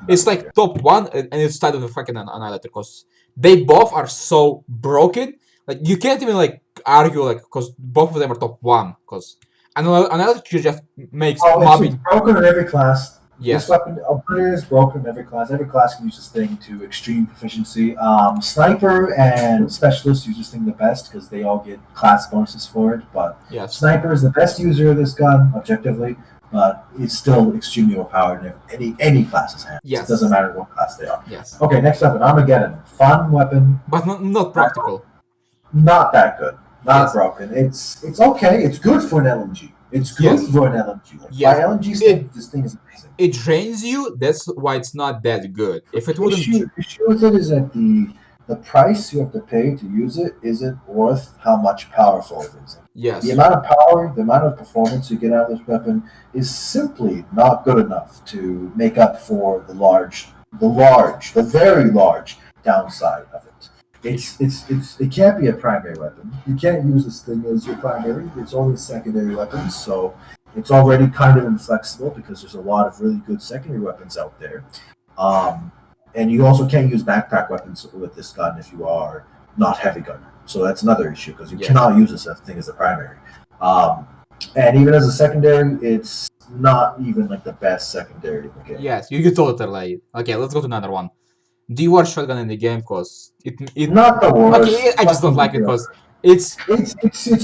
A: it's like top 1 and it's tied with the fucking Annihilator because they both are so broken. Like you can't even like argue like because both of them are top 1 because Annihilator just makes
B: it's broken in every class.
A: Yes.
B: This weapon is broken in every class. Every class can use this thing to extreme proficiency. Sniper and Specialist use this thing the best because they all get class bonuses for it. But
A: yes.
B: Sniper is the best user of this gun, objectively, but it's still extremely overpowered in any class's hands.
A: Yes.
B: It doesn't matter what class they are.
A: Yes.
B: Okay, next weapon, Armageddon. Fun weapon.
A: But not practical.
B: Not that good. Not broken. It's okay. It's good for an LMG. It's good for an LMG. By LMG standards, this thing is amazing.
A: It drains you. That's why it's not that good. If it wouldn't,
B: the issue with it is that the price you have to pay to use it isn't worth how much powerful it is.
A: Yes.
B: The amount of power, the amount of performance you get out of this weapon is simply not good enough to make up for the very large downside of it. It can't be a primary weapon. You can't use this thing as your primary. It's only a secondary weapon, so it's already kind of inflexible because there's a lot of really good secondary weapons out there. And you also can't use backpack weapons with this gun if you are not heavy gunner. So that's another issue because you cannot use this thing as a primary. And even as a secondary, it's not even like the best secondary in the game.
A: Yes, you totally. Okay, let's go to another one. Do you want shotgun in the game? Because it
B: not the worst.
A: Okay, I just don't like it because it's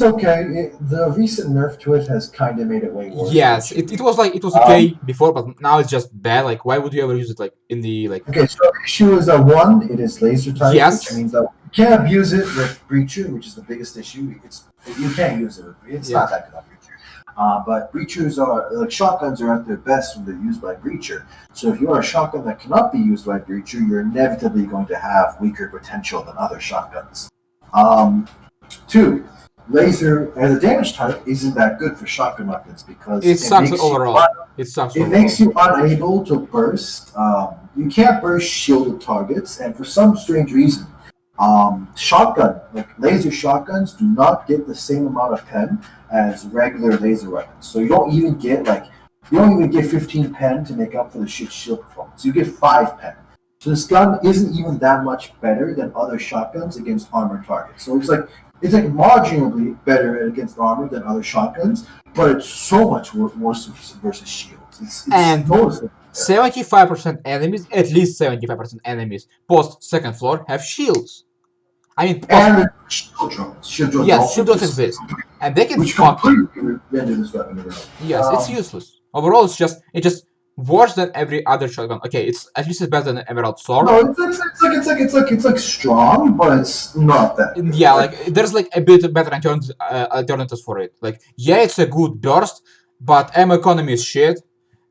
B: okay. The recent nerf to it has kind of made it way worse.
A: Yes, it was okay before, but now it's just bad. Like, why would you ever use it like in the like?
B: Okay, so the issue is that 1, it is laser type,
A: yes.
B: which means that you can't abuse it with Breacher, which is the biggest issue. You can't use it. It's not that good on Breacher. But breachers are like shotguns are at their best when they're used by breacher. So if you are a shotgun that cannot be used by breacher, you're inevitably going to have weaker potential than other shotguns. 2, laser as a damage type isn't that good for shotgun weapons because
A: it sucks overall.
B: It makes you unable to burst. You can't burst shielded targets, and for some strange reason, shotgun, like laser shotguns, do not get the same amount of pen as regular laser weapons. So you don't even get 15 pen to make up for the shit shield performance. You get 5 pen. So this gun isn't even that much better than other shotguns against armored targets. So it's like marginally better against armor than other shotguns, but it's so much worse versus shields. It's noticeable.
A: 75% enemies, at least 75% enemies, post second floor have shields. I mean,
B: and shield drones.
A: Yes, shield drones exist, and they can
B: completely render this weapon around.
A: Yes, it's useless. Overall, it's just worse than every other shotgun. Okay, it's at least it's better than Emerald Sword.
B: No, it's like strong, but it's not that.
A: Yeah, like there's like a bit better alternatives for it. Like it's a good burst, but ammo economy is shit.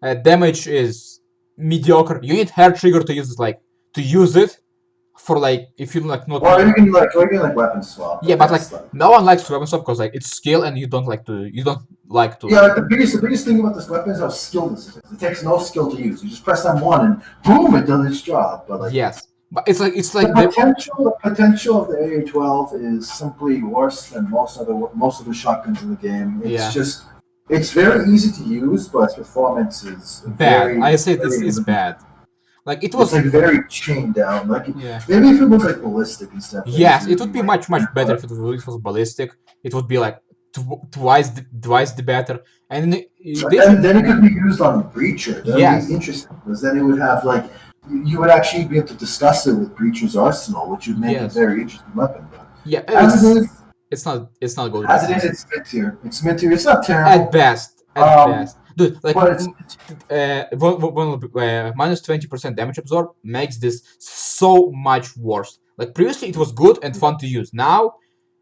A: Damage is mediocre. You need hair trigger to use it. for like if you like not.
B: Or you can like weapon swap.
A: Yeah, but like
B: that's,
A: no one likes weapon swap because like it's skill and you don't like to.
B: Yeah, like the biggest thing about this weapon is how skilless it is. It takes no skill to use. You just press M1 and boom, it does its job. But like
A: Yes, but it's like
B: the potential of the AA-12 is simply worse than most of the shotguns in the game. It's just it's very easy to use, but its performance is
A: bad. I say this is bad. Like it was
B: like very chained down. Like
A: yeah.
B: Maybe if it was like ballistic and stuff.
A: Yes, it would be much better if it was ballistic. It would be like twice the better, and then
B: it could be used on Breacher. That would be interesting because then it would have like you would actually be able to discuss it with Breacher's arsenal, which would make it a very interesting weapon.
A: Yeah, it's not good.
B: As it is, it's mid tier. It's mid tier. It's not terrible
A: at best. Dude, like minus 20% damage absorb makes this so much worse. Like previously it was good and fun to use. Now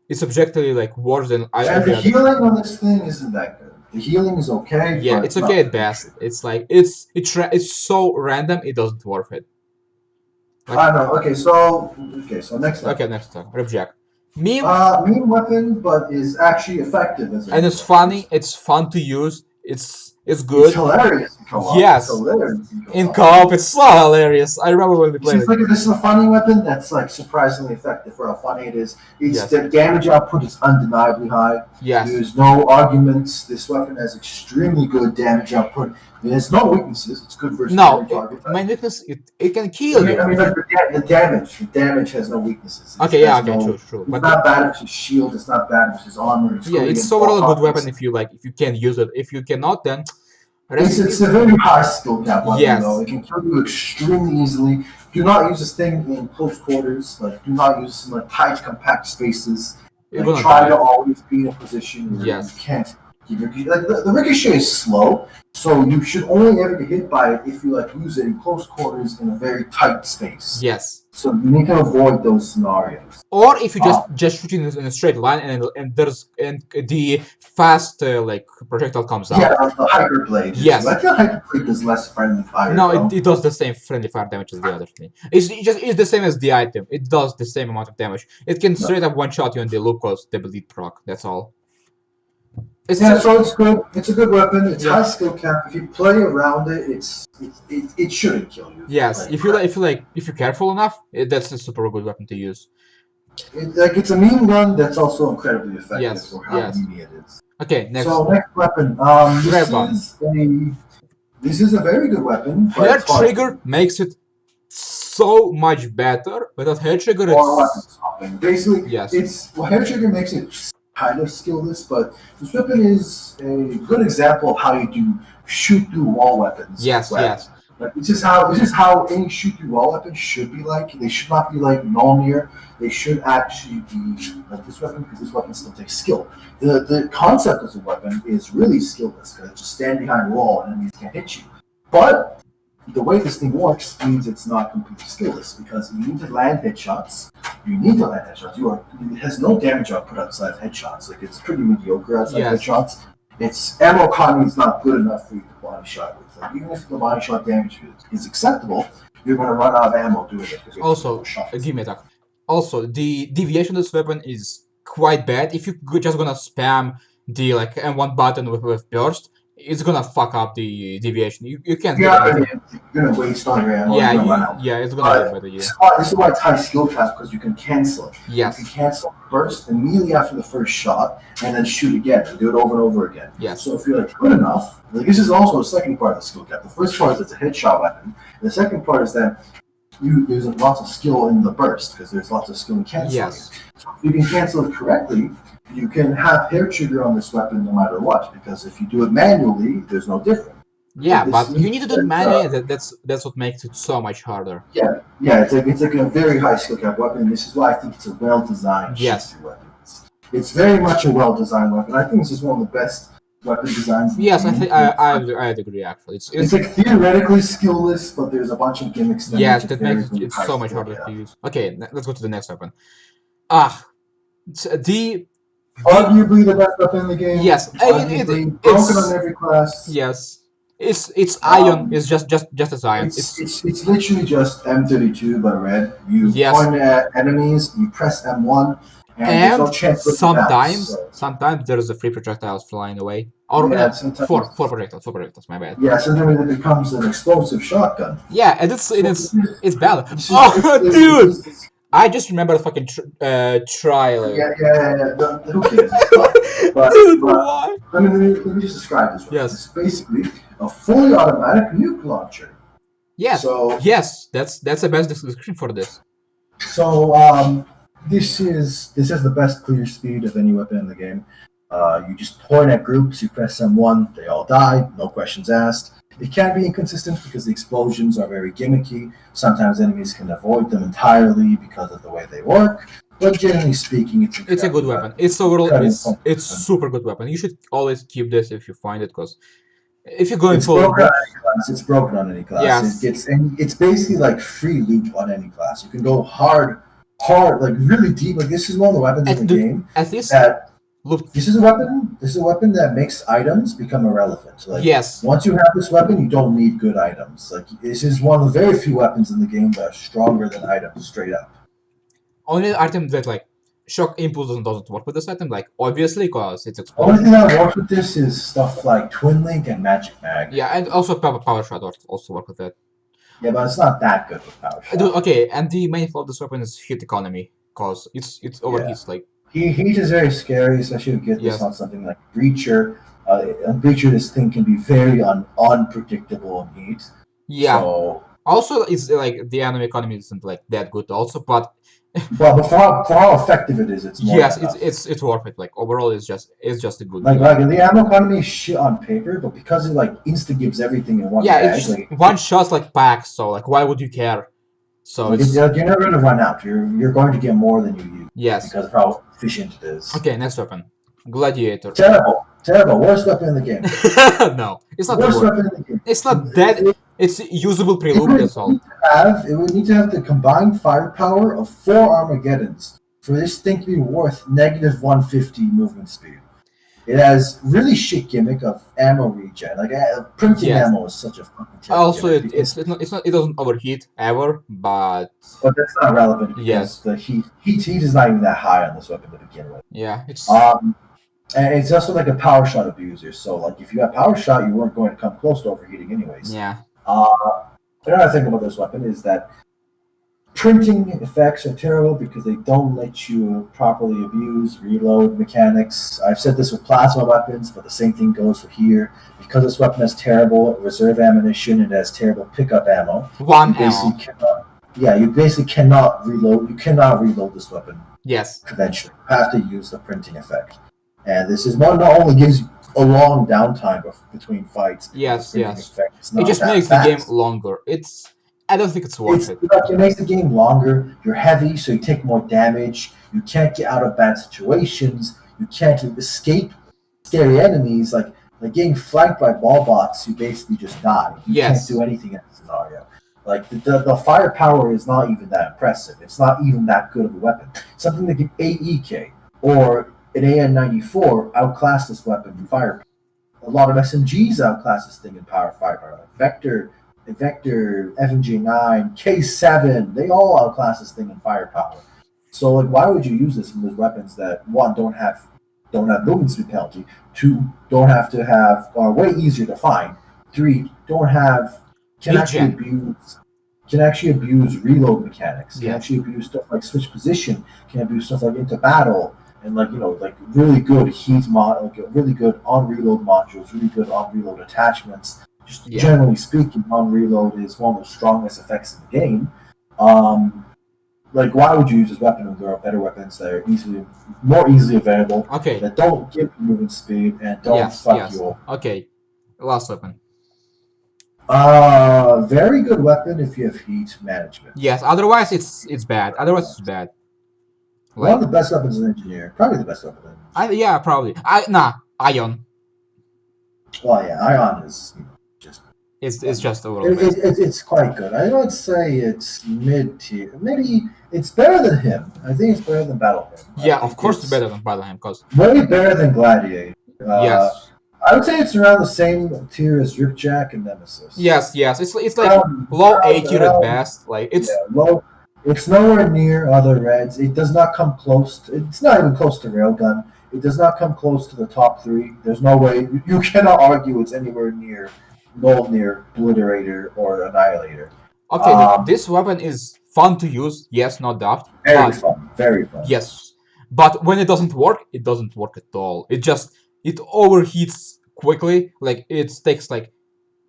A: it's objectively like worse than
B: And the healing on this thing isn't that good. The healing is okay.
A: Yeah, it's okay at best. It's like it's so random it doesn't worth it.
B: Like, I know. Okay, so next up.
A: Okay, next up. Ripjack.
B: Meme weapon, but is actually effective as
A: and it's funny. It's fun to use. It's good.
B: It's hilarious in co-op.
A: Yes.
B: It's hilarious
A: in co-op. It's so hilarious. I remember when we played it.
B: This is a funny weapon that's like surprisingly effective for how funny it is. The damage output is undeniably high.
A: Yes.
B: There's no arguments. This weapon has extremely good damage output. There's no weaknesses. It's good versus every target.
A: My weakness it can kill you.
B: I mean, like the damage has no weaknesses.
A: True.
B: It's not bad if it's shield. It's not bad if it's harmor.
A: It's overall a good weapon if you can use it. If you cannot, then
B: it's a very high skill cap weapon though. It can kill you extremely easily. Do not use this thing in close quarters. Like do not use in tight, compact spaces. Like, try to always be in a position where you can't. The ricochet is slow, so you should only ever get hit by it if you use it in close quarters in a very tight space.
A: Yes.
B: So you need to avoid those scenarios.
A: Or if you just shoot in a straight line and the fast projectile comes out.
B: Yeah, the hyper blade.
A: Yes.
B: I feel hyper blade does less friendly fire.
A: No, it does the same friendly fire damage as the other thing. It's the same as the item. It does the same amount of damage. It can straight up one shot you in the loop cause the bleed proc. That's all.
B: So it's good. It's a good weapon. It's high skill cap. If you play around it, it shouldn't kill you.
A: Yes, if you're careful enough, that's a super good weapon to use.
B: It's a meme gun that's also incredibly effective for how meaty it is.
A: Okay, next.
B: So next weapon. This is a very good weapon.
A: Hair trigger makes it so much better. Without hair trigger, it's
B: basically hair trigger makes it kind of skillless, but this weapon is a good example of how you do shoot through wall weapons.
A: Yes.
B: Like, this is how any shoot through wall weapon should be like. They should not be like Mjolnir. They should actually be like this weapon because this weapon still takes skill. The concept of the weapon is really skillless because just stand behind a wall and enemies can't hit you. But the way this thing works means it's not completely skillless because you need to land headshots. It has no damage output outside of headshots. Like it's pretty mediocre outside of headshots. Its ammo economy is not good enough for you to body shot with. Like, even if the body shot damage is acceptable, you're going to run out of ammo doing it.
A: Also, give me a talk. Also, the deviation of this weapon is quite bad. If you're just gonna spam the M1 button with burst, it's gonna fuck up the deviation. You can't.
B: You're gonna waste all your ammo.
A: It's gonna be better.
B: This is why it's high skill cap because you can cancel it.
A: Yes.
B: You can cancel burst immediately after the first shot and then shoot again. You do it over and over again.
A: Yes.
B: So if you're good enough, this is also the second part of the skill cap. The first part is it's a headshot weapon. The second part is that there's lots of skill in the burst because there's lots of skill in canceling.
A: Yes.
B: So if you can cancel it correctly, you can have hair trigger on this weapon no matter what, because if you do it manually, there's no difference.
A: Yeah, but you need to do it manually. That's what makes it so much harder.
B: Yeah, it's like a very high skill cap weapon. This is why I think it's a well-designed weapon. It's very much a well-designed weapon. I think this is one of the best weapon designs.
A: Yes, I'd agree. Actually,
B: it's like theoretically skillless, but there's a bunch of gimmicks.
A: That makes it so much harder to use. Okay, let's go to the next weapon.
B: Arguably the best weapon in the game.
A: Yes,
B: it's broken on every class.
A: Yes, It's ion.
B: Um,
A: It's just as ion.
B: it's literally just M32 but red. You
A: Yes,
B: point at enemies, you press M1, and there's
A: and
B: no chance of looking back. So
A: sometimes there is a free projectiles flying away. Or
B: yeah,
A: no,
B: sometimes
A: four projectiles. My bad.
B: yeah, sometimes it becomes an explosive shotgun.
A: Yeah, and
B: So
A: it's bad.
B: this is
A: Oh, dude!
B: this is
A: I just remember the fucking trailer.
B: who cares? It's fine.
A: Dude,
B: But
A: why?
B: let me just describe this one.
A: Yes,
B: It's basically a fully automatic nuke launcher.
A: yes,
B: So
A: yes. That's the best description for this.
B: So this is the best clear speed of any weapon in the game. You just point at groups, you press M1, they all die, no questions asked. It can be inconsistent because the explosions are very gimmicky. Sometimes enemies can avoid them entirely because of the way they work. But generally speaking,
A: It's a good weapon. It's overall it's super good weapon. You should always keep this if you find it, because if you're going
B: It's
A: full
B: broken on any class. It's broken on any class.
A: yes,
B: And it's basically like free loot on any class. You can go hard, like really deep. Like this is one of the weapons in the game
A: at least
B: that
A: look.
B: this is a weapon. This is a weapon that makes items become irrelevant. Like
A: Yes,
B: once you have this weapon, you don't need good items. Like this is one of the very few weapons in the game that are stronger than items straight up.
A: only item that like shock impulse doesn't work with this item, like obviously because it's
B: The only
A: explosion.
B: thing that works with this is stuff like Twin Link and Magic Mag.
A: Yeah, and also power shot also work with that.
B: Yeah, but it's not that good with power shot.
A: Dude, okay, and the main flaw of this weapon is hit economy, cause it's overheats like.
B: Heat is very scary, especially if you get this
A: Yes.
B: on something like Breacher. On Breacher, this thing can be very unpredictable in heat.
A: Yeah.
B: So,
A: Also, it's like the enemy economy isn't like that good also, but
B: but for how effective it is, it's more
A: yes,
B: than enough.
A: it's worth it. Like overall, it's just a good.
B: Like the ammo economy is shit on paper, but because it like insta gives everything in one
A: yeah,
B: bag,
A: it's just
B: like
A: one shot like packs. So like, why would you care? So
B: like,
A: it's
B: you're never gonna run out. You're going to get more than you use
A: yes.
B: because of how efficient it is.
A: Okay, next weapon, Gladiator.
B: Terrible, worst weapon in the game.
A: No, it's not
B: Worst
A: the
B: weapon in the game.
A: It's not that. It's usable preloop. That's all.
B: It would need to have the combined firepower of 4 Armageddons for this thing to be worth negative 150 movement speed. It has really shit gimmick of ammo regen. Like printing
A: Yes.
B: ammo is such a fucking terrible
A: Also,
B: gimmick
A: it's not it doesn't overheat ever, but
B: that's not relevant because
A: yes.
B: the heat is not even that high on this weapon to begin with.
A: Yeah, it's
B: And it's also like a power shot abuser. So like if you have power shot, you weren't going to come close to overheating anyways.
A: yeah.
B: Another thing about this weapon is that printing effects are terrible because they don't let you properly abuse reload mechanics. I've said this with plasma weapons, but the same thing goes for here. Because this weapon has terrible reserve ammunition, it has terrible pickup ammo.
A: One ammo.
B: You basically cannot reload. You cannot reload this weapon.
A: Yes.
B: Conventionally, you have to use the printing effect, and this is one not only gives you a long downtime between fights.
A: Yes.
B: It
A: just makes the game longer. I don't think it's worth it.
B: It makes the game longer. You're heavy, so you take more damage. You can't get out of bad situations. You can't escape scary enemies. Like getting flanked by ball bots, you basically just die. You can't do anything in that scenario. Like the firepower is not even that impressive. It's not even that good of a weapon. Something like an AEK or an AN-94 outclass this weapon in firepower. A lot of SMGs outclass this thing in firepower. Like Vector, FMJ9, K7, they all outclass this thing in firepower. So like, why would you use this in those weapons that one don't have movement speed penalty, two don't have to have are way easier to find, three can actually abuse reload mechanics, can actually abuse stuff like switch position, can abuse stuff like into battle, and like really good really good on reload modules, really good on reload attachments. Just generally speaking, on reload is one of the strongest effects in the game. Like, why would you use this weapon when there are better weapons that are more easily available?
A: Okay.
B: That don't give you movement speed and don't fuck you up.
A: Okay. Last weapon.
B: Very good weapon if you have heat management.
A: Yes. Otherwise, it's bad.
B: Like, one of the best weapons in Engineer. Probably the best weapon.
A: Yeah, probably. Ion.
B: Well, yeah, Ion is just.
A: It's just overall.
B: It's quite good. I would say it's mid tier. Maybe it's better than him. I think it's better than Battlehymn.
A: Yeah, of course it's better than Battlehymn, because
B: way better than Gladiator.
A: Yes.
B: I would say it's around the same tier as Ripjack and Nemesis.
A: Yes. It's like low A tier at best. Like
B: Yeah, low. It's nowhere near other Reds. It does not come close. It's not even close to Railgun. It does not come close to the top three. There's no way. You cannot argue it's anywhere near Obliterator or Annihilator.
A: Okay, this weapon is fun to use. Yes, no doubt.
B: Very fun. Very fun.
A: Yes, but when it doesn't work at all. It overheats quickly. Like it takes like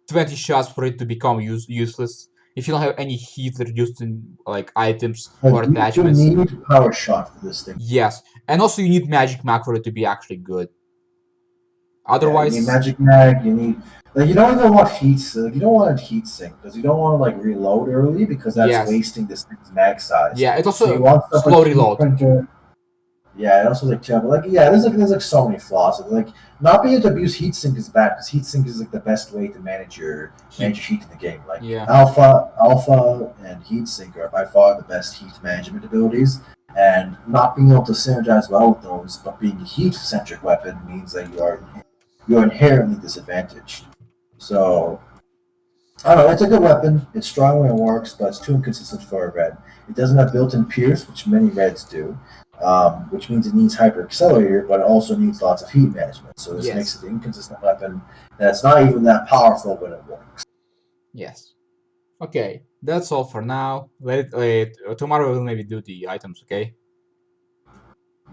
A: 20 shots for it to become useless. If you don't have any heat reducing like items or attachments.
B: You need power shot for this thing.
A: Yes, and also you need magic mag for it to be actually good. Otherwise,
B: you need magic mag. You need you don't even want heat. You don't want a heat sink because you don't want to reload early because that's wasting this thing's mag size.
A: Yeah, it also
B: so you want
A: slow reload.
B: Printer. Yeah, it also terrible. There's so many flaws. Not being able to abuse heatsink is bad because heatsink is the best way to manage your heat in the game. Alpha and heatsink are by far the best heat management abilities, and not being able to synergize well with those, but being a heat-centric weapon means that you're inherently disadvantaged. So I don't know. It's a good weapon. It's strong when it works, but it's too inconsistent for a red. It doesn't have built-in pierce, which many reds do. Which means it needs hyper accelerator, but it also needs lots of heat management. So this makes it an inconsistent weapon that's not even that powerful when it works.
A: Yes. Okay, that's all for now. Tomorrow we'll maybe do the items. Okay.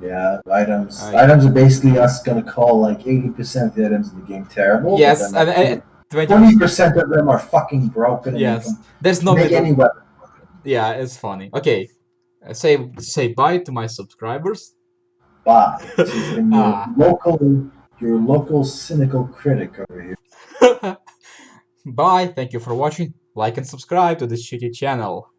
B: Yeah, items. Items are basically us gonna call 80% of the items in the game terrible.
A: Yes, and
B: 20% of them are fucking broken.
A: Yes, there's no
B: make any weapon.
A: Yeah, it's funny. Okay. Say bye to my subscribers.
B: Bye. This has been your local cynical critic over here.
A: Bye. Thank you for watching. Like and subscribe to this shitty channel.